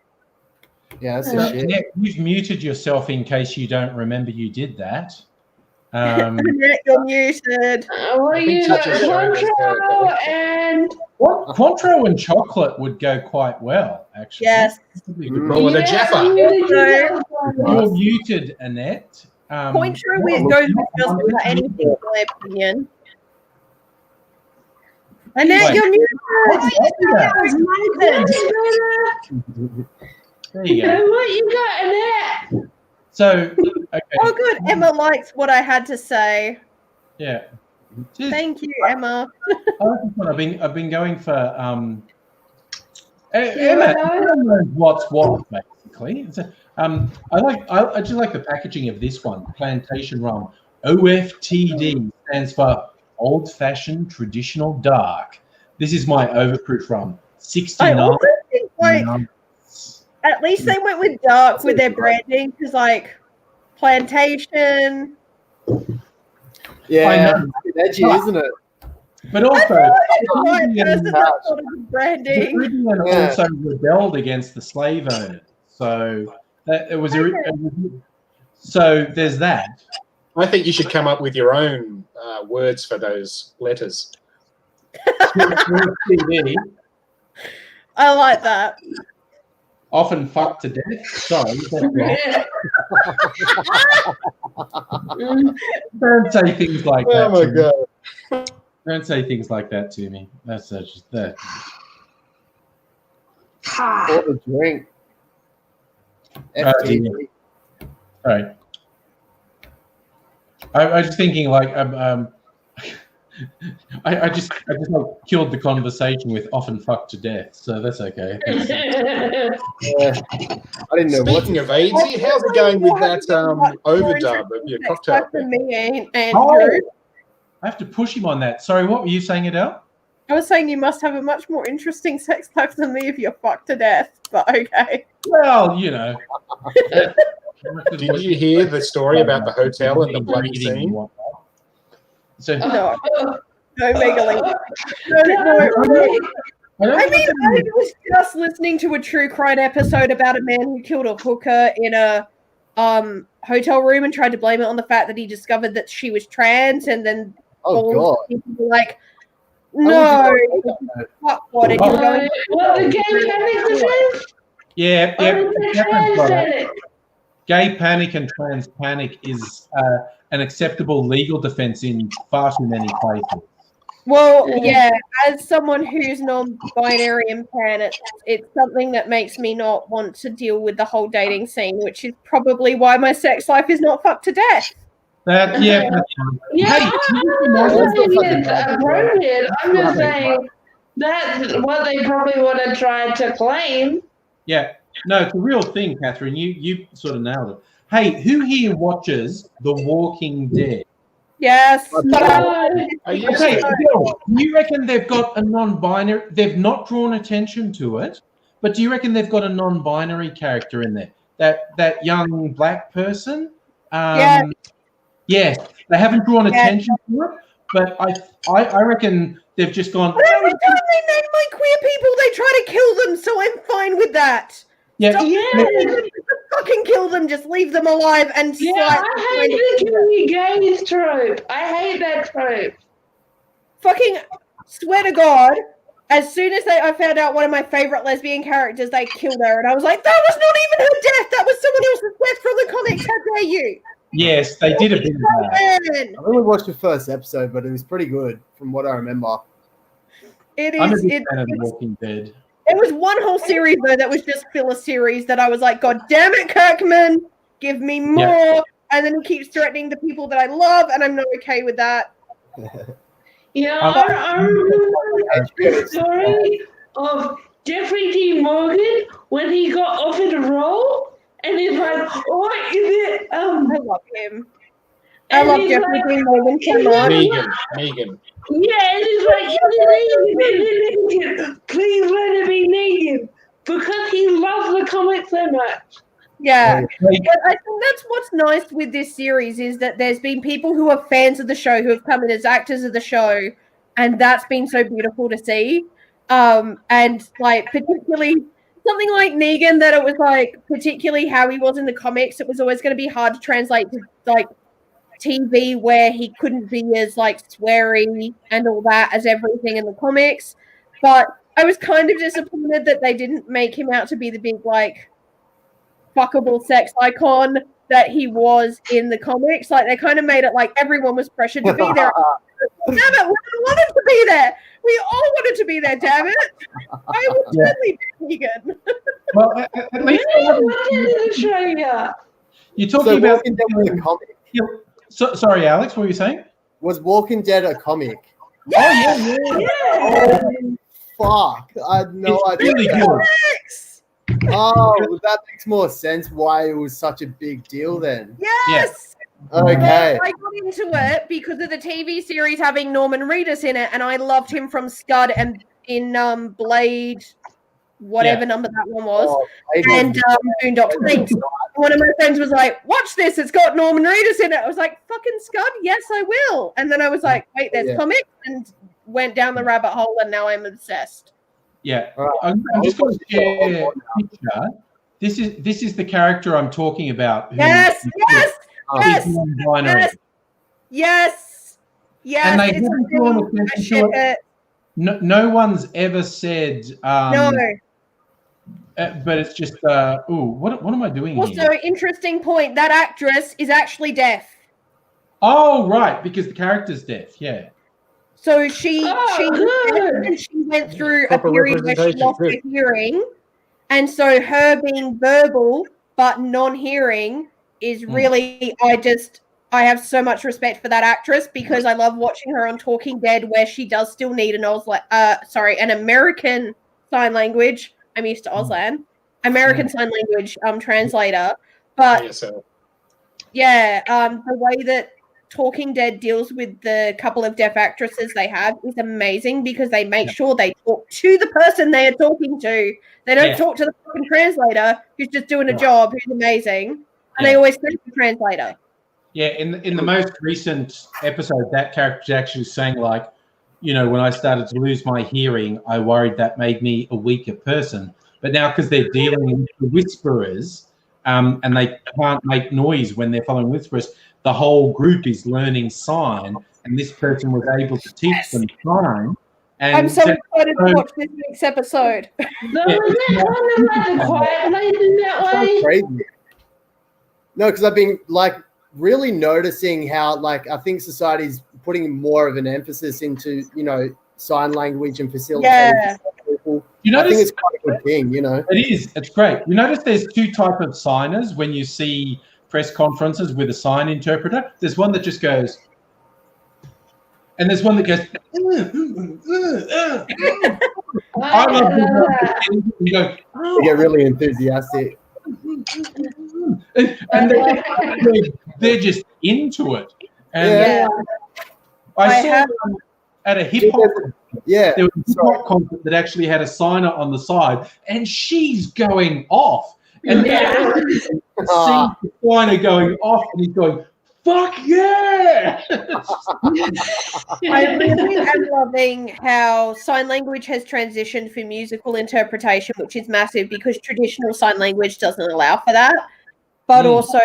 Yeah, that's the shit. Yeah, you've muted yourself in case you don't remember you did that. You're muted. Well, you got Cointreau and Cointreau and chocolate would go quite well, actually. Yes. Roll with a Jaffa. You're muted, Annette. Cointreau goes with just about anything, in my opinion. Annette, you're muted. There you go. What you got, Annette? So, okay. Oh, good. Emma likes what I had to say. Yeah. Thank you, Emma. I like this one. I've been going for Emma knows what's what, basically. It's I just like the packaging of this one, Plantation Rum. OFTD stands for Old Fashioned Traditional Dark. This is my overproof rum. 69. I also think, like, at least they went with dark with their branding, because, like, Plantation. Yeah, it's edgy, isn't it? But also, the branding. Caribbean also rebelled against the slave owners. So that it was so there's that. I think you should come up with your own words for those letters. I like that. Often fucked to death. Sorry, that's wrong. Don't say things like that. Oh my god! Don't say things like that to me. That's just that. Or the drink. FTD. Sorry. I was just thinking, like, I just like killed the conversation with often fucked to death, so that's okay. I didn't know. Speaking of AIDS, how's it going with that overdub of your cocktail? For me, Andrew. I have to push him on that. Sorry, what were you saying, Adele? I was saying you must have a much more interesting sex life than me if you're fucked to death, but okay. Well, you know. Did you hear the story about the hotel and the bloody scene? So, No megalink. No. I mean, I was just listening to a true crime episode about a man who killed a hooker in a hotel room and tried to blame it on the fact that he discovered that she was trans, and then people were like, no, fuck what, and you're going. What the gay panic is? Yeah. Gay panic and trans panic is an acceptable legal defense in far too many places. Well, yeah, as someone who's non-binary and pan, it's something that makes me not want to deal with the whole dating scene, which is probably why my sex life is not fucked to death. Yeah, I'm not saying it's appropriate. I'm just saying that's what they probably would have tried to claim. Yeah. No, it's a real thing, Catherine. You sort of nailed it. Hey, who here watches The Walking Dead? Yes. Okay, Bill, do you reckon they've got a non-binary? They've not drawn attention to it, but do you reckon they've got a non-binary character in there? That young black person? Yes, they haven't drawn attention to it, but I reckon they've just gone. But every time they name my queer people, they try to kill them, so I'm fine with that. Yeah, fucking kill them. Just leave them alive and I hate the killing gays trope. I hate that trope. Fucking swear to God, as soon as I found out one of my favorite lesbian characters, they killed her, and I was like, that was not even her death. That was someone else's death from the comics. How dare you? Yes, they did a bit of that. I only watched the first episode, but it was pretty good from what I remember. It I'm a is. big fan of The Walking Dead. There was one whole series though that was just filler series that I was like, God damn it, Kirkman, give me more. Yeah. And then he keeps threatening the people that I love, and I'm not okay with that. Yeah, I remember the story of Jeffrey D. Morgan when he got offered a role, and he's like, "What is it?" I love him. I and love he's Jeffrey like, Dean Morgan so "Is much. it Negan. Yeah, and he's like, "Is it Negan? Please let it be Negan," because he loves the comic so much. Yeah, but I think that's what's nice with this series is that there's been people who are fans of the show who have come in as actors of the show, and that's been so beautiful to see. And like particularly something like Negan, that it was like particularly how he was in the comics, it was always going to be hard to translate to like TV where he couldn't be as like sweary and all that as everything in the comics. But I was kind of disappointed that they didn't make him out to be the big like fuckable sex icon that he was in the comics. Like they kind of made it like everyone was pressured to be there. Damn it, we wanted to be there. We all wanted to be there, damn it. I would totally be vegan. Well, at least you're talking about Walking Dead was a comic. Sorry, Alex, what were you saying? Was Walking Dead a comic? Yes! Oh yeah. Oh, fuck. I had no idea. Really good. Oh, that makes more sense why it was such a big deal then. Yes! Okay. I got into it because of the TV series having Norman Reedus in it, and I loved him from Scud and in Blade, whatever number that one was, and Boondock Saints. One of my friends was like, "Watch this! It's got Norman Reedus in it." I was like, "Fucking Scud, yes, I will." And then I was like, "Wait, there's comics," and went down the rabbit hole, and now I'm obsessed. Yeah, I'm just going to share a picture. This is the character I'm talking about. Yes. And they haven't drawn attention to it. No one's ever said. No. But it's just. What am I doing also, here? interesting point. That actress is actually deaf. Oh right, because the character's deaf. Yeah. So she went through a period where she lost her hearing, and so her being verbal but non-hearing is really I have so much respect for that actress because I love watching her on Talking Dead where she does still need an American Sign Language. I'm used to Auslan. American Sign Language translator. But the way that Talking Dead deals with the couple of deaf actresses they have is amazing because they make sure they talk to the person they are talking to. They don't talk to the fucking translator who's just doing a job, who's amazing. And they always thank the translator. Yeah, in the most recent episode, that character is actually saying, like, you know, when I started to lose my hearing, I worried that made me a weaker person. But now because they're dealing with the whisperers and they can't make noise when they're following whisperers, the whole group is learning sign, and this person was able to teach them sign. And I'm so excited to watch this next episode. Crazy. No, because I've been like really noticing how like I think society's putting more of an emphasis into sign language and facilitating people. I think it's quite a good thing, It is. It's great. You notice there's two types of signers when you see press conferences with a sign interpreter. There's one that just goes, and there's one that goes. I love you go. They get really enthusiastic, and they're just into it. And I saw at a hip hop. Yeah, there was a hip hop concert that actually had a signer on the side, and she's going off. And sees the signer going off, and he's going, "Fuck yeah!" I really am loving how sign language has transitioned for musical interpretation, which is massive because traditional sign language doesn't allow for that. But also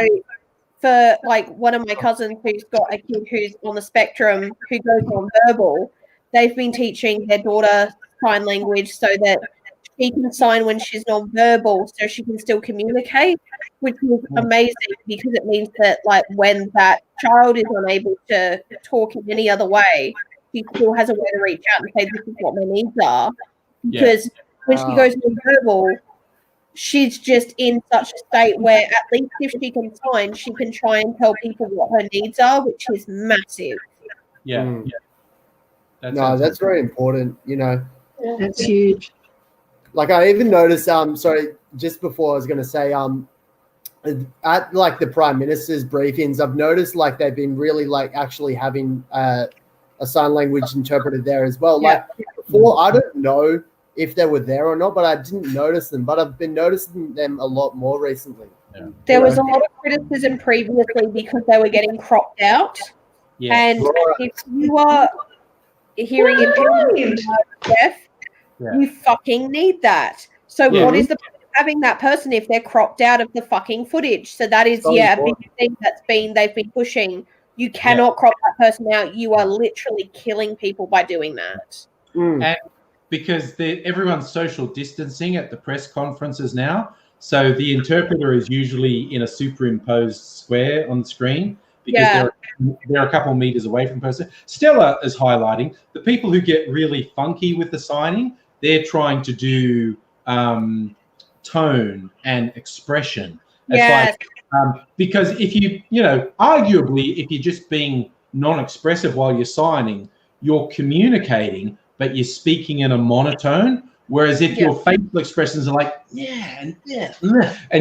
for like one of my cousins who's got a kid who's on the spectrum who goes on verbal, they've been teaching their daughter sign language so that she can sign when she's non-verbal, so she can still communicate, which is amazing because it means that, like, when that child is unable to talk in any other way, she still has a way to reach out and say, "This is what my needs are." Because when she goes non-verbal, she's just in such a state where at least if she can sign, she can try and tell people what her needs are, which is massive. Yeah. That's very important. That's huge. Like I even noticed. Sorry, just before I was going to say, at like the Prime Minister's briefings, I've noticed like they've been really like actually having a sign language interpreter there as well. Like before, I don't know if they were there or not, but I didn't notice them. But I've been noticing them a lot more recently. Yeah. There was a lot of criticism previously because they were getting cropped out. Yeah. And if you are hearing impaired deaf, you fucking need that. So what is the point of having that person if they're cropped out of the fucking footage? So that is a big thing they've been pushing. You cannot crop that person out. You are literally killing people by doing that. And because everyone's social distancing at the press conferences now, so the interpreter is usually in a superimposed square on the screen because they're a couple of meters away from the person. Stella is highlighting the people who get really funky with the signing. They're trying to do tone and expression. It's like, because if arguably, if you're just being non-expressive while you're signing, you're communicating, but you're speaking in a monotone. Whereas if your facial expressions are like, and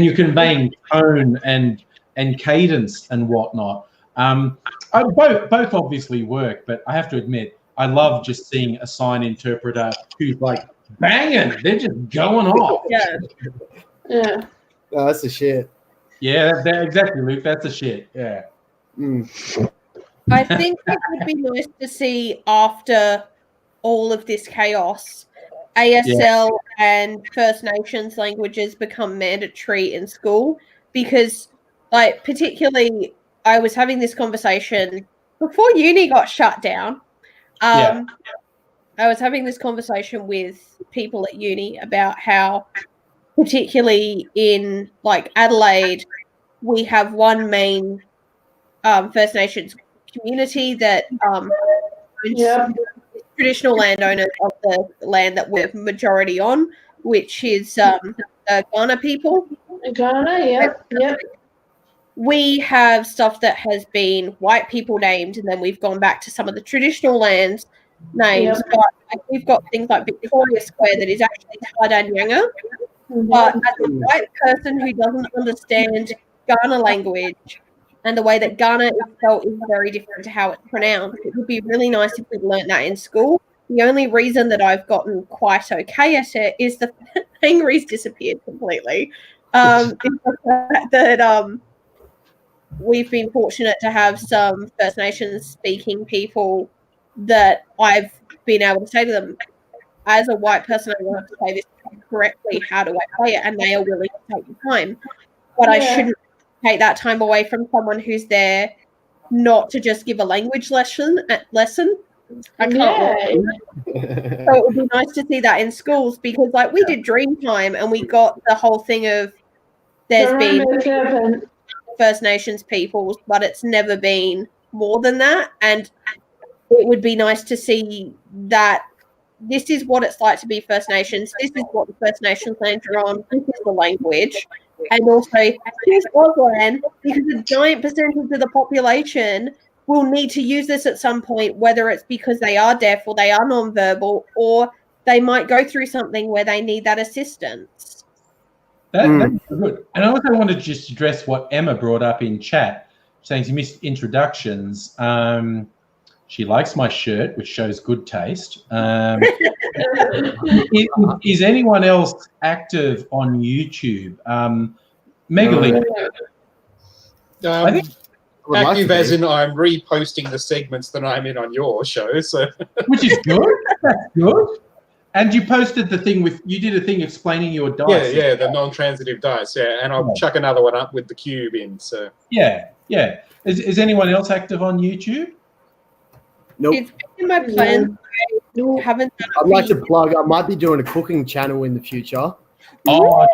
you're conveying tone and cadence and whatnot, both obviously work. But I have to admit, I love just seeing a sign interpreter who's like banging. They're just going off. Oh, that's the shit. Yeah, exactly, Luke. That's the shit. Yeah. I think it would be nice to see after all of this chaos, ASL and First Nations languages become mandatory in school because, like, particularly, I was having this conversation before uni got shut down. I was having this conversation with people at uni about how, particularly in like Adelaide, we have one main First Nations community that traditional landowners of the land that we're majority on, which is the Ghana people. Ghana, We have stuff that has been white people named, and then we've gone back to some of the traditional lands names. But we've got things like Victoria Square that is actually Taidanyanga. But as a white person who doesn't understand Ghana language and the way that Ghana is spelled is very different to how it's pronounced, it would be really nice if we'd learned that in school. The only reason that I've gotten quite okay at it is the Angry's disappeared completely. Is the fact that we've been fortunate to have some First Nations speaking people that I've been able to say to them, as a white person, I want to say this correctly. How do I say it? And they are willing to take the time. But I shouldn't take that time away from someone who's there not to just give a language lesson. I can't. So it would be nice to see that in schools because, like, we did Dreamtime and we got the whole thing of there's been First Nations peoples, but it's never been more than that. And it would be nice to see that this is what it's like to be First Nations. This is what the First Nations lands are on. This is the language. And also, here's Auslan, because a giant percentage of the population will need to use this at some point, whether it's because they are deaf or they are nonverbal, or they might go through something where they need that assistance. That's good. And I also want to just address what Emma brought up in chat, saying she missed introductions. She likes my shirt, which shows good taste. Is anyone else active on YouTube? Megaly. I think active as in I'm reposting the segments that I'm in on your show. So, which is good. That's good. And you posted the thing you did a thing explaining your dice. Yeah, the non-transitive dice. Yeah, and I'll chuck another one up with the cube in. So yeah. Is anyone else active on YouTube? Nope. It's in my plan to Haven't done I'd like to plug. I might be doing a cooking channel in the future. Oh,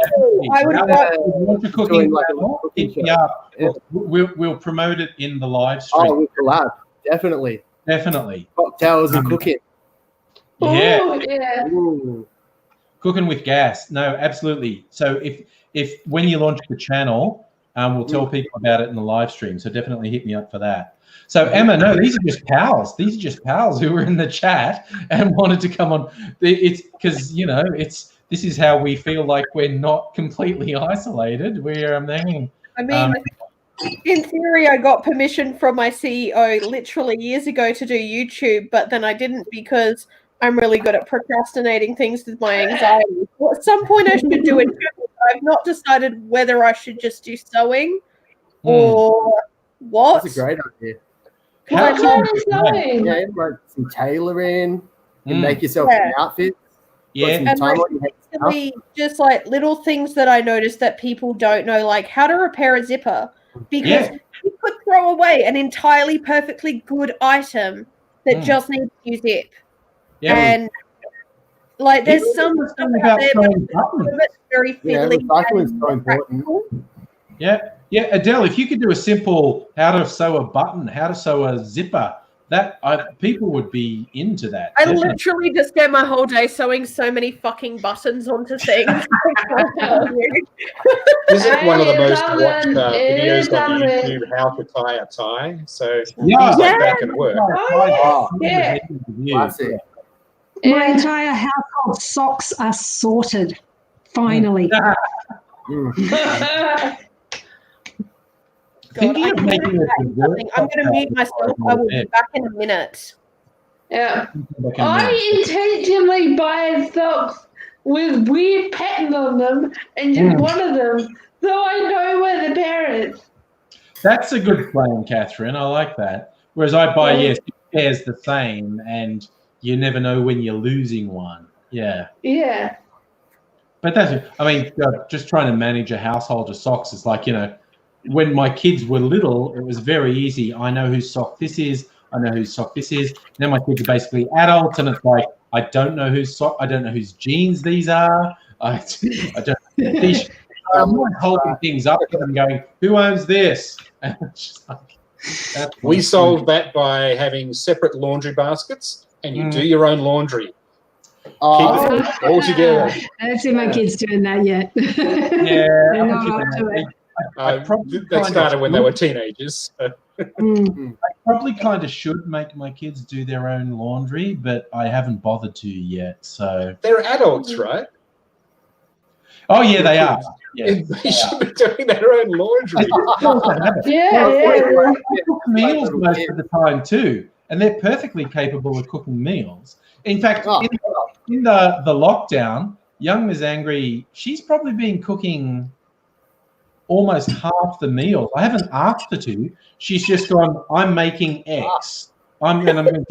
I would definitely. love Want to Doing cooking like a channel? cooking Hit me show. up. Yeah. We'll promote it in the live stream. Oh, we collab. Definitely. Definitely. Cocktails and cooking. Yeah. Oh, yeah. Ooh. Cooking with gas. No, absolutely. So if when you launch the channel, we'll tell people about it in the live stream. So definitely hit me up for that. So Emma, no, these are just pals. These are just pals who were in the chat and wanted to come on. It's because this is how we feel like we're not completely isolated. We're hanging. I mean, in theory, I got permission from my CEO literally years ago to do YouTube, but then I didn't because I'm really good at procrastinating things with my anxiety. Well, at some point, I should do it. I've not decided whether I should just do sewing or what. That's a great idea. What kind of sewing? Yeah, like some tailoring. You can make yourself Yeah. an outfit. Yeah. Some And time like, on your head. basically just like little things that I noticed that people don't know, like how to repair a zipper, because you could throw away an entirely perfectly good item that just needs to zip. And like there's some stuff out there, but it's very fiddly. Recycling is so important. Yeah, Adele, if you could do a simple how to sew a button, how to sew a zipper, people would be into that. I literally just spent my whole day sewing so many fucking buttons onto things. This is one of the most watched videos on YouTube, how to tie a tie. So things like that can work. Yeah. Classic. My entire household socks are sorted. Finally. God, I'm going to mute myself. I will be back in a minute. Yeah. I intentionally buy socks with weird patterns on them and just one of them so I know where the pair is. That's a good plan, Catherine. I like that. Whereas I buy, two pairs the same and you never know when you're losing one. Yeah. Yeah. But just trying to manage a household of socks is like, when my kids were little, it was very easy. I know whose sock this is. I know whose sock this is. Now my kids are basically adults, and it's like I don't know whose sock. I don't know whose jeans these are. I don't know t-shirt. I'm not holding things up and going, "Who owns this?" And it's just like, we solved that by having separate laundry baskets, and you do your own laundry. Keep it all together. I don't see my kids doing that yet. Yeah, that started when they were teenagers. I probably kind of should make my kids do their own laundry, but I haven't bothered to yet. So they're adults, right? Oh yeah, they are. Yeah, they should be doing their own laundry. I cook meals most of the time too, and they're perfectly capable of cooking meals. In fact, in the lockdown, young Ms. Angry, she's probably been cooking almost half the meals. I haven't asked her to. She's just gone, I'm making X. I'm going to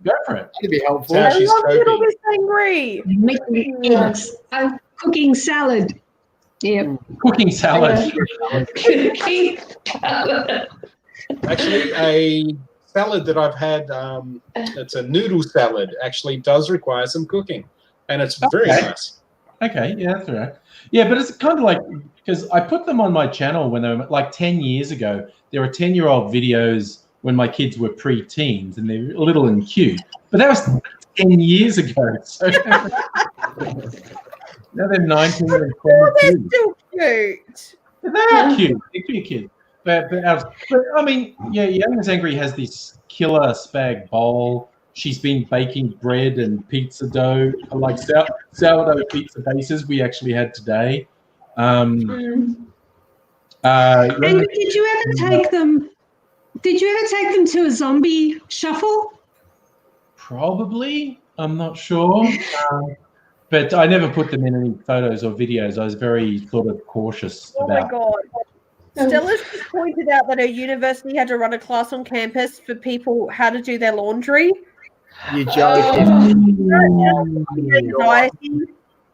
go for it. That'd be helpful. I love little Miss Angry. Making eggs. I'm cooking salad. Yeah. Cooking salad. Actually, a salad that I've had, it's a noodle salad, actually does require some cooking. And it's very nice. Okay, yeah, that's all right. Yeah, but it's kind of like, because I put them on my channel when they were like 10 years ago. There were 10-year-old videos when my kids were pre-teens and they're little and cute. But that was 10 years ago. So now they're 19 and 22. They're still cute. They are cute. They're cute kids. But I mean, young Ms. Angry has this killer spag bowl. She's been baking bread and pizza dough, like sourdough pizza bases we actually had today. And did you ever take them? Did you ever take them to a zombie shuffle? Probably. I'm not sure. But I never put them in any photos or videos. I was very sort of cautious about. My God. Stella's just pointed out that her university had to run a class on campus for people how to do their laundry. You joking? Anxiety,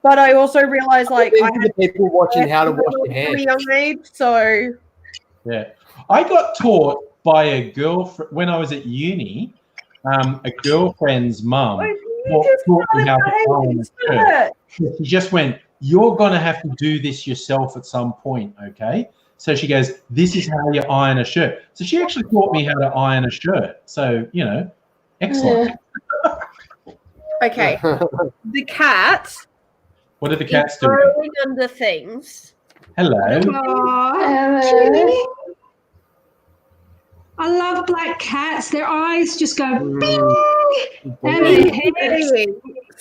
but I also realized I had the people watching how to wash their hands. At a young age, so yeah, I got taught by a girlfriend when I was at uni. A girlfriend's mum taught me how to iron a shirt. She just went, "You're going to have to do this yourself at some point, okay?" So she goes, "This is how you iron a shirt." So she actually taught me how to iron a shirt. So, excellent. Okay. The cat. What are the cats doing? Burrowing under things. Hello. I love black cats. Their eyes just go bing, and their heads.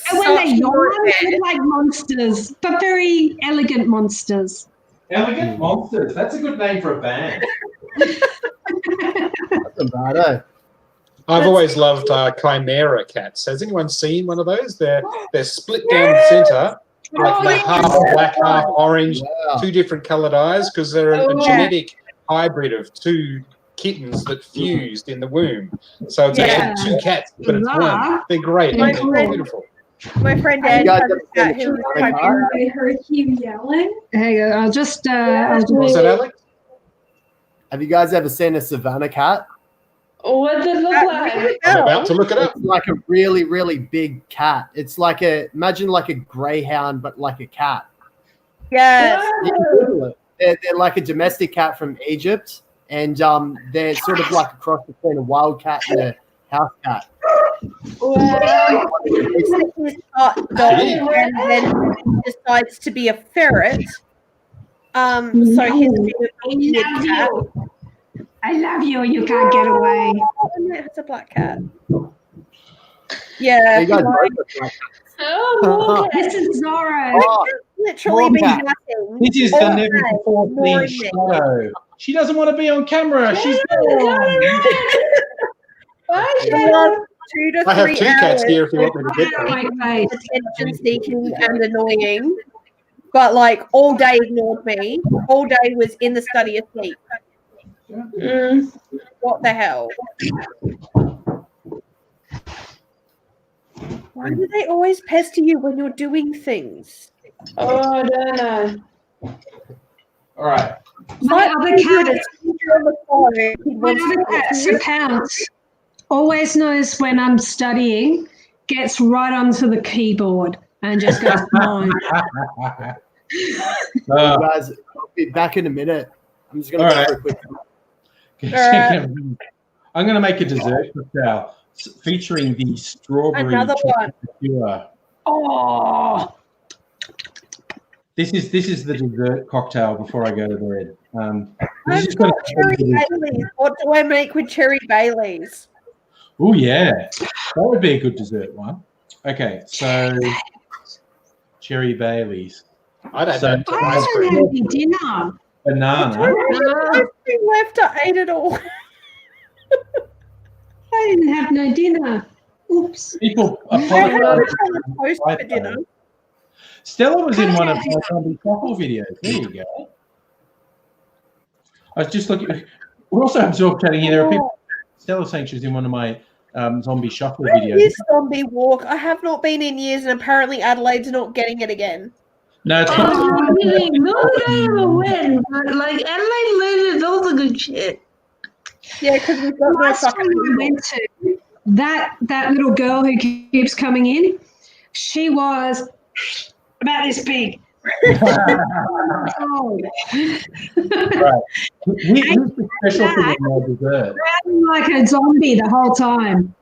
And when they yawn, they look like monsters, but very elegant monsters. Elegant Monsters. That's a good name for a band. That's bad, eh? I've always loved chimera cats. Has anyone seen one of those? They're split down the centre, like they're half black, half orange, two different coloured eyes, because they're a genetic hybrid of two kittens that fused in the womb. So it's actually two cats, but it's one. They're great. They're beautiful. My friend Dad has a cat who was chimera. I heard you yelling. Hey, I'll just. What was that, Alex? Have you guys ever seen a savannah cat? What does it look like? I'm about to look it up. It's like a really, really big cat. It's like imagine like a greyhound, but like a cat. Yes. You can Google it. They're like a domestic cat from Egypt, and they're sort of like a cross between a wild cat and a house cat. Wow. His hot dog, and then he decides to be a ferret. So he's a bit of a weird cat. I love you. You can't get away. Oh, no, it's a black cat. Yeah. You guys like, both look like Oh, This is Zorro. literally been Cat. napping. This is all the never day, before seen ignoring me. shadow. She doesn't want to be on camera. She's Bye, The Shadow. last 2 to 3 I have two hours cats here if you want me to get them. My face. attention seeking and annoying, but like all day ignored me. All day was in the study asleep. What the hell? Why do they always pester you when you're doing things? Oh, I don't know. all right. My other cat, On the phone, he my wants other to cat, Sir Pounce, always knows when I'm studying, gets right onto the keyboard and just goes on. You guys, I'll be back in a minute. I'm just going to All go right. for a quick. I'm going to make a dessert cocktail featuring the strawberry Another chocolate liqueur. Oh, This is the dessert cocktail before I go to bed. I've got cherry Baileys. What do I make with cherry Baileys? Oh yeah, that would be a good dessert one. Okay, so cherry Baileys, I don't So- know. I Ice haven't cream. had any dinner. banana. I've been left. I ate it all. I didn't have no dinner. Oops. People I had apologize. a toast for dinner. Stella was in one of my zombie shuffle videos. There you go. I was just looking. We're also absorbed chatting here. There are people. Stella saying she was in one of my zombie shuffle Where videos. is Zombie Walk? I have not been in years, and apparently Adelaide's not getting it again. No, it's Oh, really? No, they ever win. But like Adelaide ladies, those are good shit. Yeah, because we've got no Last time fucking. I went to, that little girl who keeps coming in, she was about this big. Oh. right. Here's the special thing with my dessert. Riding like a zombie the whole time.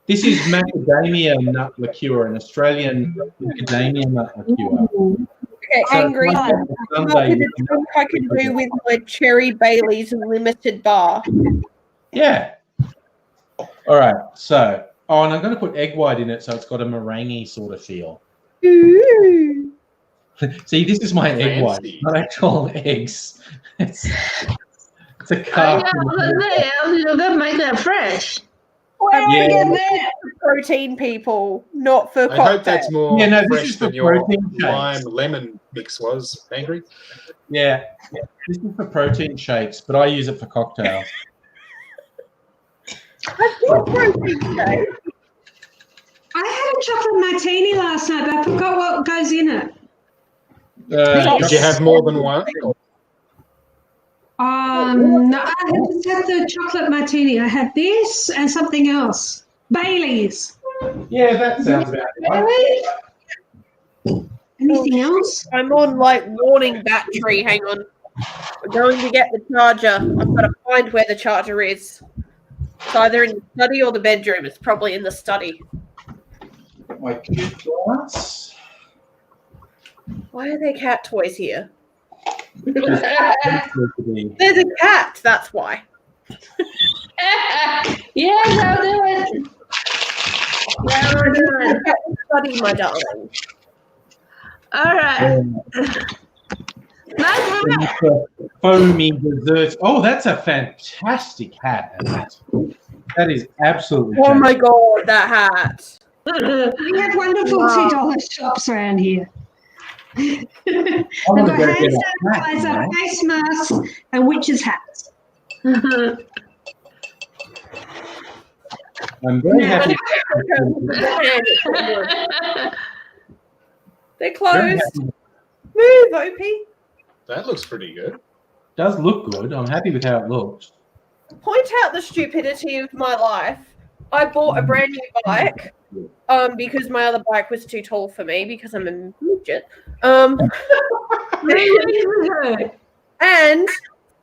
This is macadamia nut liqueur, an Australian macadamia nut liqueur. Okay, So angry. it's like a Come up sundae with a with drink I can do with my cherry Baileys limited bar. Yeah. All right. So, and I'm going to put egg white in it, so it's got a meringue sort of feel. Ooh. See, this is my egg white, Fancy. not actual eggs. It's a Oh, carb. yeah, you're gonna make that fresh. Well, Yeah. yeah, for protein people, not for I cocktails. hope that's more Yeah, no, this fresh is for than your protein shakes. lime lemon mix was, Angry. Yeah. This is for protein shakes, but I use it for cocktails. I've got protein shake. I had a chocolate martini last night, but I forgot what goes in it. Did you have more than one? No, I just had the chocolate martini. I had this and something else. Bailey's. Yeah, that sounds about right. Anything else? I'm on like warning battery. Hang on. We're going to get the charger. I've got to find where the charger is. It's either in the study or the bedroom. It's probably in the study. My cute glass. Why are there cat toys here? There's There's a cat. That's why. Yeah, I'll do it. Yeah, we're doing it. Study, my darling. All right. Nice one. Foamy dessert. Oh, that's a fantastic hat. That is absolutely. Oh my god, that hat. We have wonderful $2 shops around here. They've I'm got gonna go hand get a hat, you sanitizer, know. face masks, and witches' hats. I'm very happy. They're Very closed. happy. Move, Opie. That looks pretty good. Does look good. I'm happy with how it looks. Point out the stupidity of my life. I bought a brand new bike because my other bike was too tall for me because I'm a midget. And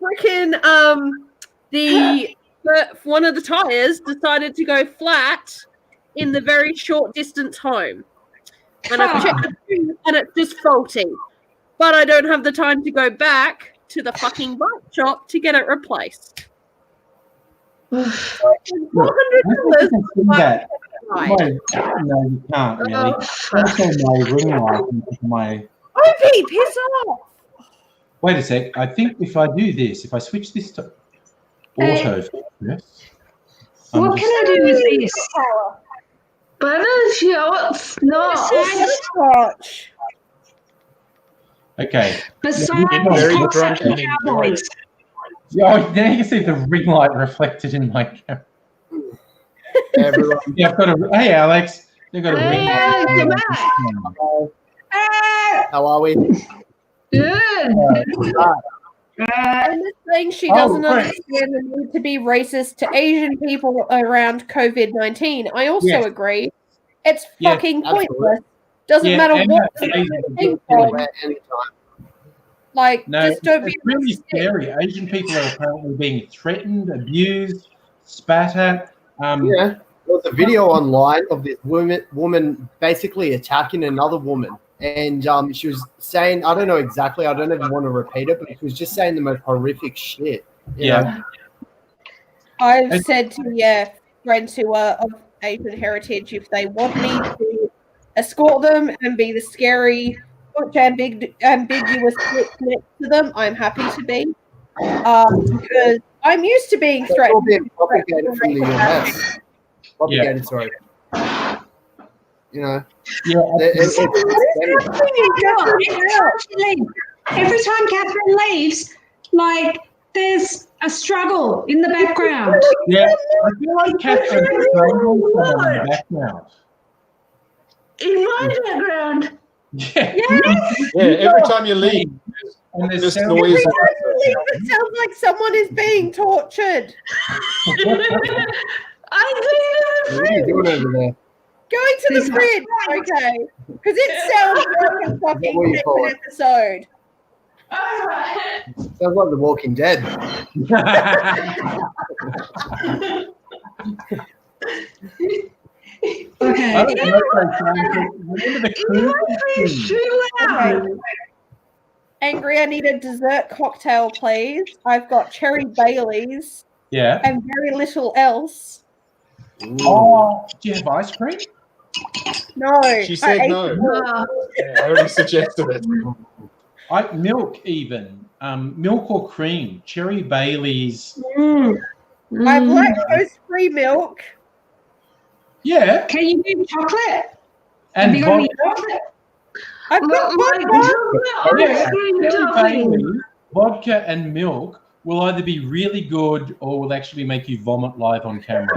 freaking one of the tires decided to go flat in the very short distance home. And I've checked it and it's just faulty. But I don't have the time to go back to the fucking bike shop to get it replaced. Look, $400. that. No, you can't really. Also, my ring light. My. Opie, piss off! Wait a sec. I think if I do this, if I switch this to auto focus. What can I do with this? Butter shorts, no. Scotch. Okay. Besides Very cocksucking drunk and cowboys. Oh, now you can see the ring light reflected in my camera. Everyone. Yeah, I've got a. Hey, Alex. They've got a ring light. Come back. How are we? Good. And this thing she Oh, doesn't great. understand the need to be racist to Asian people around COVID-19. I also Yes. agree. It's Yeah, fucking absolutely. pointless. Doesn't Yeah, matter and what that's it Asian came people. from. Anytime. Like, No, just don't be it's really racist. scary. Asian people are apparently being threatened, abused, spat at. Yeah. There was a video online of this woman basically attacking another woman. And she was saying, I don't know exactly, I don't even want to repeat it, but she was just saying the most horrific shit. you know? I've said to friends who are of Asian heritage, if they want me to escort them and be the scary, ambiguous bitch next to them, I'm happy to be. Because I'm used to being It's all threatened. being propagated from the US. Propagated, sorry. You know, Yeah, Every time Catherine leaves, like there's a struggle in the background. yeah. I feel like Catherine is someone in the background. In my background. Yeah. Yeah, every time you leave, And there's this sound- noise. It sounds like someone is being tortured. I did what are you doing over there? Going to the fridge, okay? Because it sounds like a fucking What do you call second episode. Sounds like The Walking Dead. Okay. I don't know if I can- remember the crew? Angry, I need a dessert cocktail, please. I've got cherry Baileys Yeah. and very little else. Oh, do you have ice cream? No. She I said ate no. it all. Yeah, I already suggested it. Milk even. Milk or cream. Cherry Baileys. I've lactose-free milk. Yeah. Can you do chocolate? Have And you got any vodka. chocolate? I've got vodka. Yeah, Cherry Bailey, vodka and milk will either be really good or will actually make you vomit live on camera.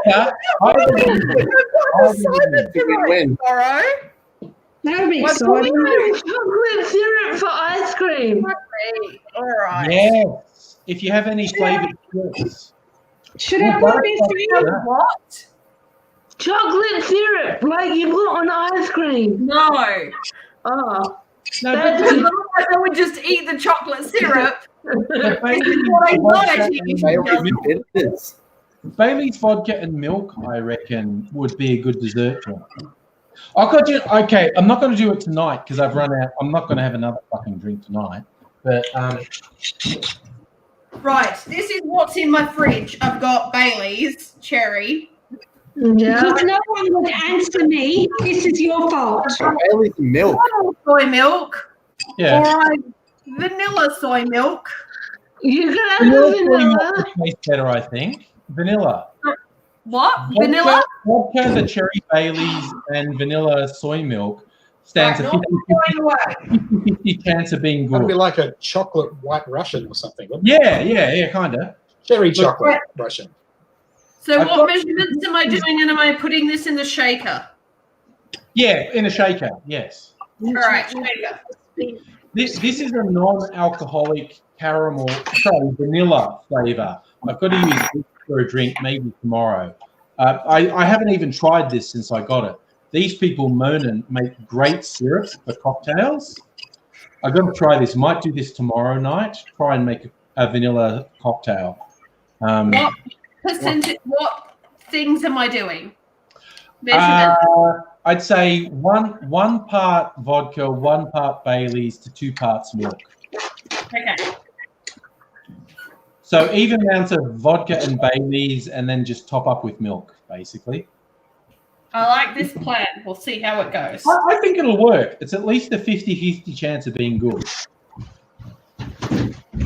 Yeah, I've got a Simon tomorrow. That would be What's exciting. chocolate syrup for ice cream. All right. Yes. If you have any flavored chips. Should I put this in? What? chocolate syrup, like you put on ice cream. No. Oh, No, that's but Otherwise I would just eat the chocolate syrup. Bailey's What I vodka thought and Bailey's milk- bitters. Bailey's vodka and milk, I reckon, would be a good dessert drink. Okay, I'm not going to do it tonight because I've run out. I'm not going to have another fucking drink tonight. But Right, this is what's in my fridge. I've got Bailey's cherry. yeah. Because no one would answer me. This is your fault. Bailey's milk. Soy milk. yeah, Or vanilla soy milk. You can have the vanilla. would taste better, I think. Vanilla. What? Vanilla? Vodka, the cherry Baileys, and vanilla soy milk stands Right, a not going away. 50-50 chance of being That'd be good. like a chocolate white Russian or something. wouldn't it? Yeah, kind of. Cherry chocolate Russian. So I've what got- measurements am I doing, and am I putting this in the shaker? Yeah, in a shaker, yes. All right, shaker. This is a non-alcoholic vanilla flavour. I've got to use this for a drink maybe tomorrow. I haven't even tried this since I got it. These people, Monin, make great syrups for cocktails. I've got to try this. Might do this tomorrow night. Try and make a vanilla cocktail. What percentage? What things am I doing? Measurements. I'd say one part vodka, 1 part Bailey's to 2 parts milk. Okay. So even amounts of vodka and Bailey's, and then just top up with milk, basically. I like this plan. We'll see how it goes. I think it'll work. It's at least a 50-50 chance of being good.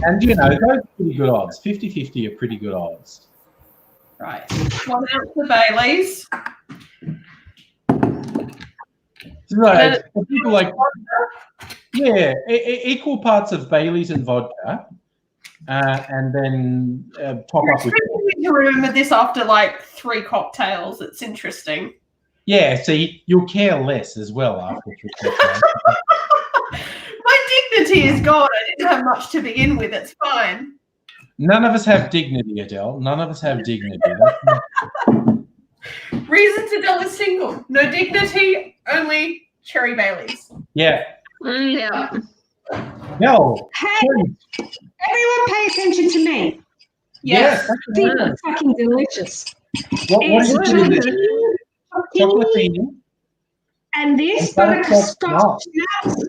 And, those are pretty good odds. 50-50 are pretty good odds. Right. 1 ounce of Bailey's. Right. People like, equal parts of Bailey's and vodka, and then top You're up with. expecting me to remember this after like 3 cocktails. It's interesting. Yeah, see, you'll care less as well after 3 cocktails. My dignity is gone. I didn't have much to begin with. It's fine. None of us have dignity, Adele. None of us have dignity. Reason to go is single. No dignity, only cherry Baileys. Yeah. Yeah. No. Hey, everyone pay attention to me. Yes. These are fucking delicious. What is It's it in this? chocolate Chocolatini. and this Butterscotch butterscotch nuts.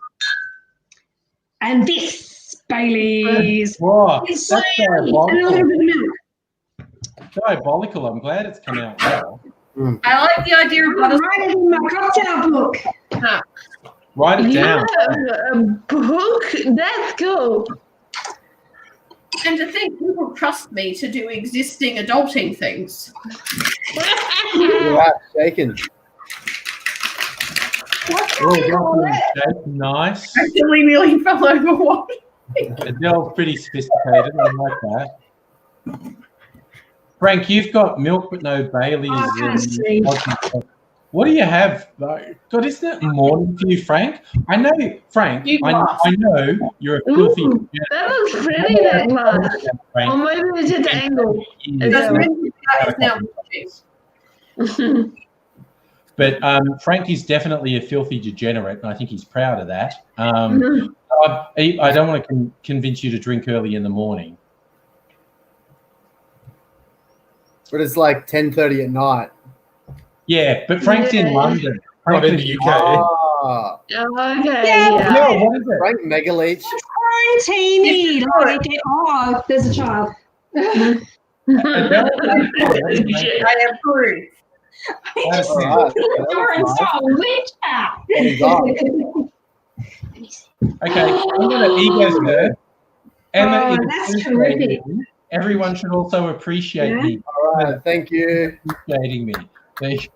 And this Bailey's. Wow, It's that's and a little diabolical. bit of milk. Diabolical. I'm glad it's come out well. I like the idea of I'll butter. write it in my cocktail book. Write it You down. have a book? That's cool. And to think people trust me to do existing adulting things. You're right, shaking. Nice. Actually, nearly fell over one. Adele's pretty sophisticated. I like that. Frank, you've got milk but no Bailey's. I can't see. What do you have? God, isn't it morning for you, Frank? I know, Frank. You I know you're a filthy. Ooh, that looks pretty, that glass. Or Frank. maybe it's just the angle. That's meant that is now. But Frank is definitely a filthy degenerate, and I think he's proud of that. I don't want to convince you to drink early in the morning. But it's like 10:30 at night. Yeah, but Frank's in Yeah. London. Not in is- the UK. Ah, Okay, Yeah. yeah. No, what is it? Frank Megaleech. Quarantine. Like, oh, there's a child. Adele? I approve. That's All right. You're in so rich. Okay, I'm going to egos her. Emma Oh, is that's appreciating me. Everyone should also appreciate Yeah. me. All right. Thank you. Appreciating me. Thank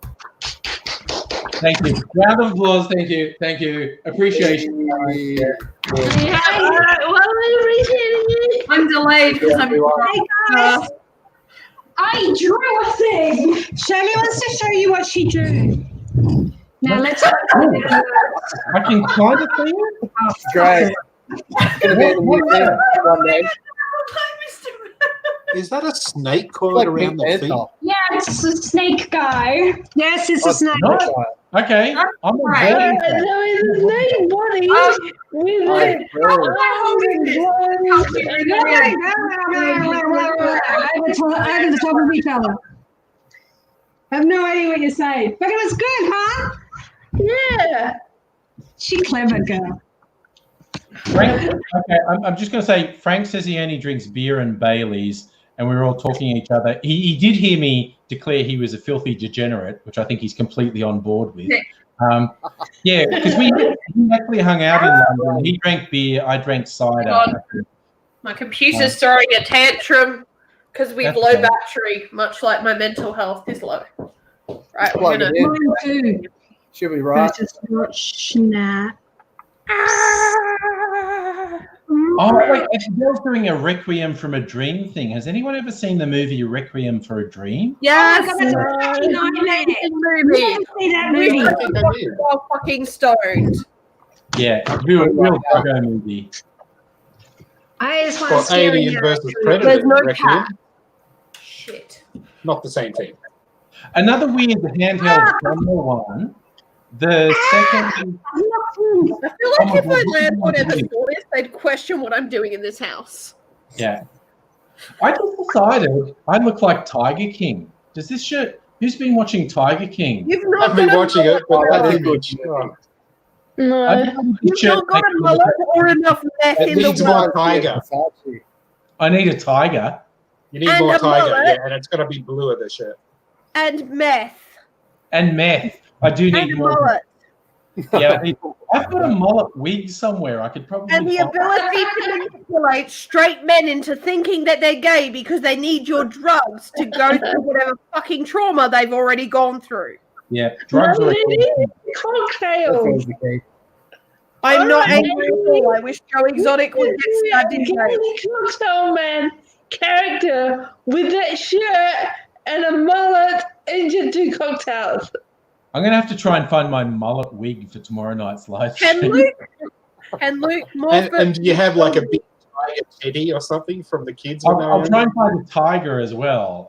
you. Round of applause. Thank you. Thank you. Appreciation. Yeah, well, we appreciate it. I'm delayed because I'm. Hey guys, I drew a thing. Shirley wants to show you what she drew. Now let's. I can kind of see it. Great. It's gonna be in the museum one day. Is that a snake coiled around the feet? Yeah, it's a snake guy. Yes, it's a snake. No. Okay, I'm on board with So that. it's a snake body with a Over the top of each other. I have no idea what you're saying, but it was good, huh? Yeah. She clever girl. Frank, okay, I'm just going to say, Frank says he only drinks beer and Baileys, and we were all talking to each other. He did hear me declare he was a filthy degenerate, which I think he's completely on board with. Yeah, because we actually hung out in London. He drank beer, I drank cider. My computer's throwing a tantrum because we've That's low okay. battery, much like my mental health is low. Right, we're Plug gonna. it in. Mine too. Should be right. But it's not snap. Oh, wait, Adele's doing a Requiem from a Dream thing. Has anyone ever seen the movie Requiem for a Dream? Yes, Oh my God, that's a fucking nightmare. movie. I see that We movie. I think I did. are fucking stoned. Yeah, real doggo movie. I just want Well, to Alien versus Predator. There's no Requiem. cat. Shit. Not the same thing. Another weird handheld camera one. The second, I feel like if my landlord ever doing? saw this, they'd question what I'm doing in this house. yeah. I just decided I look like Tiger King. Does this shit? Who's been watching Tiger King? You've not I've been got a watching it, but mullet. that image. Oh, No. You've not got a mullet or enough meth it in the needs more world. tiger. I need a tiger. You need And more a tiger, mullet. yeah, and it's got to be blue of the shirt. And meth. And meth. I do need And a more. mullet. Yeah, I've got a mullet wig somewhere. I could probably And the find- ability to manipulate straight men into thinking that they're gay because they need your drugs to go through whatever fucking trauma they've already gone through. Yeah, drugs No, are. they need cocktails. I'm not Alright. angry at all. I wish Joe Exotic would get stabbed in Give the me a cocktail man character with that shirt and a mullet and just do cocktails. I'm gonna have to try and find my mullet wig for tomorrow night's live Can stream. Luke more And do you have like a big tiger teddy or something from the kids? when they I'll were try young? and find a tiger as well.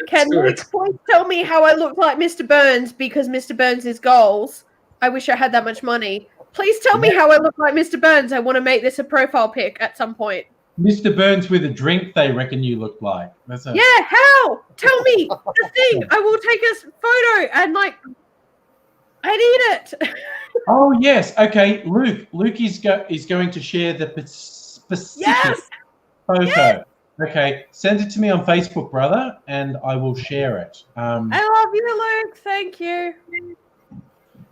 Can Do Luke it. please tell me how I look like Mr. Burns because Mr. Burns is goals? I wish I had that much money. Please tell me how I look like Mr. Burns. I want to make this a profile pic at some point. Mr. Burns with a drink they reckon you look like. That's a, Yeah, how? Tell me the thing. I will take a photo and I need it. Oh yes, okay. Luke is going to share the specific Yes. photo. Yes. Okay, send it to me on Facebook, brother, and I will share it. I love you, Luke. Thank you.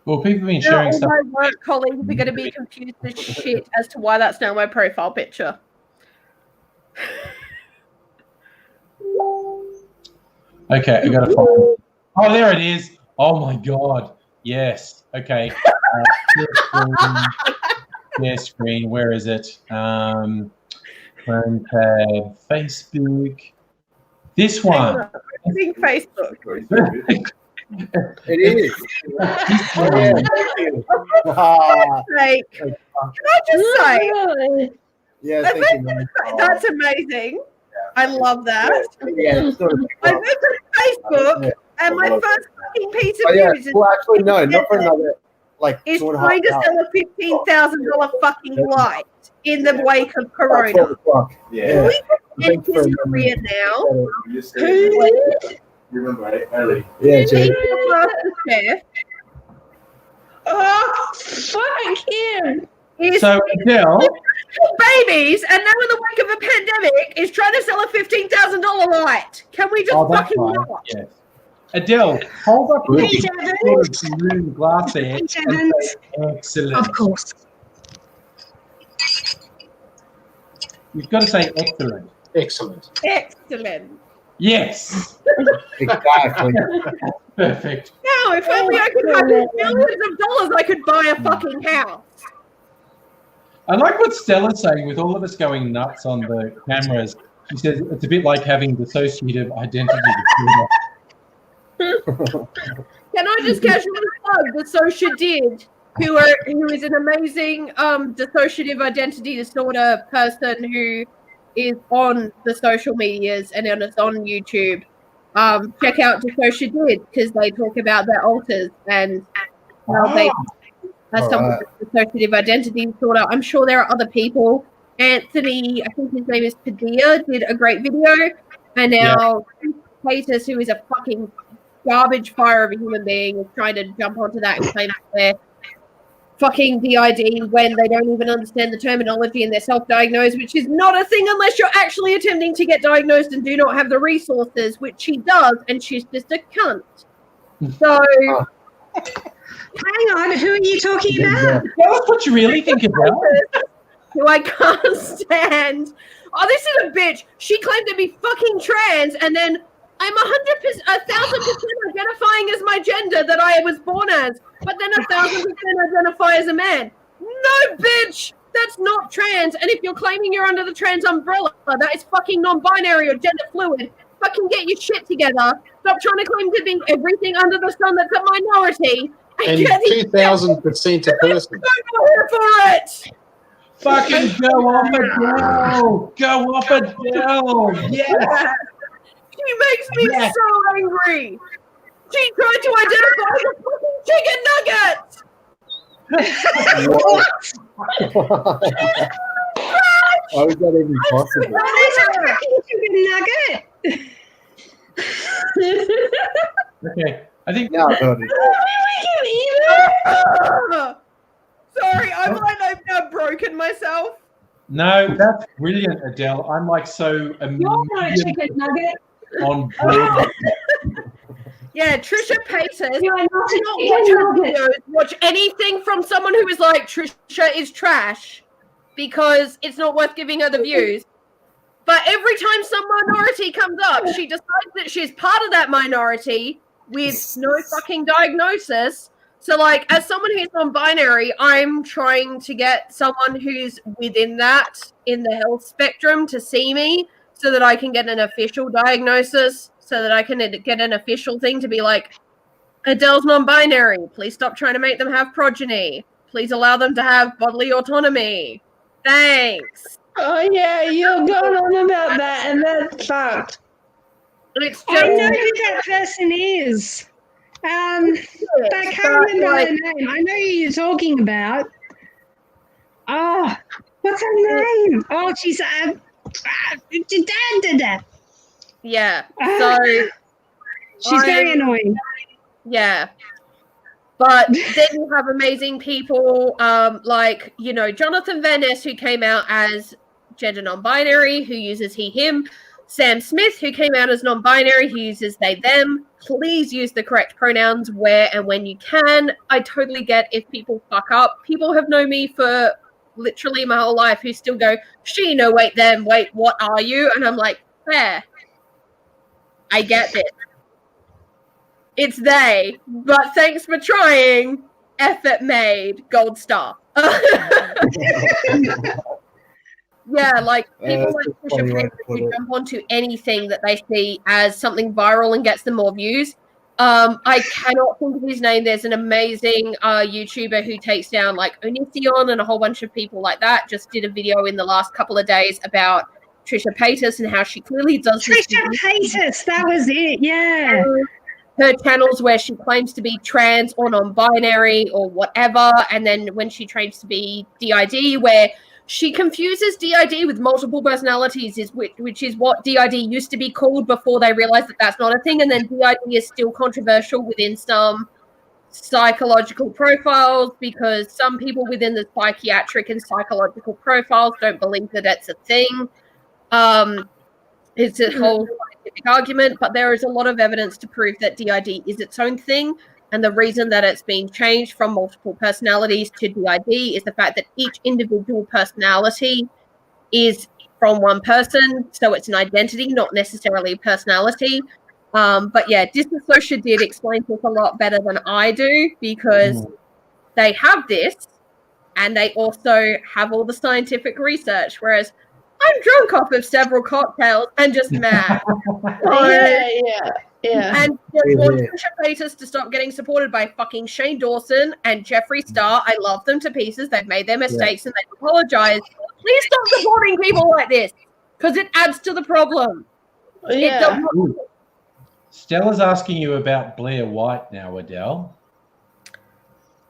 Well, people have been Now sharing all stuff. my work colleagues are going to be confused as shit as to why that's now my profile picture. Okay, I gotta find it. Oh, there it is. Oh my god. Yes. Okay. Share screen. Where is it? Chrome tab. Facebook. This one. I think Facebook. It is. Like, can I just say, Really? Yeah, I thank think you, man. that's amazing. I love that. Yeah, it's sort of- I looked at Facebook and my first fucking piece Oh, of yeah. news is, Well, actually, no, not for another, like, is 2.5 trying to hours. sell a $15,000 fucking light in the wake of About Corona. 12 o'clock. Can Yeah. we end Thanks for this career now? Who? Yeah, Who's Jake. the master chef? Oh, fuck him. Is So Adele, babies, and now in the wake of a pandemic, is trying to sell a $15,000 light. Can we just oh, that's fucking fine. not? Yes. Adele, hold up your Pete Evans. balloon glass there. Pete and Evans. say, excellent. Of course. You've got to say excellent. Excellent. Excellent. Yes. Exactly. Perfect. Now, if only I could have millions of dollars, I could buy a fucking house. I like what Stella's saying with all of us going nuts on the cameras. She says it's a bit like having dissociative identity disorder. Can I just casually plug the Socia Did, who is an amazing dissociative identity disorder person who is on the social medias and it's on YouTube. Check out Dissociate Did because they talk about their alters and how they have some dissociative identity disorder. I'm sure there are other people. Anthony, I think his name is Padilla, did a great video. And now Cletus, who is a fucking garbage fire of a human being, is trying to jump onto that and claim they're fucking DID when they don't even understand the terminology and they're self-diagnosed, which is not a thing unless you're actually attempting to get diagnosed and do not have the resources, which she does, and she's just a cunt. So... Hang on, who are you talking about? Tell us what you really think about. Who I can't stand. Oh, this is a bitch. She claimed to be fucking trans, and then I'm 1,000% identifying as my gender that I was born as, but then 1,000% identify as a man. No, bitch, that's not trans. And if you're claiming you're under the trans umbrella, that is fucking non-binary or gender fluid. Fucking get your shit together. Stop trying to claim to be everything under the sun that's a minority. And 2,000% a person. Go here for it. Fucking go off Adele! Go off Adele! Yes! She makes me so angry. She tried to identify as a fucking chicken nugget. How is that even possible? What is a fucking chicken nugget? Okay, I think... Yeah, I've heard it. Sorry, I've now broken myself. No, that's brilliant, Adele. I'm like so You're not a chicken nugget. on board. Yeah, Trisha Paytas. You are not a Watch chicken her nugget. videos. Watch anything from someone who is like, Trisha is trash because it's not worth giving her the views. But every time some minority comes up, she decides that she's part of that minority with no fucking diagnosis. So, like, as someone who's non-binary, I'm trying to get someone who's within that in the health spectrum to see me so that I can get an official diagnosis, so that I can get an official thing to be like, Adele's non-binary. Please stop trying to make them have progeny. Please allow them to have bodily autonomy. Thanks. Oh yeah, you're going on about that, and that's fucked. It's just, I know who that person is. But I can't remember her name. I know who you're talking about. Oh, what's her name? Oh, she's yeah. So she's very annoying. Yeah. But then you have amazing people like, you know, Jonathan Van Ness, who came out as gender non-binary, who uses he, him. Sam Smith, who came out as non-binary, who uses they, them. Please use the correct pronouns where and when you can. I totally get if people fuck up. People have known me for literally my whole life who still go, she, no, wait, them, wait, what are you? And I'm like, fair. I get this. It's they, but thanks for trying. Effort made. Gold star. Yeah, like people like Trisha Paytas who jump onto anything that they see as something viral and gets them more views. I cannot think of his name. There's an amazing YouTuber who takes down like Onision and a whole bunch of people like that. Just did a video in the last couple of days about Trisha Paytas and how she clearly does Trisha Paytas, that was it, yeah. Her channels where she claims to be trans or non-binary or whatever, and then when she trains to be DID, where she confuses DID with multiple personalities, which is what DID used to be called before they realized that that's not a thing, and then DID is still controversial within some psychological profiles because some people within the psychiatric and psychological profiles don't believe that it's a thing. It's a whole scientific argument, but there is a lot of evidence to prove that DID is its own thing. And the reason that it's been changed from multiple personalities to DID is the fact that each individual personality is from one person. So it's an identity, not necessarily a personality. But yeah, Disassociate did explain this a lot better than I do because they have this and they also have all the scientific research. Whereas I'm drunk off of several cocktails and just mad. Yeah. And just want Trisha Paytas to stop getting supported by fucking Shane Dawson and Jeffree Star. I love them to pieces. They've made their mistakes and they apologize. Please stop supporting people like this. because it adds to the problem. It Yeah. does not. Ooh. Stella's asking you about Blair White now, Adele.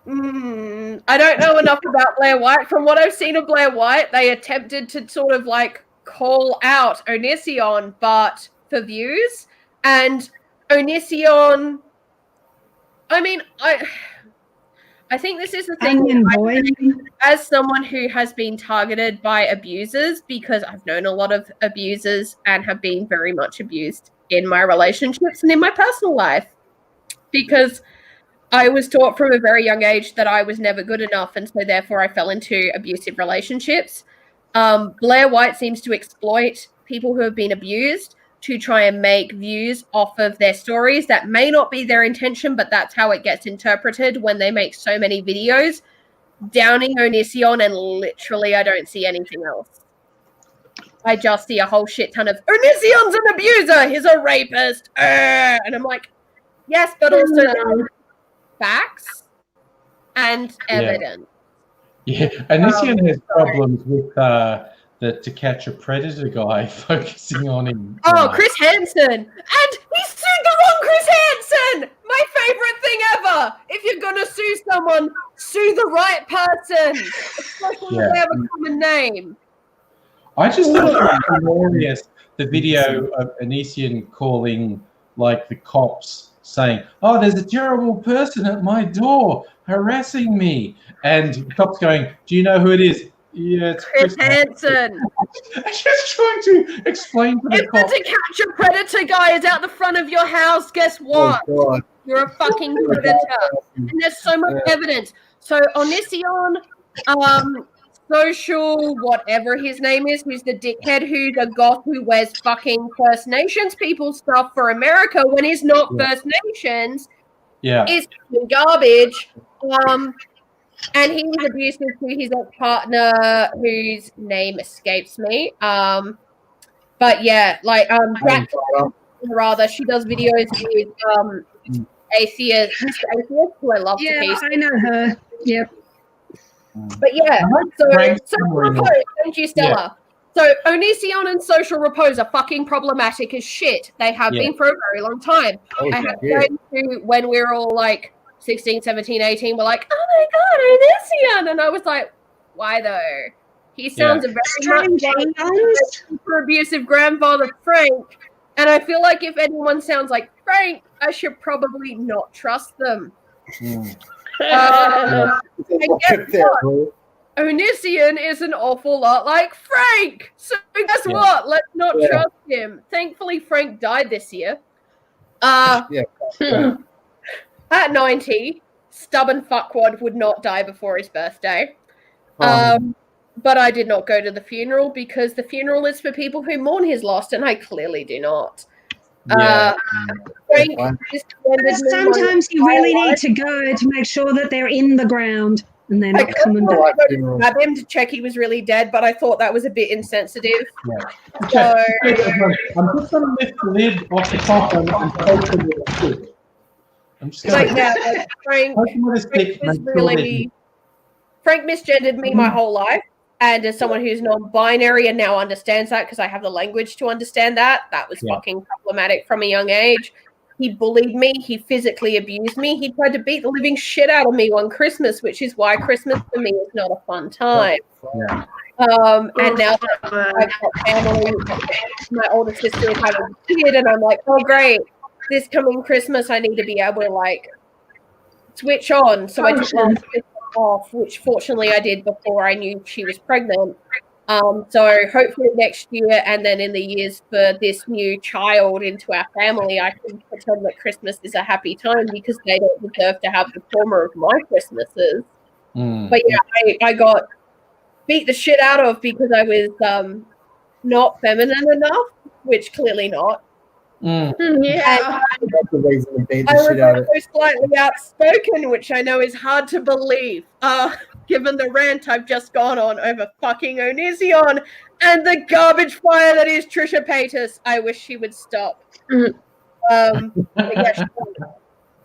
I don't know enough about Blair White. From what I've seen of Blair White, they attempted to sort of like call out Onision, but for views. And Onision, I mean, I think this is the thing. Onion boy. As someone who has been targeted by abusers, because I've known a lot of abusers and have been very much abused in my relationships and in my personal life, because I was taught from a very young age that I was never good enough, and so therefore I fell into abusive relationships. Blair White seems to exploit people who have been abused to try and make views off of their stories. That may not be their intention, but that's how it gets interpreted when they make so many videos downing Onision, and literally I don't see anything else. I just see a whole shit ton of Onision's an abuser, he's a rapist, and I'm like, yes, but also facts and evidence. Yeah, Onision has problems with the To Catch a Predator guy focusing on him. Oh, Chris Hansen! And he sued the wrong Chris Hansen! My favorite thing ever! If you're gonna sue someone, sue the right person! Especially if they have a common name. I just thought it was hilarious, the video of Onision calling like the cops saying, "Oh, there's a terrible person at my door harassing me," and the cops going, "Do you know who it is?" "Yeah, it's Chris Hansen." Just trying to explain to the If the cops. To Catch a Predator guy is out the front of your house, guess what? God. You're a fucking predator. And there's so much evidence. So Onision, social, whatever his name is, who's the dickhead who's a goth who wears fucking First Nations people stuff for America when he's not First Nations, is garbage. And he was abusive to his ex-partner, whose name escapes me. But yeah, like Jack, rather, she does videos with Atheist, Mr. Atheist, who I love to pieces. I know her. Yep. But yeah, so social repose, thank you, Stella. So Onision and social repose are fucking problematic as shit. They have been for a very long time. I have friends who, when we were all like 16, 17, 18, were like, "Oh my god, Onision!" And I was like, why though? He sounds a very much like super abusive grandfather Frank. And I feel like if anyone sounds like Frank, I should probably not trust them. And guess what? Onision is an awful lot like Frank. So guess what? Let's not trust him. Thankfully, Frank died this year. At 90, stubborn fuckwad would not die before his birthday. But I did not go to the funeral because the funeral is for people who mourn his loss, and I clearly do not. Frank sometimes you really need to go to make sure that they're in the ground and they're not coming back. I grabbed him to check he was really dead, but I thought that was a bit insensitive. I'm just going to lift the lid off the top and poke it with a stick. I'm just going to Frank misgendered me my whole life, and as someone who's non-binary and now understands that because I have the language to understand that was fucking problematic from a young age. He bullied me. He physically abused me. He tried to beat the living shit out of me on Christmas, which is why Christmas for me is not a fun time. And now that I've got family, my older sister is having a kid, and I'm like, oh great, this coming Christmas I need to be able to like switch on. So I took last Christmas off, which fortunately I did before I knew she was pregnant. So hopefully next year and then in the years for this new child into our family, I can pretend that Christmas is a happy time because they don't deserve to have the trauma of my Christmases. But yeah, I got beat the shit out of because I was not feminine enough, which clearly not. That's I the reason we beat the was shit out of also slightly outspoken, which I know is hard to believe, given the rant I've just gone on over fucking Onision and the garbage fire that is Trisha Paytas. I wish she would stop.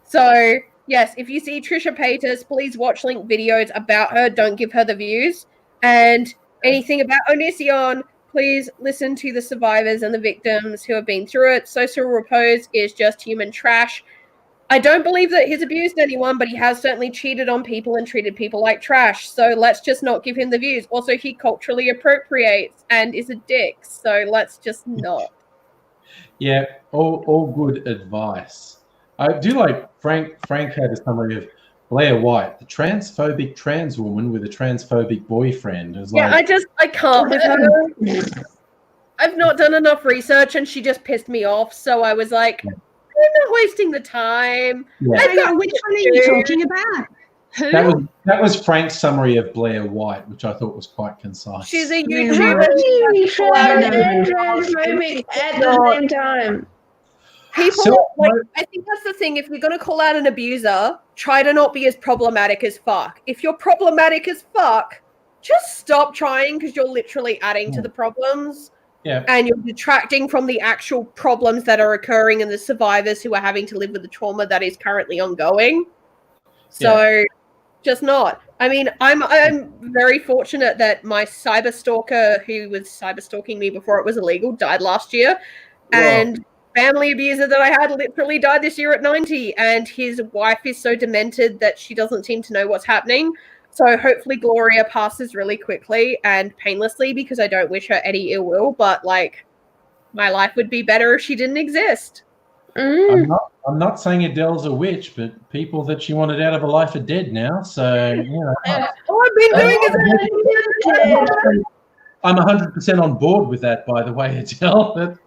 So, yes, if you see Trisha Paytas, please watch link videos about her. Don't give her the views. And anything about Onision, please listen to the survivors and the victims who have been through it. Social repose is just human trash. I don't believe that he's abused anyone, but he has certainly cheated on people and treated people like trash. So let's just not give him the views. Also, he culturally appropriates and is a dick. So let's just not. Yeah, all good advice. I do like Frank had a summary of Blair White, the transphobic trans woman with a transphobic boyfriend. It was Yeah, like, I can't with her. I've not done enough research and she just pissed me off. So I was like, I'm not wasting the time. yeah. I've got Which one are you talking about? Who? That was Frank's summary of Blair White, which I thought was quite concise. She's a Really YouTuber. transphobic at the same time. People, I think that's the thing. If you're going to call out an abuser, try to not be as problematic as fuck. If you're problematic as fuck, just stop trying because you're literally adding to the problems. Yeah. And you're detracting from the actual problems that are occurring and the survivors who are having to live with the trauma that is currently ongoing. So just not. I mean, I'm very fortunate that my cyber stalker who was cyber stalking me before it was illegal died last year. Whoa. And family abuser that I had literally died this year at 90. And his wife is so demented that she doesn't seem to know what's happening. So hopefully Gloria passes really quickly and painlessly because I don't wish her any ill will. But like, my life would be better if she didn't exist. I'm not saying Adele's a witch, but people that she wanted out of her life are dead now. So, you know. All I've been doing is... I'm 100% on board with that, by the way, Adele.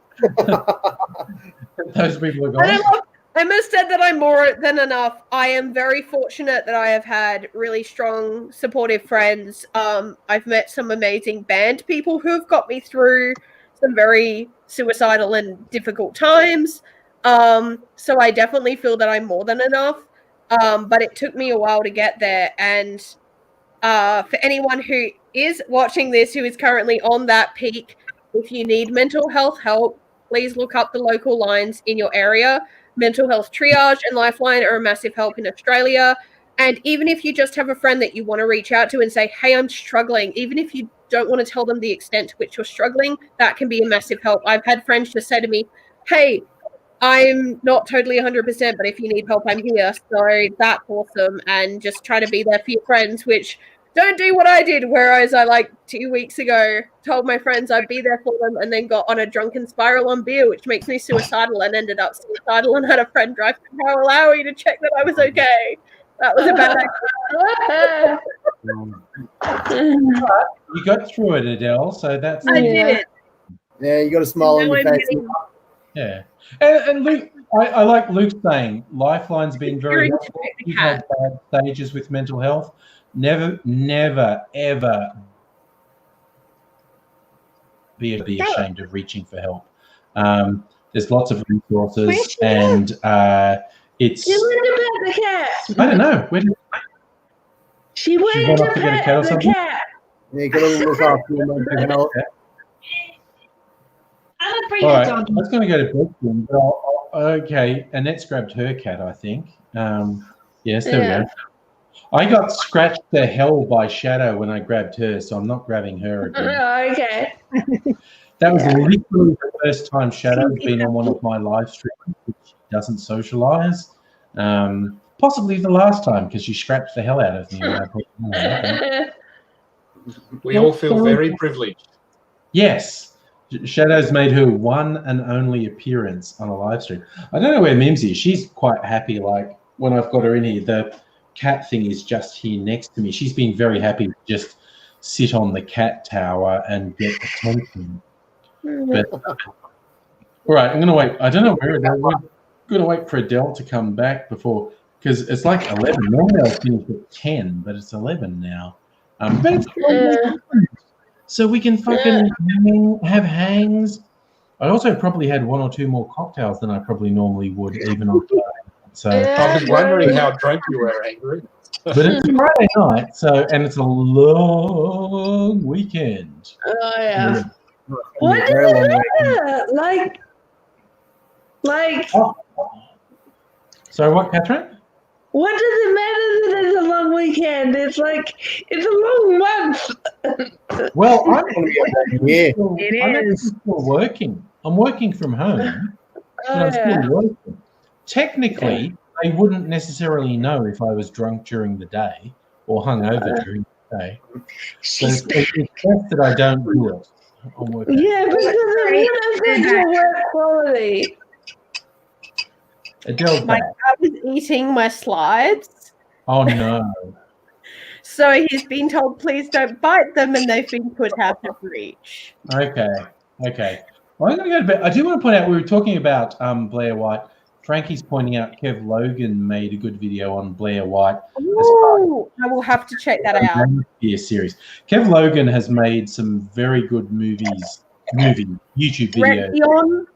Those people are gone. I must add that I'm more than enough. I am very fortunate that I have had really strong, supportive friends. I've met some amazing band people who have got me through some very suicidal and difficult times. So I definitely feel that I'm more than enough. But it took me a while to get there. And for anyone who is watching this, who is currently on that peak, if you need mental health help, please look up the local lines in your area. Mental health triage and Lifeline are a massive help in Australia. And even if you just have a friend that you want to reach out to and say, hey, I'm struggling, even if you don't want to tell them the extent to which you're struggling, that can be a massive help. I've had friends just say to me, hey, I'm not totally 100%, but if you need help, I'm here. So that's awesome. And just try to be there for your friends, which don't do what I did, whereas I 2 weeks ago told my friends I'd be there for them and then got on a drunken spiral on beer, which makes me suicidal and ended up suicidal and had a friend drive to Power Lowry to check that I was okay. That was a bad idea. You got through it, Adele, so that's... I did. Yeah, you got a smile on your face. Yeah. And Luke, I like Luke saying Lifeline's been very helpful. You've had bad stages with mental health. Never, ever be ashamed of reaching for help. There's lots of resources, and it's... She went to pet the cat. I don't know. Where did she went to pet the cat. Yeah, you got to look after your mental health. All right, I was going to go to bed soon, but okay. Annette's grabbed her cat, I think. Yes, there we go. I got scratched to hell by Shadow when I grabbed her, so I'm not grabbing her again. Oh, okay. That was literally the first time Shadow's been on one of my live streams, which she doesn't socialise. Possibly the last time, because she scratched the hell out of me. And I thought, we all feel very privileged. Yes. Shadow's made her one and only appearance on a live stream. I don't know where Mimsy is. She's quite happy. Like, when I've got her in here, the cat thing is just here next to me. She's been very happy to just sit on the cat tower and get attention. But, all right, I'm going to wait. I don't know where Adele. We're going to wait for Adele to come back before, because it's like 11. Normally I'll finish at 10, but it's 11 now. But it's so we can fucking have hangs. I also probably had one or two more cocktails than I probably normally would, even on Friday. So I was wondering how drunk you were, Angry. But it's Friday night, and it's a long weekend. Oh yeah. What does it matter? Like. Oh. So what, Catherine? What does it matter that it's a long weekend? It's a long month. Well, I'm It actually is. still working. I'm working from home, but I'm still working. Technically, they wouldn't necessarily know if I was drunk during the day or hungover during the day. So it's best that I don't do it. I'm working. Yeah, because it would affect your work quality. Adele's My back. cat was eating my slides. Oh no. So he's been told, please don't bite them, and they've been put out of reach. Okay. Well, I'm going to go to bed. I do want to point out, we were talking about Blair White. Frankie's pointing out Kev Logan made a good video on Blair White. Ooh, I will have to check that out. Series. Kev Logan has made some very good YouTube videos.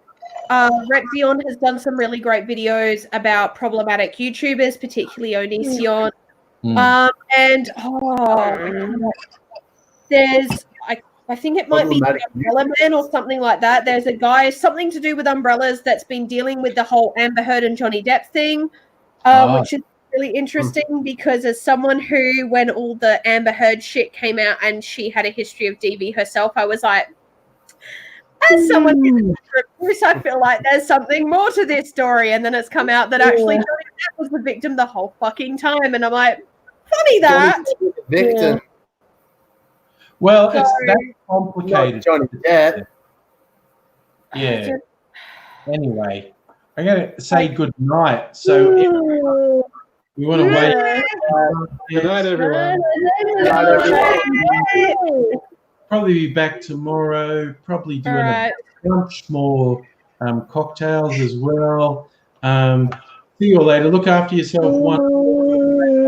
Rexion has done some really great videos about problematic YouTubers, particularly Onision. And there's I think it might be Umbrella Man or something like that. There's a guy, something to do with umbrellas, that's been dealing with the whole Amber Heard and Johnny Depp thing, which is really interesting because as someone who, when all the Amber Heard shit came out and she had a history of DV herself, I was like, as someone who's abuse, I feel like there's something more to this story. And then it's come out that actually Johnny Depp was the victim the whole fucking time. And I'm like, funny that. Victim. Well, it's that complicated. Johnny Depp. Yeah. Anyway, I'm going to say good night. So we want to wait. Good night, everyone. Probably be back tomorrow. Probably doing a bunch more cocktails as well. See you all later. Look after yourself.